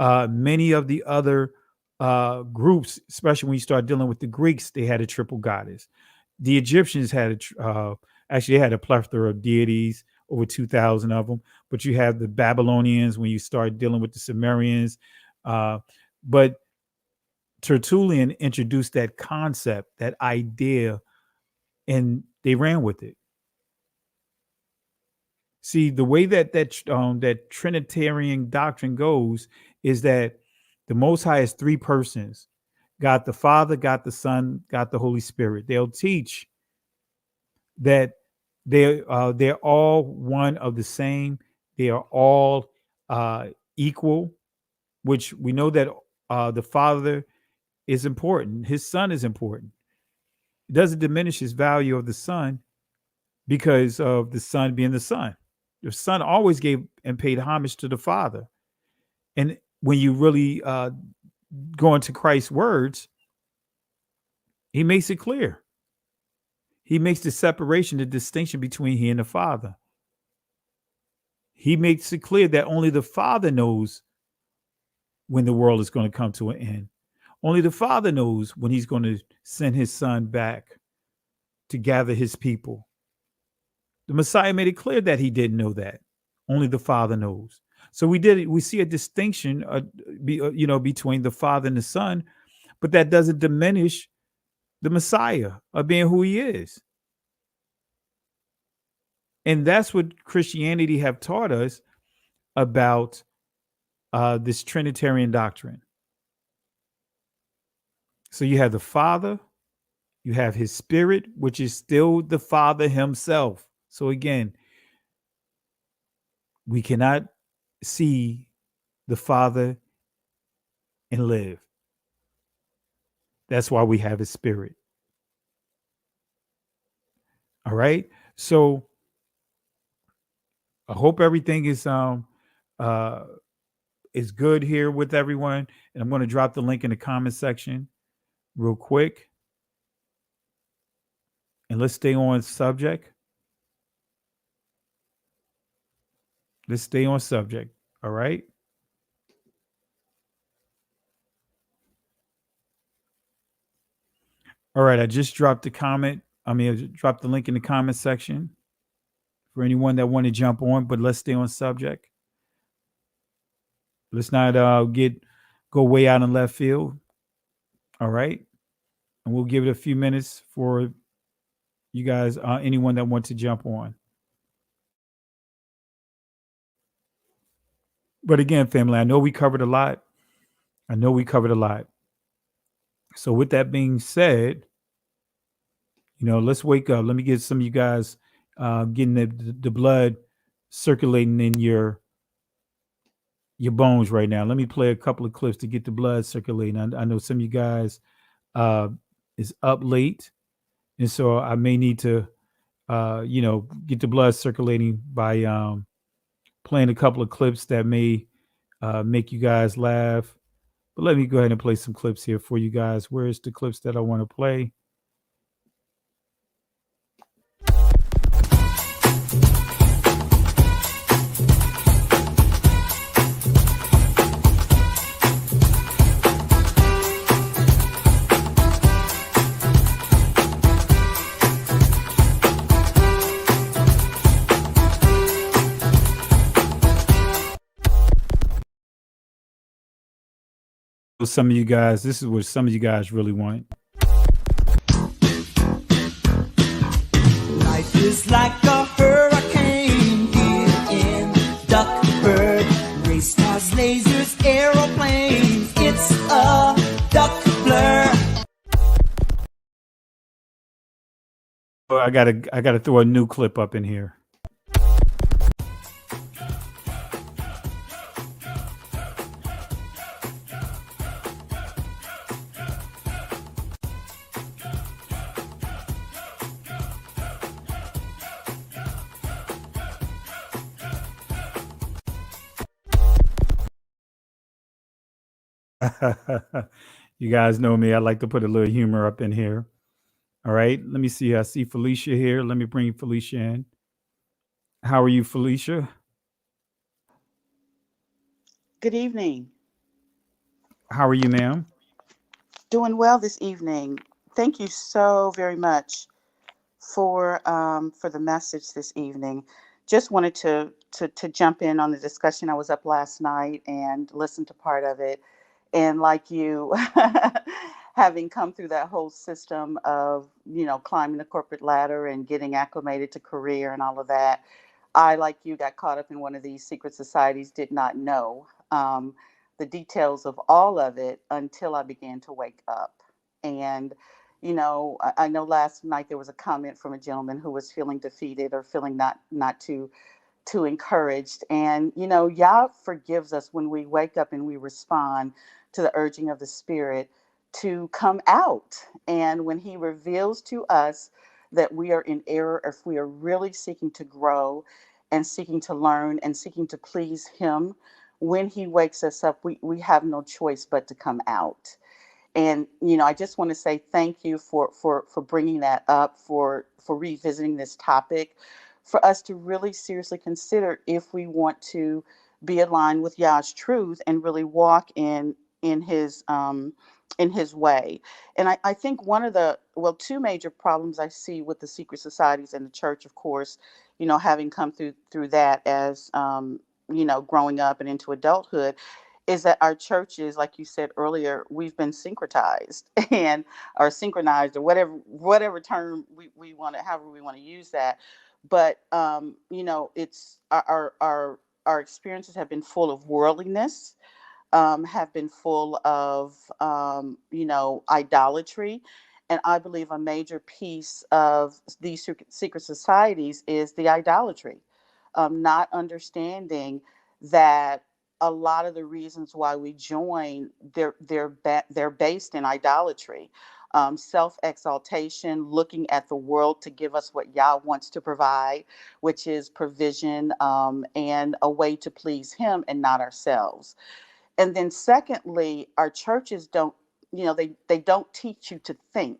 Many of the other groups, especially when you start dealing with the Greeks, they had a triple goddess. The Egyptians had actually had a plethora of deities, over 2,000 of them. But you have the Babylonians when you start dealing with the Sumerians. But Tertullian introduced that concept, that idea, and they ran with it. See, the way that Trinitarian doctrine goes is that the Most High is three persons: God the Father, God the Son, God the Holy Spirit. They'll teach that they're all one of the same. They are all equal, which we know that the Father is important. His Son is important. It doesn't diminish his value of the Son because of the Son being the Son. The Son always gave and paid homage to the Father. And when you really go into Christ's words, he makes it clear. He makes the separation, the distinction between he and the Father. He makes it clear that only the Father knows when the world is going to come to an end. Only the Father knows when he's going to send his Son back to gather his people. The Messiah made it clear that he didn't know that. Only the Father knows. So we see a distinction, between the Father and the Son, but that doesn't diminish the Messiah of being who he is. And that's what Christianity have taught us, about this Trinitarian doctrine. So you have the Father, you have his Spirit, which is still the Father himself. So again, we cannot see the Father and live. That's why we have his Spirit. All right. So I hope everything is good here with everyone. And I'm going to drop the link in the comment section real quick. And let's stay on subject. Let's stay on subject. All right. All right. I just dropped I dropped the link in the comment section for anyone that want to jump on, but let's stay on subject. Let's not go way out in left field. All right. And we'll give it a few minutes for you guys, anyone that wants to jump on. But again, family, I know we covered a lot. So with that being said, let's wake up. Let me get some of you guys getting the blood circulating in your bones right now. Let me play a couple of clips to get the blood circulating. I know some of you guys is up late, and so I may need to get the blood circulating by playing a couple of clips that may make you guys laugh. But let me go ahead and play some clips here for you guys. Where's the clips that I want to play? Some of you guys, this is what some of you guys really want. Life is like a hurricane here in Duckburg. Race cars, lasers, aeroplanes. It's a duck blur. I gotta throw a new clip up in here. You guys know me. I like to put a little humor up in here. All right. Let me see. I see Felicia here. Let me bring Felicia in. How are you, Felicia? Good evening. How are you, ma'am? Doing well this evening. Thank you so very much for the message this evening. Just wanted to jump in on the discussion. I was up last night and listened to part of it. And like you, having come through that whole system of, climbing the corporate ladder and getting acclimated to career and all of that, I, like you, got caught up in one of these secret societies, did not know the details of all of it until I began to wake up. And, I know last night there was a comment from a gentleman who was feeling defeated or feeling not too encouraged. And, Yah forgives us when we wake up and we respond to the urging of the Spirit to come out. And when he reveals to us that we are in error, if we are really seeking to grow and seeking to learn and seeking to please him, when he wakes us up, we have no choice but to come out. And, I just want to say thank you for bringing that up, for revisiting this topic, for us to really seriously consider if we want to be aligned with Yah's truth and really walk in his way. And I think one of two major problems I see with the secret societies and the church, of course, having come through that as, growing up and into adulthood, is that our churches, like you said earlier, we've been syncretized and or synchronized or whatever term we want to, however we want to use that. But it's our our experiences have been full of worldliness, have been full of, idolatry. And I believe a major piece of these secret societies is the idolatry, not understanding that a lot of the reasons why we join, they're based in idolatry, self exaltation, looking at the world to give us what Yah wants to provide, which is provision, and a way to please Him and not ourselves. And then secondly, our churches don't, they don't teach you to think.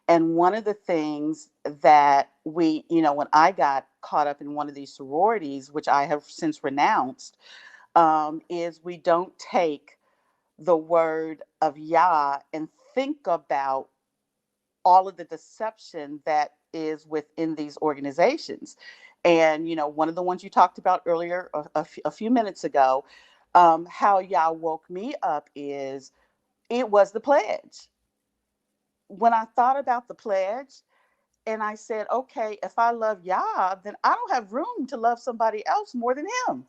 And one of the things that when I got caught up in one of these sororities, which I have since renounced, is we don't take the word of Yah and think about all of the deception that is within these organizations. And, one of the ones you talked about earlier, a few minutes ago, how Yah woke me up is it was the pledge. When I thought about the pledge and I said, okay, if I love Yah, then I don't have room to love somebody else more than Him.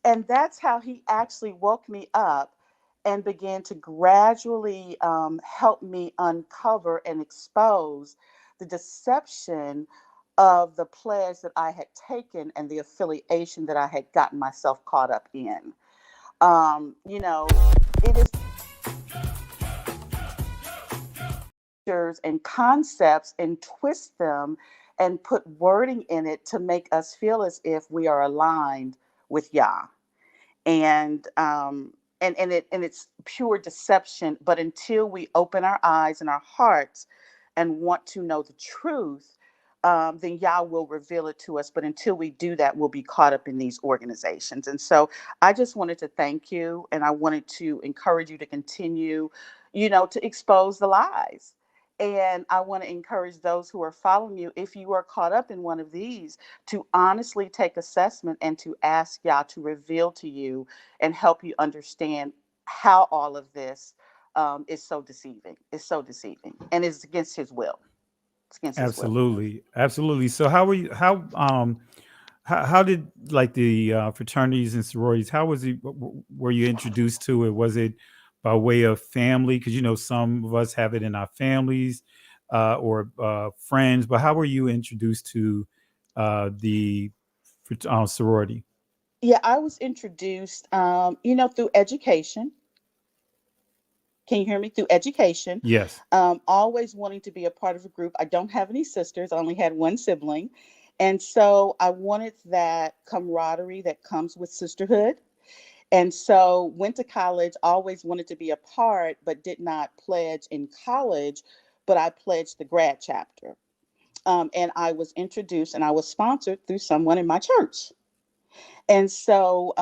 And that's how He actually woke me up and began to gradually help me uncover and expose the deception of the pledge that I had taken and the affiliation that I had gotten myself caught up in. It is and concepts and twist them and put wording in it to make us feel as if we are aligned with Yah. And it's pure deception. But until we open our eyes and our hearts and want to know the truth, then Yah will reveal it to us. But until we do that, we'll be caught up in these organizations. And so I just wanted to thank you, and I wanted to encourage you to continue, to expose the lies. And I want to encourage those who are following you, if you are caught up in one of these, to honestly take assessment and to ask Yah to reveal to you and help you understand how all of this is so deceiving. It's so deceiving, and it's against His will. It's against His will. Absolutely. So how were you? How did like the fraternities and sororities? How was it? Were you introduced to it? Was it by way of family? Because some of us have it in our families or friends. But how were you introduced to the sorority? Yeah, I was introduced, through education. Can you hear me? Through education. Yes. Always wanting to be a part of a group. I don't have any sisters. I only had one sibling. And so I wanted that camaraderie that comes with sisterhood. And so went to college, always wanted to be a part, but did not pledge in college, but I pledged the grad chapter. And I was introduced and I was sponsored through someone in my church. And so,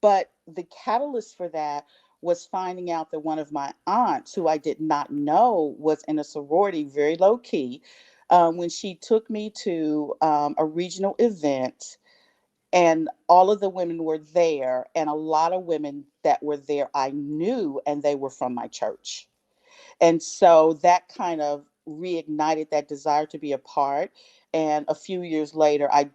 but the catalyst for that was finding out that one of my aunts, who I did not know was in a sorority, very low key, when she took me to a regional event, and all of the women were there, and a lot of women that were there I knew, and they were from my church. And so that kind of reignited that desire to be a part. And a few years later, I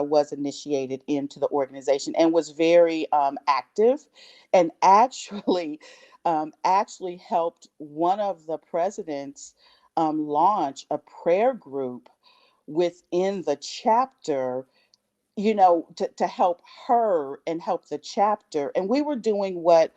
was initiated into the organization and was very active, and actually helped one of the presidents launch a prayer group within the chapter, to help her and help the chapter. And we were doing what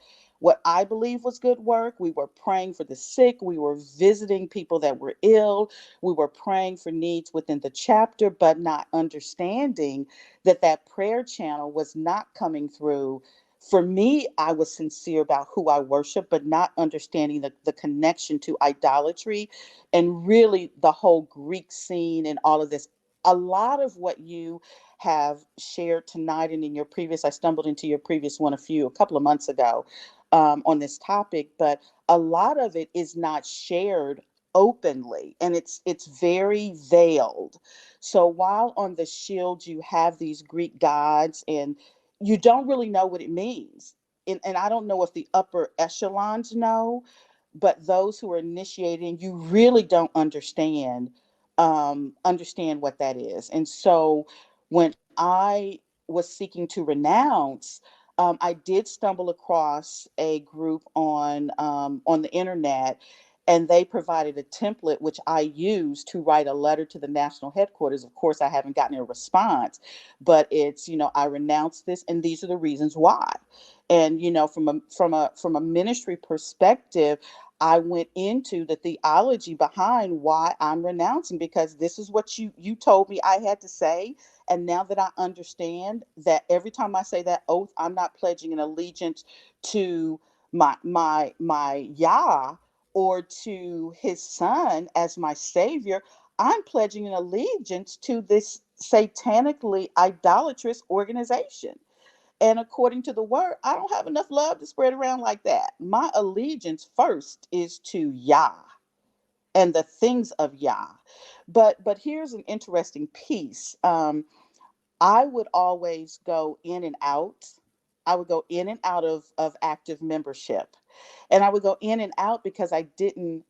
I believe was good work. We were praying for the sick. We were visiting people that were ill. We were praying for needs within the chapter, but not understanding that prayer channel was not coming through. For me, I was sincere about who I worship, but not understanding the connection to idolatry and really the whole Greek scene and all of this. A lot of what you have shared tonight and in your previous, I stumbled into your previous one a couple of months ago on this topic, but a lot of it is not shared openly, and it's very veiled. So while on the shield you have these Greek gods, and you don't really know what it means, and I don't know if the upper echelons know, but those who are initiating, you really don't understand what that is. And so when I was seeking to renounce, I did stumble across a group on the internet, and they provided a template which I used to write a letter to the national headquarters. Of course, I haven't gotten a response, but it's, I renounce this, and these are the reasons why. And from a ministry perspective, I went into the theology behind why I'm renouncing, because this is what you told me I had to say. And now that I understand that every time I say that oath, I'm not pledging an allegiance to my Yah or to his son as my savior. I'm pledging an allegiance to this satanically idolatrous organization. And according to the word, I don't have enough love to spread around like that. My allegiance first is to Yah and the things of Yah. But here's an interesting piece. I would always go in and out. I would go in and out of active membership. And I would go in and out because I didn't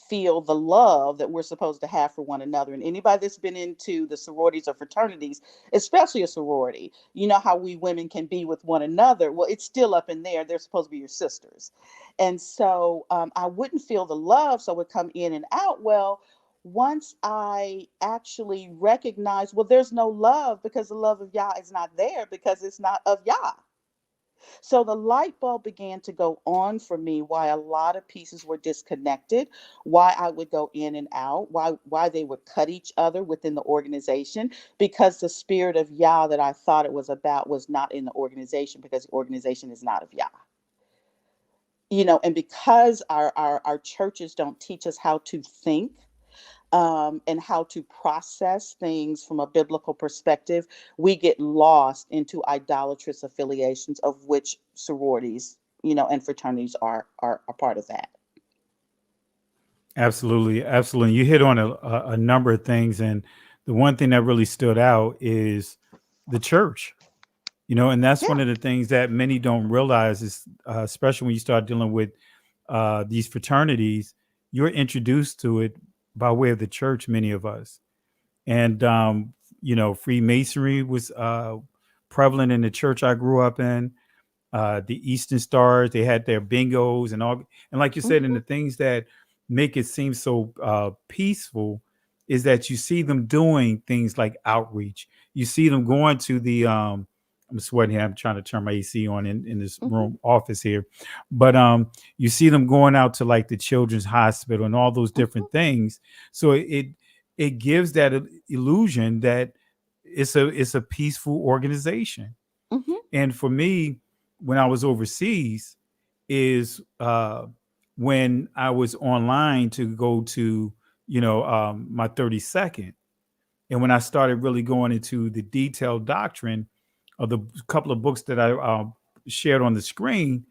feel the love that we're supposed to have for one another. And anybody that's been into the sororities or fraternities, especially a sorority, you know how we women can be with one another. Well, it's still up in there. They're supposed to be your sisters. And so I wouldn't feel the love, so I would come in and out. Well, once I actually recognize, well, there's no love because the love of Yah is not there because it's not of Yah. So the light bulb began to go on for me why a lot of pieces were disconnected, why I would go in and out, why they would cut each other within the organization, because the spirit of Yah that I thought it was about was not in the organization, because the organization is not of Yah. And because our churches don't teach us how to think, and how to process things from a biblical perspective, we get lost into idolatrous affiliations, of which sororities, and fraternities are a part of that. Absolutely. Absolutely. You hit on a number of things. And the one thing that really stood out is the church, and that's one of the things that many don't realize is, especially when you start dealing with these fraternities, you're introduced to it by way of the church, many of us. And, Freemasonry was prevalent in the church I grew up in. The Eastern Stars, they had their bingos and all. And like you said, and the things that make it seem so peaceful is that you see them doing things like outreach. You see them going to the, I'm sweating here. I'm trying to turn my AC on in this room office here. But you see them going out to like the Children's Hospital and all those different things. So it gives that illusion that it's a peaceful organization. And for me, when I was overseas, is when I was online to go to my 32nd, and when I started really going into the detailed doctrine of the couple of books that I shared on the screen.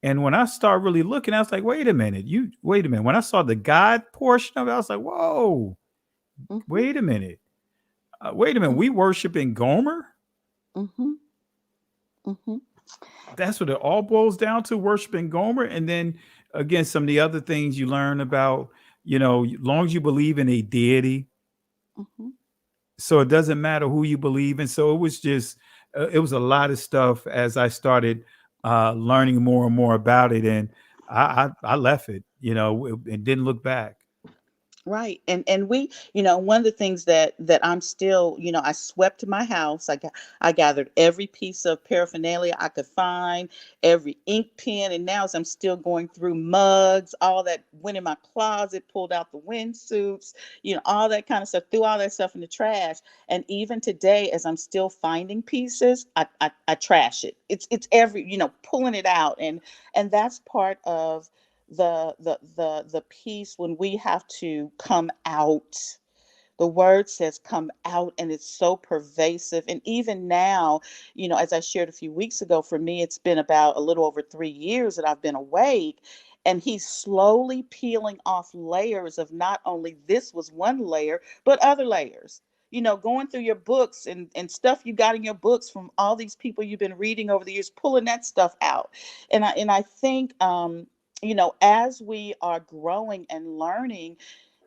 And when I started really looking, I was like, wait a minute. When I saw the God portion of it, I was like, whoa, wait a minute. We worship in Gomer? That's what it all boils down to, worshiping Gomer. And then again, some of the other things you learn about, as long as you believe in a deity. So it doesn't matter who you believe in. So it was just, it was a lot of stuff as I started learning more and more about it. And I left it, and didn't look back. Right. And we, one of the things that I'm still, I swept my house. I gathered every piece of paraphernalia I could find, every ink pen. And now as I'm still going through mugs, all that went in my closet, pulled out the windsuits, all that kind of stuff, threw all that stuff in the trash. And even today, as I'm still finding pieces, I trash it. It's every, pulling it out. And that's part of the piece when we have to come out. The word says come out, and it's so pervasive. And even now, as I shared a few weeks ago, for me, it's been about a little over 3 years that I've been awake, and he's slowly peeling off layers of not only this was one layer, but other layers. Going through your books and stuff you got in your books from all these people you've been reading over the years, pulling that stuff out. And I think, as we are growing and learning,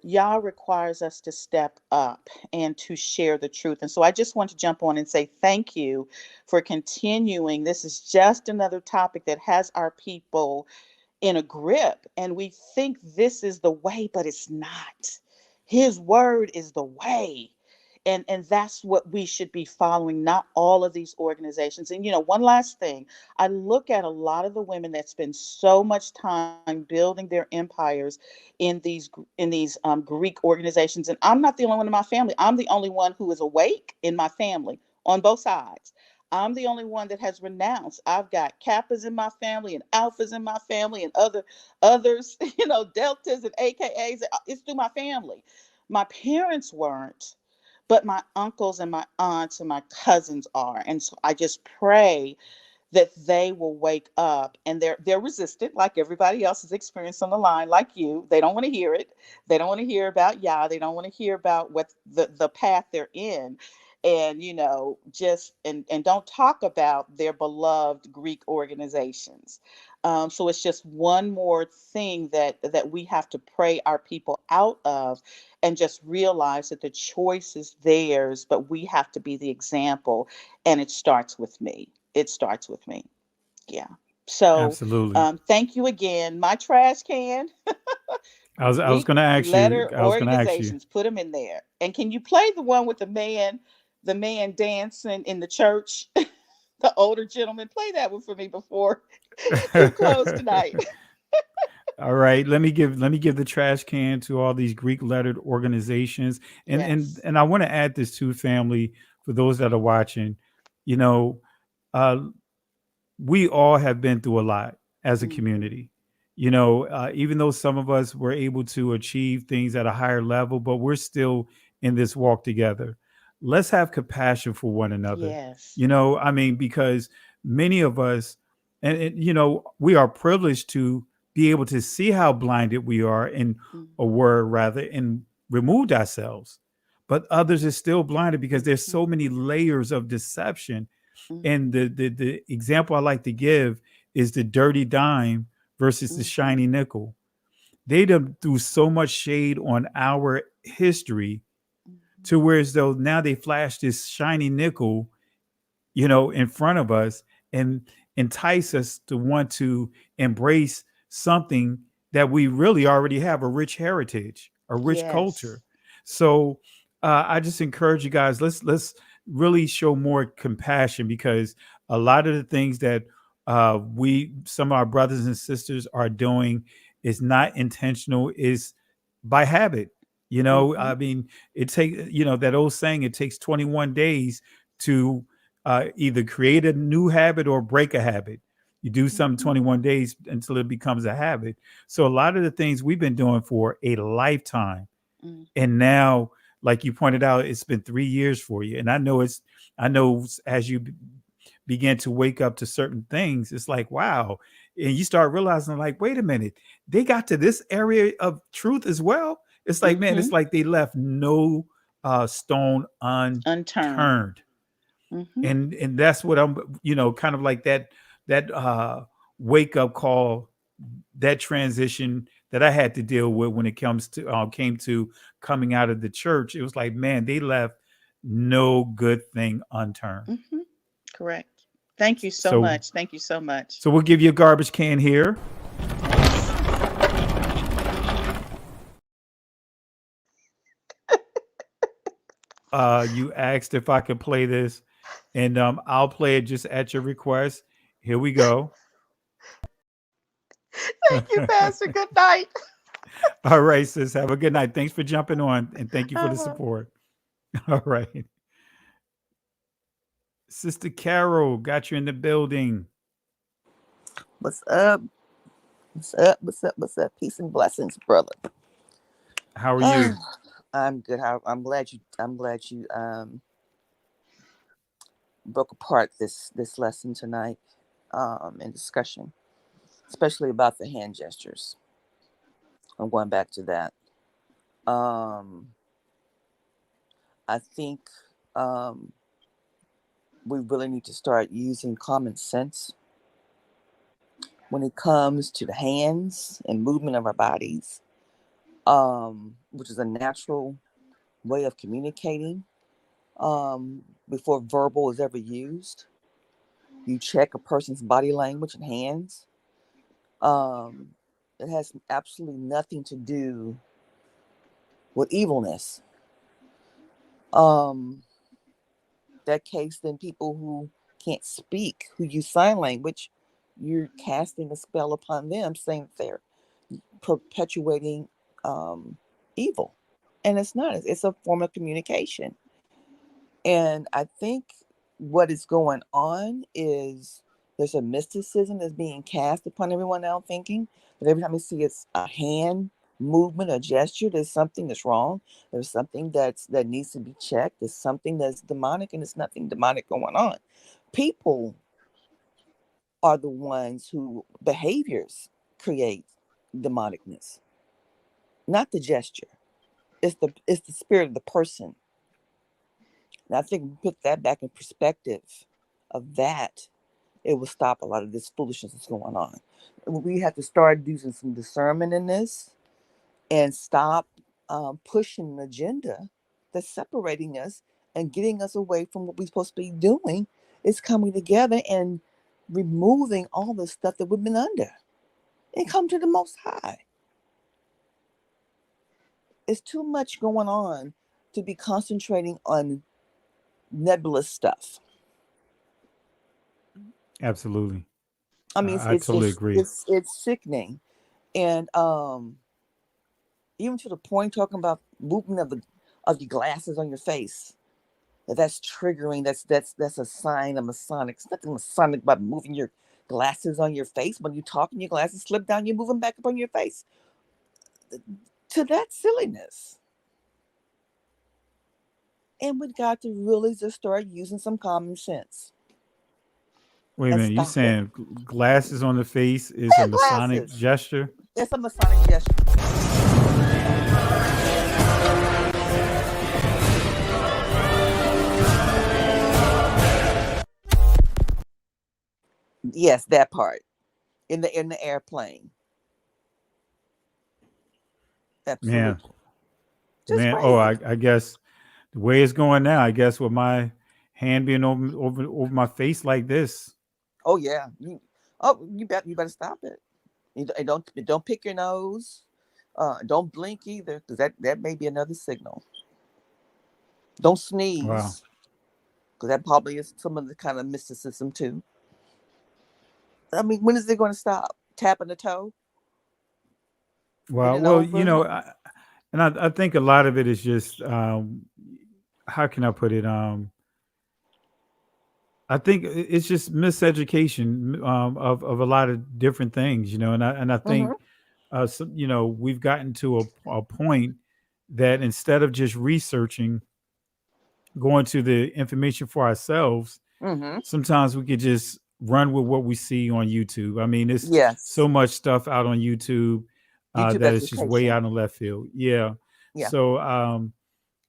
Yah requires us to step up and to share the truth. And so I just want to jump on and say thank you for continuing. This is just another topic that has our people in a grip, and we think this is the way, but it's not. His word is the way. And that's what we should be following, not all of these organizations. And one last thing, I look at a lot of the women that spend so much time building their empires in these Greek organizations, and I'm not the only one in my family. I'm the only one who is awake in my family on both sides. I'm the only one that has renounced. I've got Kappas in my family and Alphas in my family and others, Deltas and AKAs. It's through my family. My parents weren't, but my uncles and my aunts and my cousins are. And so I just pray that they will wake up, and they're resistant like everybody else is experienced on the line, like you. They don't want to hear it. They don't want to hear about Yah. They don't want to hear about what the path they're in. And just and don't talk about their beloved Greek organizations. So it's just one more thing that we have to pray our people out of, and just realize that the choice is theirs, but we have to be the example, and it starts with me. It starts with me. Yeah. So Absolutely. thank you again. My trash can. I was Greek going to ask you. letter I was going to ask you. organizations. Put them in there. And can you play the one with the man dancing in the church? The older gentleman. Play that one for me before you close tonight. All right, let me give the trash can to all these Greek lettered organizations, and Yes. and I want to add this to family for those that are watching. You know, uh, we all have been through a lot as a community. Even though some of us were able to achieve things at a higher level, but we're still in this walk together. Let's have compassion for one another. Yes. I mean, because many of us, and we are privileged to be able to see how blinded we are, in a word rather, and removed ourselves. But others are still blinded because there's so many layers of deception. And the example I like to give is the dirty dime versus the shiny nickel. They done threw so much shade on our history, to where as though now they flash this shiny nickel, in front of us, and entice us to want to embrace something that we really already have: a rich heritage, a rich Yes. culture. So I just encourage you guys, let's really show more compassion, because a lot of the things that some of our brothers and sisters are doing is not intentional, is by habit. I mean, it takes, that old saying, it takes 21 days to either create a new habit or break a habit. You do something 21 days until it becomes a habit. So a lot of the things we've been doing for a lifetime, and now, like you pointed out, it's been 3 years for you. And I know as you begin to wake up to certain things, it's like, wow. And you start realizing, like, wait a minute, they got to this area of truth as well. It's like, man, it's like they left no stone unturned. And that's what I'm, kind of like that wake up call, that transition that I had to deal with when it came to coming out of the church. It was like, man, they left no good thing unturned. Correct. Thank you so much. Thank you so much. So we'll give you a garbage can here. You asked if I could play this, and I'll play it just at your request. Here we go. Thank you, Pastor. Good night. All right, sis. Have a good night. Thanks for jumping on, and thank you for the support. All right. Sister Carol, got you in the building. What's up? What's up? What's up? What's up? Peace and blessings, brother. How are you? I'm good. I'm glad you broke apart this lesson tonight in discussion, especially about the hand gestures. I'm going back to that. I think we really need to start using common sense when it comes to the hands and movement of our bodies. which is a natural way of communicating before verbal is ever used. You check a person's body language and hands. It has absolutely nothing to do with evilness. That case, then people who can't speak, who use sign language, you're casting a spell upon them, saying that they're perpetuating evil. And it's not. It's a form of communication. And I think what is going on is there's a mysticism that's being cast upon everyone now, thinking that every time you see a hand movement, a gesture, there's something that's wrong. There's something that needs to be checked. There's something that's demonic, and there's nothing demonic going on. People are the ones who behaviors create demonicness, not the gesture. It's the spirit of the person. And I think we put that back in perspective of that, it will stop a lot of this foolishness that's going on. We have to start using some discernment in this and stop pushing an agenda that's separating us and getting us away from what we're supposed to be doing. It's coming together and removing all the stuff that we've been under and come to the Most High. It's too much going on to be concentrating on nebulous stuff. Absolutely. I mean, I totally agree. It's sickening, and even to the point talking about movement of your glasses on your face. That's triggering. That's a sign of Masonic. It's nothing Masonic about moving your glasses on your face. When you talk and your glasses slip down, you move them back up on your face. To that silliness. And we got to really just start using some common sense. Wait a minute, you saying glasses on the face is a Masonic gesture? It's a Masonic gesture. Yes, that part. In the airplane. Absolutely. Man. Oh, I guess the way it's going now, I guess with my hand being over my face like this. Oh yeah. You better stop it. You don't pick your nose. Don't blink either, because that may be another signal. Don't sneeze. Wow. Because that probably is some of the kind of mysticism too. I mean, when is it going to stop? Tapping the toe? Well, you know, I think a lot of it is just how can I put it? I think it's just miseducation of a lot of different things, you know, and I think so, you know, we've gotten to a point that instead of just researching, going to the information for ourselves, sometimes we could just run with what we see on YouTube. I mean, it's so much stuff out on YouTube that is just way out in left field. Yeah. So,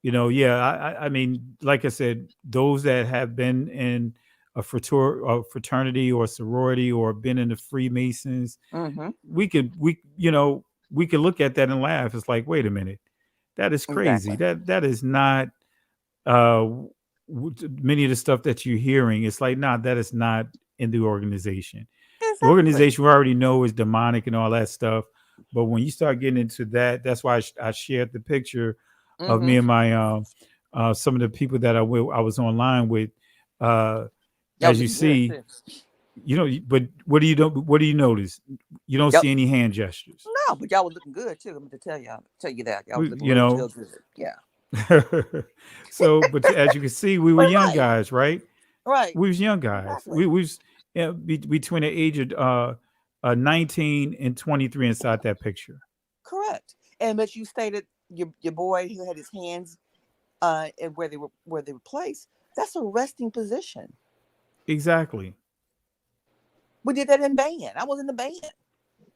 you know, I mean, like I said, those that have been in a fraternity or sorority or been in the Freemasons, we could look at that and laugh. It's like, wait a minute, that is crazy. Exactly. That is not many of the stuff that you're hearing. It's like, nah, that is not in the organization. The organization we already know is demonic and all that stuff. But when you start getting into that, that's why I shared the picture of me and my some of the people that I was online with. As you see, you know, but what do you notice? You don't see any hand gestures. No, but y'all were looking good too. I'm going to tell you that. Y'all was looking real good. Yeah. So, but as you can see, we were young guys, right? Right. We was young guys. Exactly. We was between the age of 19 and 23 inside that picture. Correct. And but you stated your boy who had his hands and where they were placed. That's a resting position. Exactly. We did that in band. I was in the band.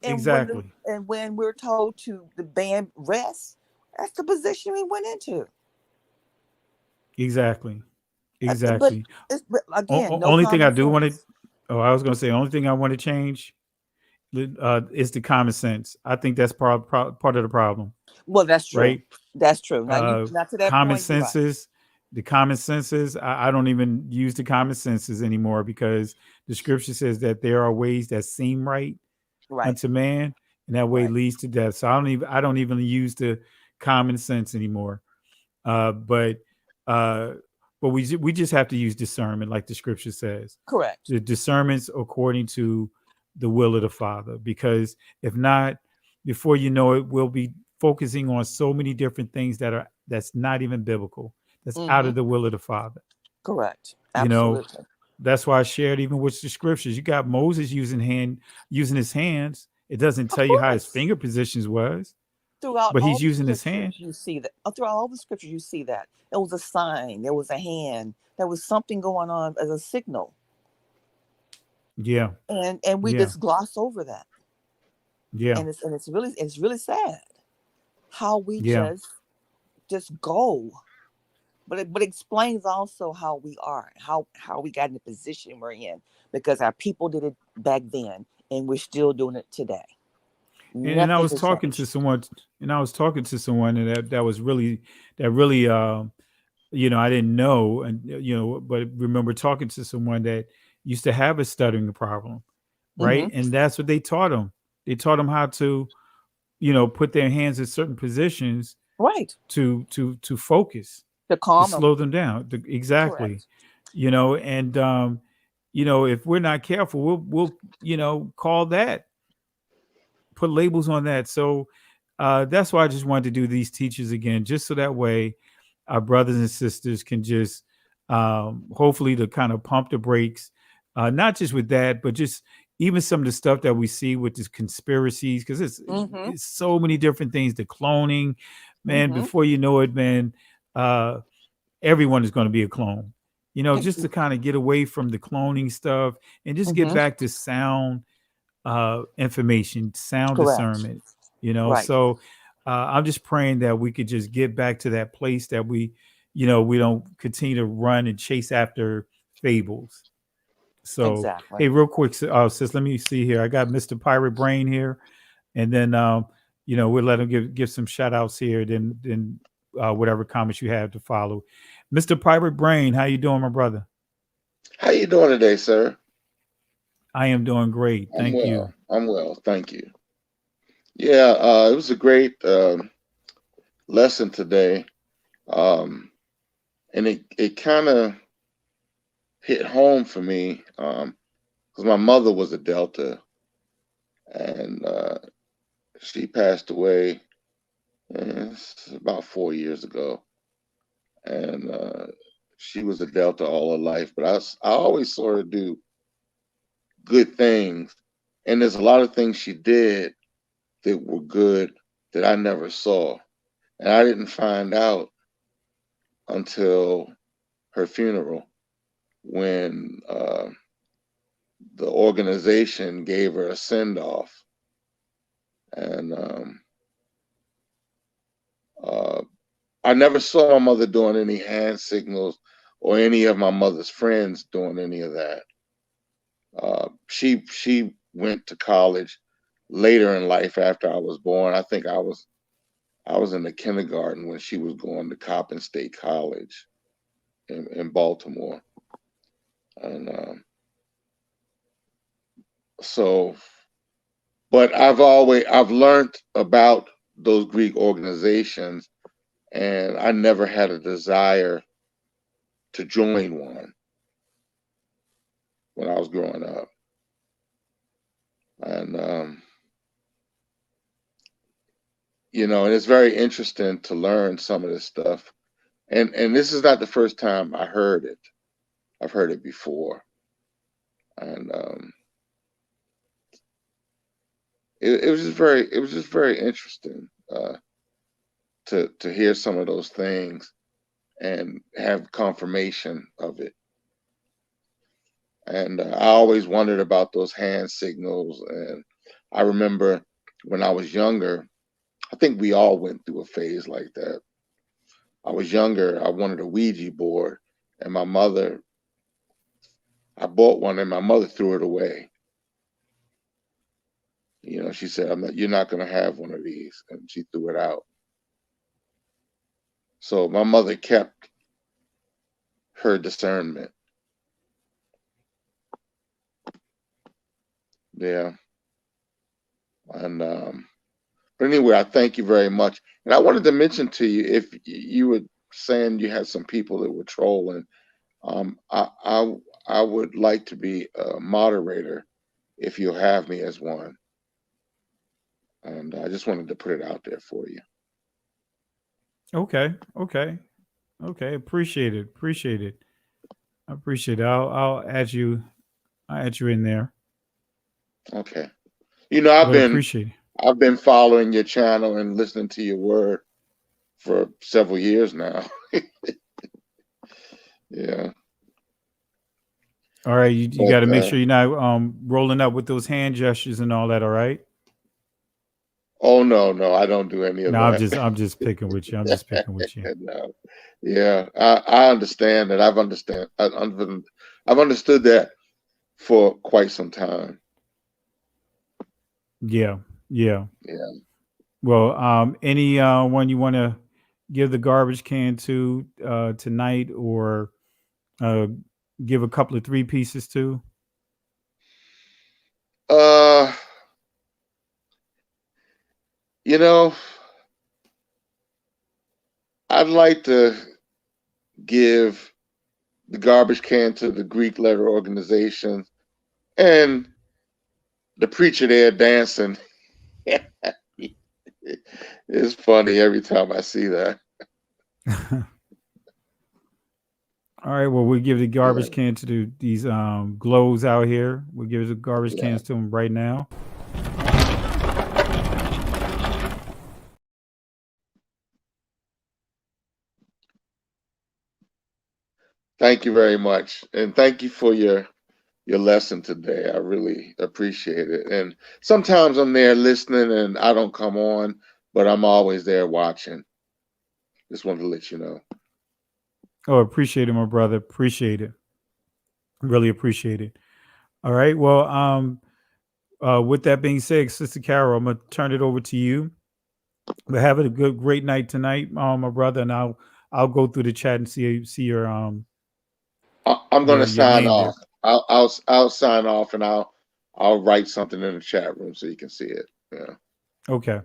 And exactly. When we're told to the band rest, that's the position we went into. Exactly. But again, only thing I do want to. Oh, I was going to say, only thing I want to change is the common sense. I think that's part of the problem. Well, that's true. right? That's true. Now to that Common point, you're right. senses, the common senses. I don't even use the common senses anymore because the scripture says that there are ways that seem right Right. unto man, and that way leads to death. So I don't even use the common sense anymore. But we just have to use discernment, like the scripture says. Correct. The discernment's according to the will of the Father, because if not, before you know it, we'll be focusing on so many different things that's not even biblical, that's out of the will of the Father. Correct. You know, Absolutely. that's why I shared even with the scriptures. You got Moses using his hands. It doesn't tell you how his finger positions was, Throughout but all he's the using his hand. scriptures, you see that. Throughout all the scriptures, you see that. There was a sign. There was a hand. There was something going on as a signal. Yeah. And we Yeah. just gloss over that. Yeah. And it's really sad how we Yeah. just go. But it explains also how we are, how we got in the position we're in, because our people did it back then, and we're still doing it today. And I Nothing was has talking changed. to someone, and that was really I didn't know, and but remember talking to someone that used to have a stuttering problem, right? And that's what they taught them. They taught them how to, put their hands in certain positions, right, to focus, to calm them, slow them down. Exactly. Correct. And if we're not careful, we'll call that, put labels on that. So that's why I just wanted to do these teachers again, just so that way our brothers and sisters can just hopefully to kind of pump the brakes, not just with that, but just even some of the stuff that we see with these conspiracies, because it's so many different things. The cloning, man, before you know it, man, everyone is going to be a clone. Just to kind of get away from the cloning stuff and just get back to sound information, sound Correct. discernment, Right. So I'm just praying that we could just get back to that place that we don't continue to run and chase after fables. So, Exactly. hey, real quick, sis, let me see here. I got Mr. Pirate Brain here, and then we'll let him give some shout outs here, then whatever comments you have to follow. Mr. Pirate Brain, how you doing, my brother? How you doing today, sir? I am doing great. Thank you. I'm well. Thank you. Yeah, it was a great lesson today. And it kind of hit home for me because my mother was a Delta, and she passed away about 4 years ago. And she was a Delta all her life, but I always saw her do good things. And there's a lot of things she did that were good that I never saw. And I didn't find out until her funeral, when the organization gave her a send-off. And I never saw my mother doing any hand signals or any of my mother's friends doing any of that. She went to college later in life after I was born. I think I was in the kindergarten when she was going to Coppin State College in Baltimore. And but I've learned about those Greek organizations, and I never had a desire to join one when I was growing up. And and it's very interesting to learn some of this stuff. And this is not the first time I heard it. I've heard it before. And it was just very interesting to hear some of those things and have confirmation of it. And I always wondered about those hand signals. And I remember when I was younger, I think we all went through a phase like that. I was younger, I wanted a Ouija board, and I bought one, and my mother threw it away. She said, you're not going to have one of these. And she threw it out. So my mother kept her discernment. Yeah. And but anyway, I thank you very much. And I wanted to mention to you, if you were saying you had some people that were trolling, I would like to be a moderator if you'll have me as one. And I just wanted to put it out there for you. Okay. Appreciate it. I appreciate it. I'll add you. I'll add you in there. Okay. You know, But appreciate it. I've been following your channel and listening to your word for several years now. Yeah. All right, you But got to make sure you're not rolling up with those hand gestures and all that. All right. oh no, I don't do any of No, that. I'm just picking with you. I'm just picking with you. No. Yeah, I understand that. I've understood that for quite some time. Yeah. Yeah. Well, any one you want to give the garbage can to tonight, or give a couple of three pieces to? You know, I'd like to give the garbage can to the Greek letter organization and the preacher there dancing. It's funny every time I see that. All right. Well, we'll give the garbage can to these glows out here. We'll give the garbage cans to them right now. Thank you very much, and thank you for your lesson today. I really appreciate it. And sometimes I'm there listening and I don't come on, but I'm always there watching. Just wanted to let you know. Oh, appreciate it, my brother. Appreciate it. Really appreciate it. All right. Well, with that being said, Sister Carol, I'm gonna turn it over to you. But have a great night tonight, my brother, and I'll go through the chat and see your I'm going to your sign name there. off. I'll sign off and I'll write something in the chat room so you can see it. Yeah. Okay.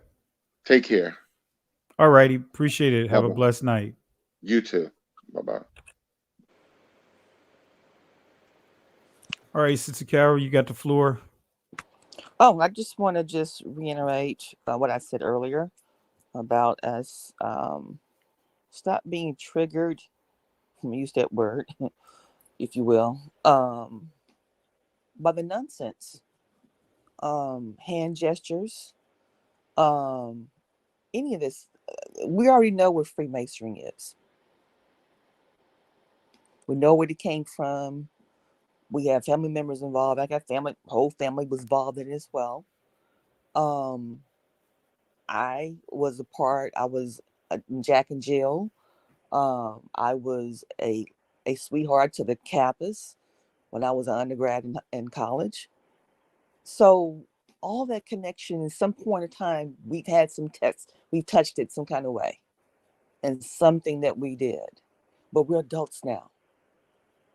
Take care. All righty. Appreciate it. Have a Bye-bye. blessed night. You too. Bye-bye. All right, Sister Carol, you got the floor. Oh, I just want to reiterate what I said earlier about us stop being triggered. Let me use that word, if you will, by the nonsense, hand gestures, any of this. We already know what Freemasonry is. We know where it came from. We have family members involved. I got whole family was involved in it as well. I was I was Jack and Jill. I was a sweetheart to the Kappas when I was an undergrad in college. So all that connection, at some point in time, we've had some tests. We've touched it some kind of way, and something that we did. But we're adults now.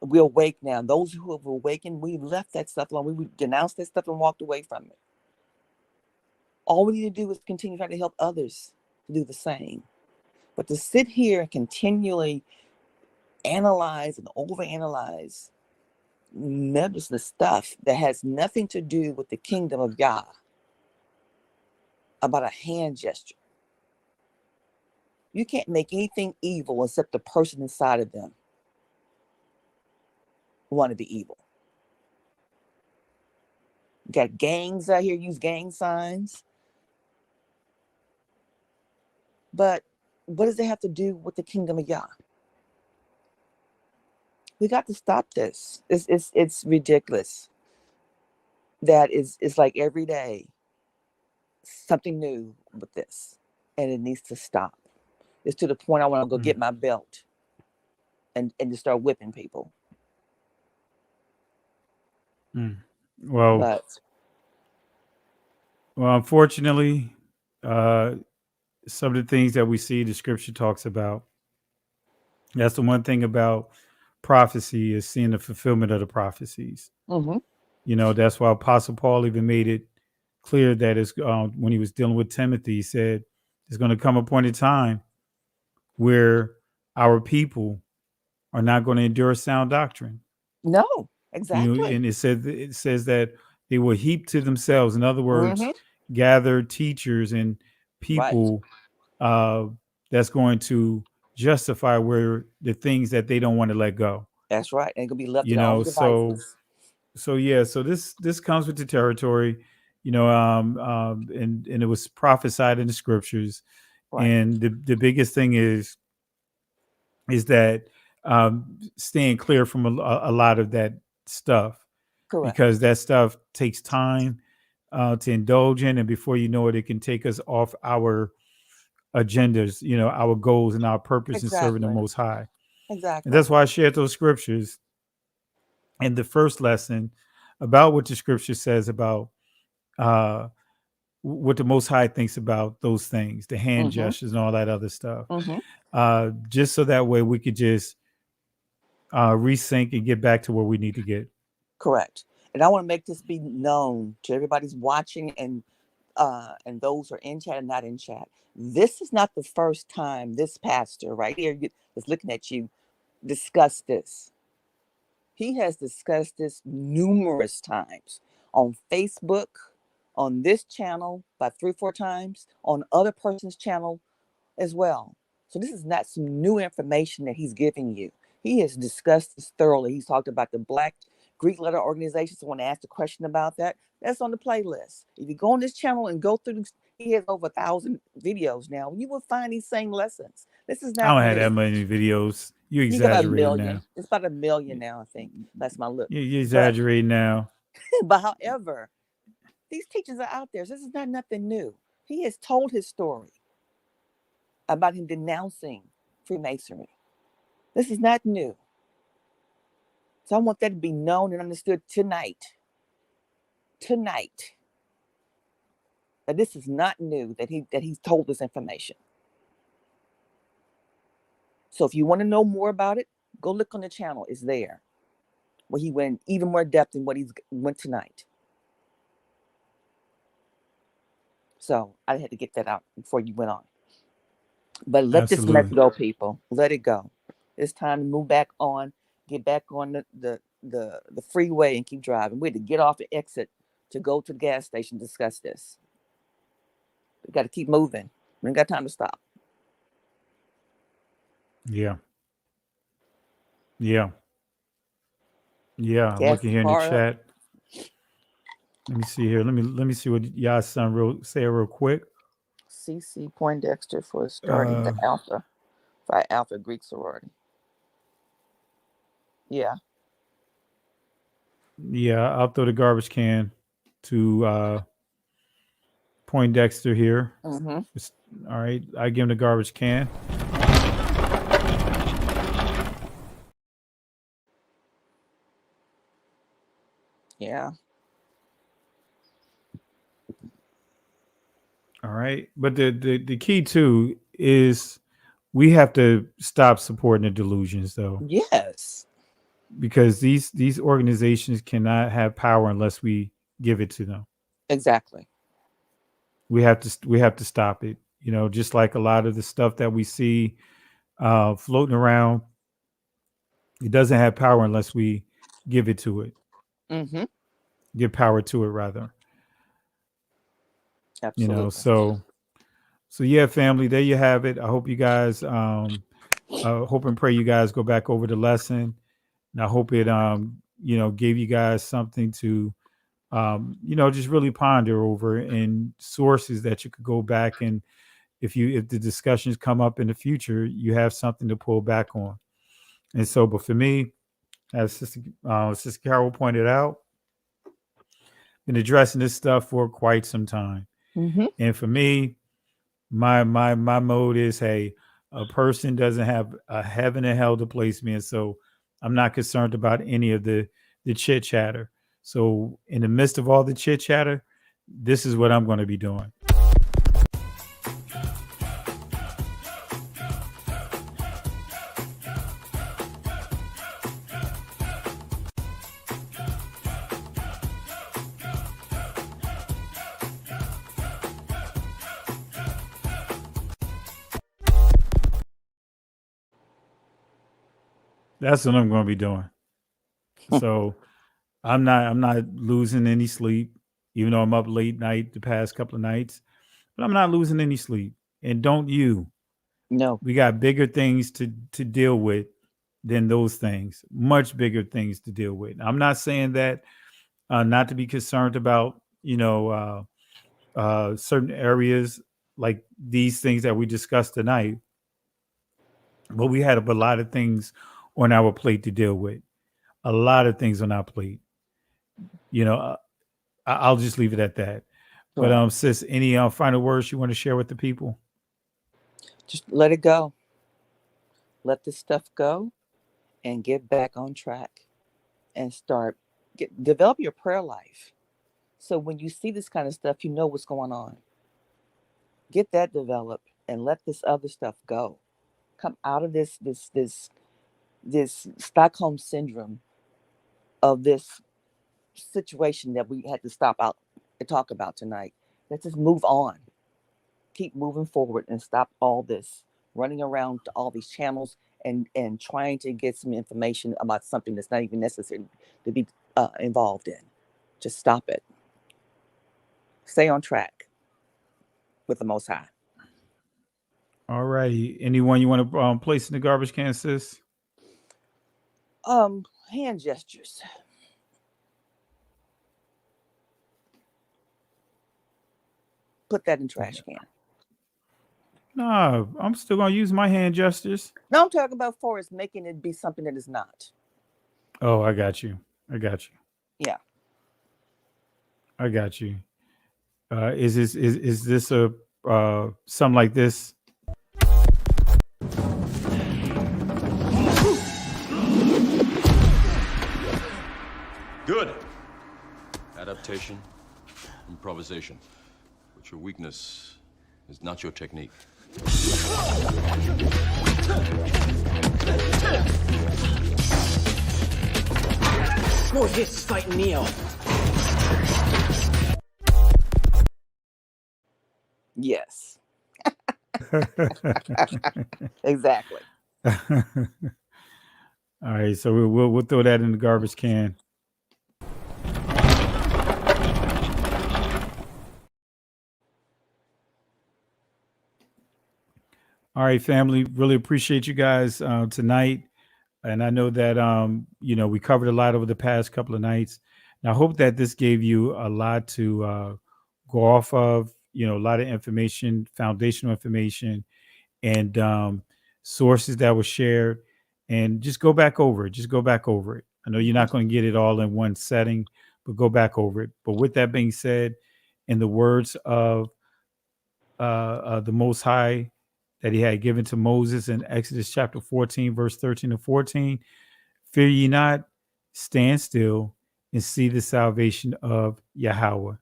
We're awake now. Those who have awakened, we left that stuff alone. We denounced that stuff and walked away from it. All we need to do is continue trying to help others to do the same. But to sit here and continually analyze and overanalyze medicine stuff that has nothing to do with the kingdom of Yah about a hand gesture. You can't make anything evil except the person inside of them want to be evil. You got gangs out here, use gang signs. But what does it have to do with the kingdom of Yah? We got to stop this. It's ridiculous. That it's like every day something new with this, and it needs to stop. It's to the point I want to go get my belt and to start whipping people. Well, unfortunately, some of the things that we see, the scripture talks about That's the one thing about prophecy, is seeing the fulfillment of the prophecies. Mm-hmm. You know, that's why Apostle Paul even made it clear that it's, when he was dealing with Timothy, he said, there's going to come a point in time where our people are not going to endure sound doctrine. No, You know, exactly. and it says that they will heap to themselves. In other words, Mm-hmm. gather teachers and Right. people that's going to justify where the things that they don't want to let go. That's right. Ain't gonna be left to You their own know, devices. so yeah, so this comes with the territory. You know, and it was prophesied in the scriptures. Right. And the biggest thing is that staying clear from a lot of that stuff, Correct. because that stuff takes time to indulge in, and before you know it, it can take us off our agendas, you know, our goals and our purpose in serving the Exactly. Most High. And Exactly. that's why I shared those scriptures in the first lesson about what the scripture says about what the Most High thinks about those things, the hand Mm-hmm. gestures and all that other stuff. Mm-hmm. Just so that way we could just resync and get back to where we need to get. Correct. And I want to make this be known to everybody's watching and those who are in chat and not in chat. This is not the first time this pastor right here is looking at you discuss this. He has discussed this numerous times on Facebook, on this channel by 3 or 4 times, on other person's channel as well. So this is not some new information that he's giving you. He has discussed this thoroughly. He's talked about the Black Greek letter organizations. I want to ask a question about that. That's on the playlist. If you go on this channel and go through, he has over 1,000 videos now. You will find these same lessons. This is I not don't have new. that many videos. You You got about 1 exaggerating million. now. It's about 1 million now, I think. That's my look. You exaggerate now. But however, these teachers are out there. So this is not nothing new. He has told his story about him denouncing Freemasonry. This is not new. So I want that to be known and understood tonight. Tonight. That this is not new, that he's told this information. So if you want to know more about it, go look on the channel. It's there. Where he went even more depth than what he's went tonight. So I had to get that out before you went on. But let this mess go, people. Let it go. It's time to move back on, get back on the freeway and keep driving. We had to get off the exit to go to the gas station and discuss this. We got to keep moving. We ain't got time to stop. Yeah. Yeah. Yeah. I'm Yes, looking here in the chat. Let me see here. Let me see what y'all son say real quick. CC Poindexter for starting the Alpha for Alpha Greek sorority. Yeah. Yeah, I'll throw the garbage can to Poindexter here. Mm-hmm. All right, I give him the garbage can. Yeah. All right, but the key too is we have to stop supporting the delusions, though. Yes. Because these organizations cannot have power unless we give it to them. Exactly. We have to stop it. You know, just like a lot of the stuff that we see floating around, it doesn't have power unless we give it to it. Mm-hmm. Give power to it, rather. Absolutely. You know, so yeah, family, there you have it. I hope you guys hope and pray you guys go back over the lesson. And I hope it you know, gave you guys something to you know, just really ponder over, and sources that you could go back, and if the discussions come up in the future, you have something to pull back on. And so, but for me, as Sister Carol pointed out, been addressing this stuff for quite some time. Mm-hmm. And for me, my mode is, hey, a person doesn't have a heaven and hell to place me in, so I'm not concerned about any of the chit chatter. So in the midst of all the chit chatter, this is what I'm going to be doing. That's what I'm going to be doing. So I'm not losing any sleep, even though I'm up late night the past couple of nights, but I'm not losing any sleep. And don't you? No. We got bigger things to deal with than those things, much bigger things to deal with. I'm not saying that not to be concerned about, certain areas like these things that we discussed tonight, but we had a lot of things on our plate to deal with. A lot of things on our plate. I'll just leave it at that. Sure. But sis, any final words you want to share with the people? Just let it go. Let this stuff go and get back on track and develop your prayer life. So when you see this kind of stuff, you know what's going on. Get that developed and let this other stuff go. Come out of this Stockholm syndrome of this situation that we had to stop out and talk about tonight. Let's just move on. Keep moving forward and stop all this running around to all these channels and trying to get some information about something that's not even necessary to be involved in. Just stop it. Stay on track with the Most High. All righty. Anyone you want to place in the garbage can, sis? Hand gestures. Put that in trash can. No, I'm still gonna use my hand gestures. No, I'm talking about Forrest making it be something that is not. Oh, I got you. Yeah. I got you. Is this a something like this? Good. Adaptation, improvisation. But your weakness is not your technique. Morpheus is fighting Neo. Yes. Exactly. All right, so we'll throw that in the garbage can. All right, family. Really appreciate you guys tonight, and I know that we covered a lot over the past couple of nights. And I hope that this gave you a lot to go off of. A lot of information, foundational information, and sources that were shared. And just go back over it. I know you're not going to get it all in one setting, but go back over it. But with that being said, in the words of the Most High that he had given to Moses in Exodus chapter 14, verse 13 to 14, fear ye not, stand still and see the salvation of Yahweh.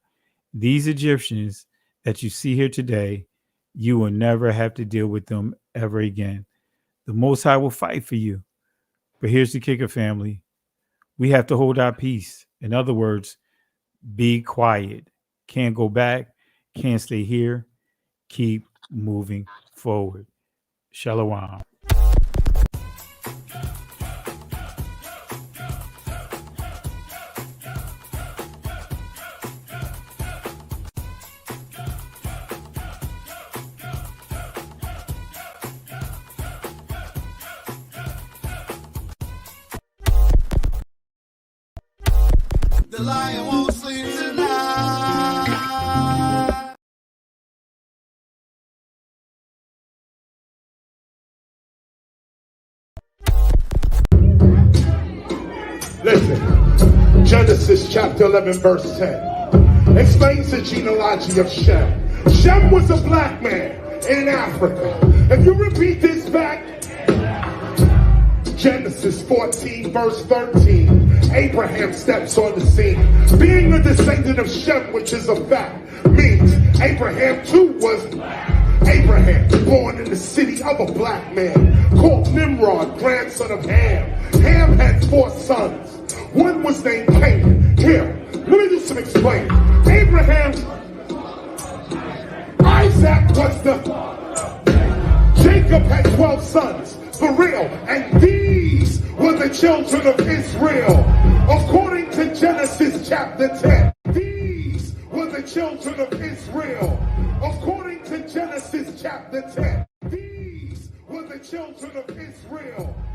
These Egyptians that you see here today, you will never have to deal with them ever again. The Most High will fight for you. But here's the kicker, family. We have to hold our peace. In other words, be quiet. Can't go back. Can't stay here. Keep moving forward. Shalom. The lion won't sleep tonight. Listen, Genesis chapter 11, verse 10 explains the genealogy of Shem. Shem was a black man in Africa. If you repeat this back, Genesis 14, verse 13, Abraham steps on the scene. Being a descendant of Shem, which is a fact, means Abraham too was black. Abraham, born in the city of a black man, called Nimrod, grandson of Ham. Ham had 4 sons. One was named Canaan. Here, let me do some explaining. Abraham, Isaac was the Jacob had 12 sons, for real, and these were children of Israel, according to Genesis chapter 10. These were the children of Israel, according to Genesis chapter 10. These were the children of Israel,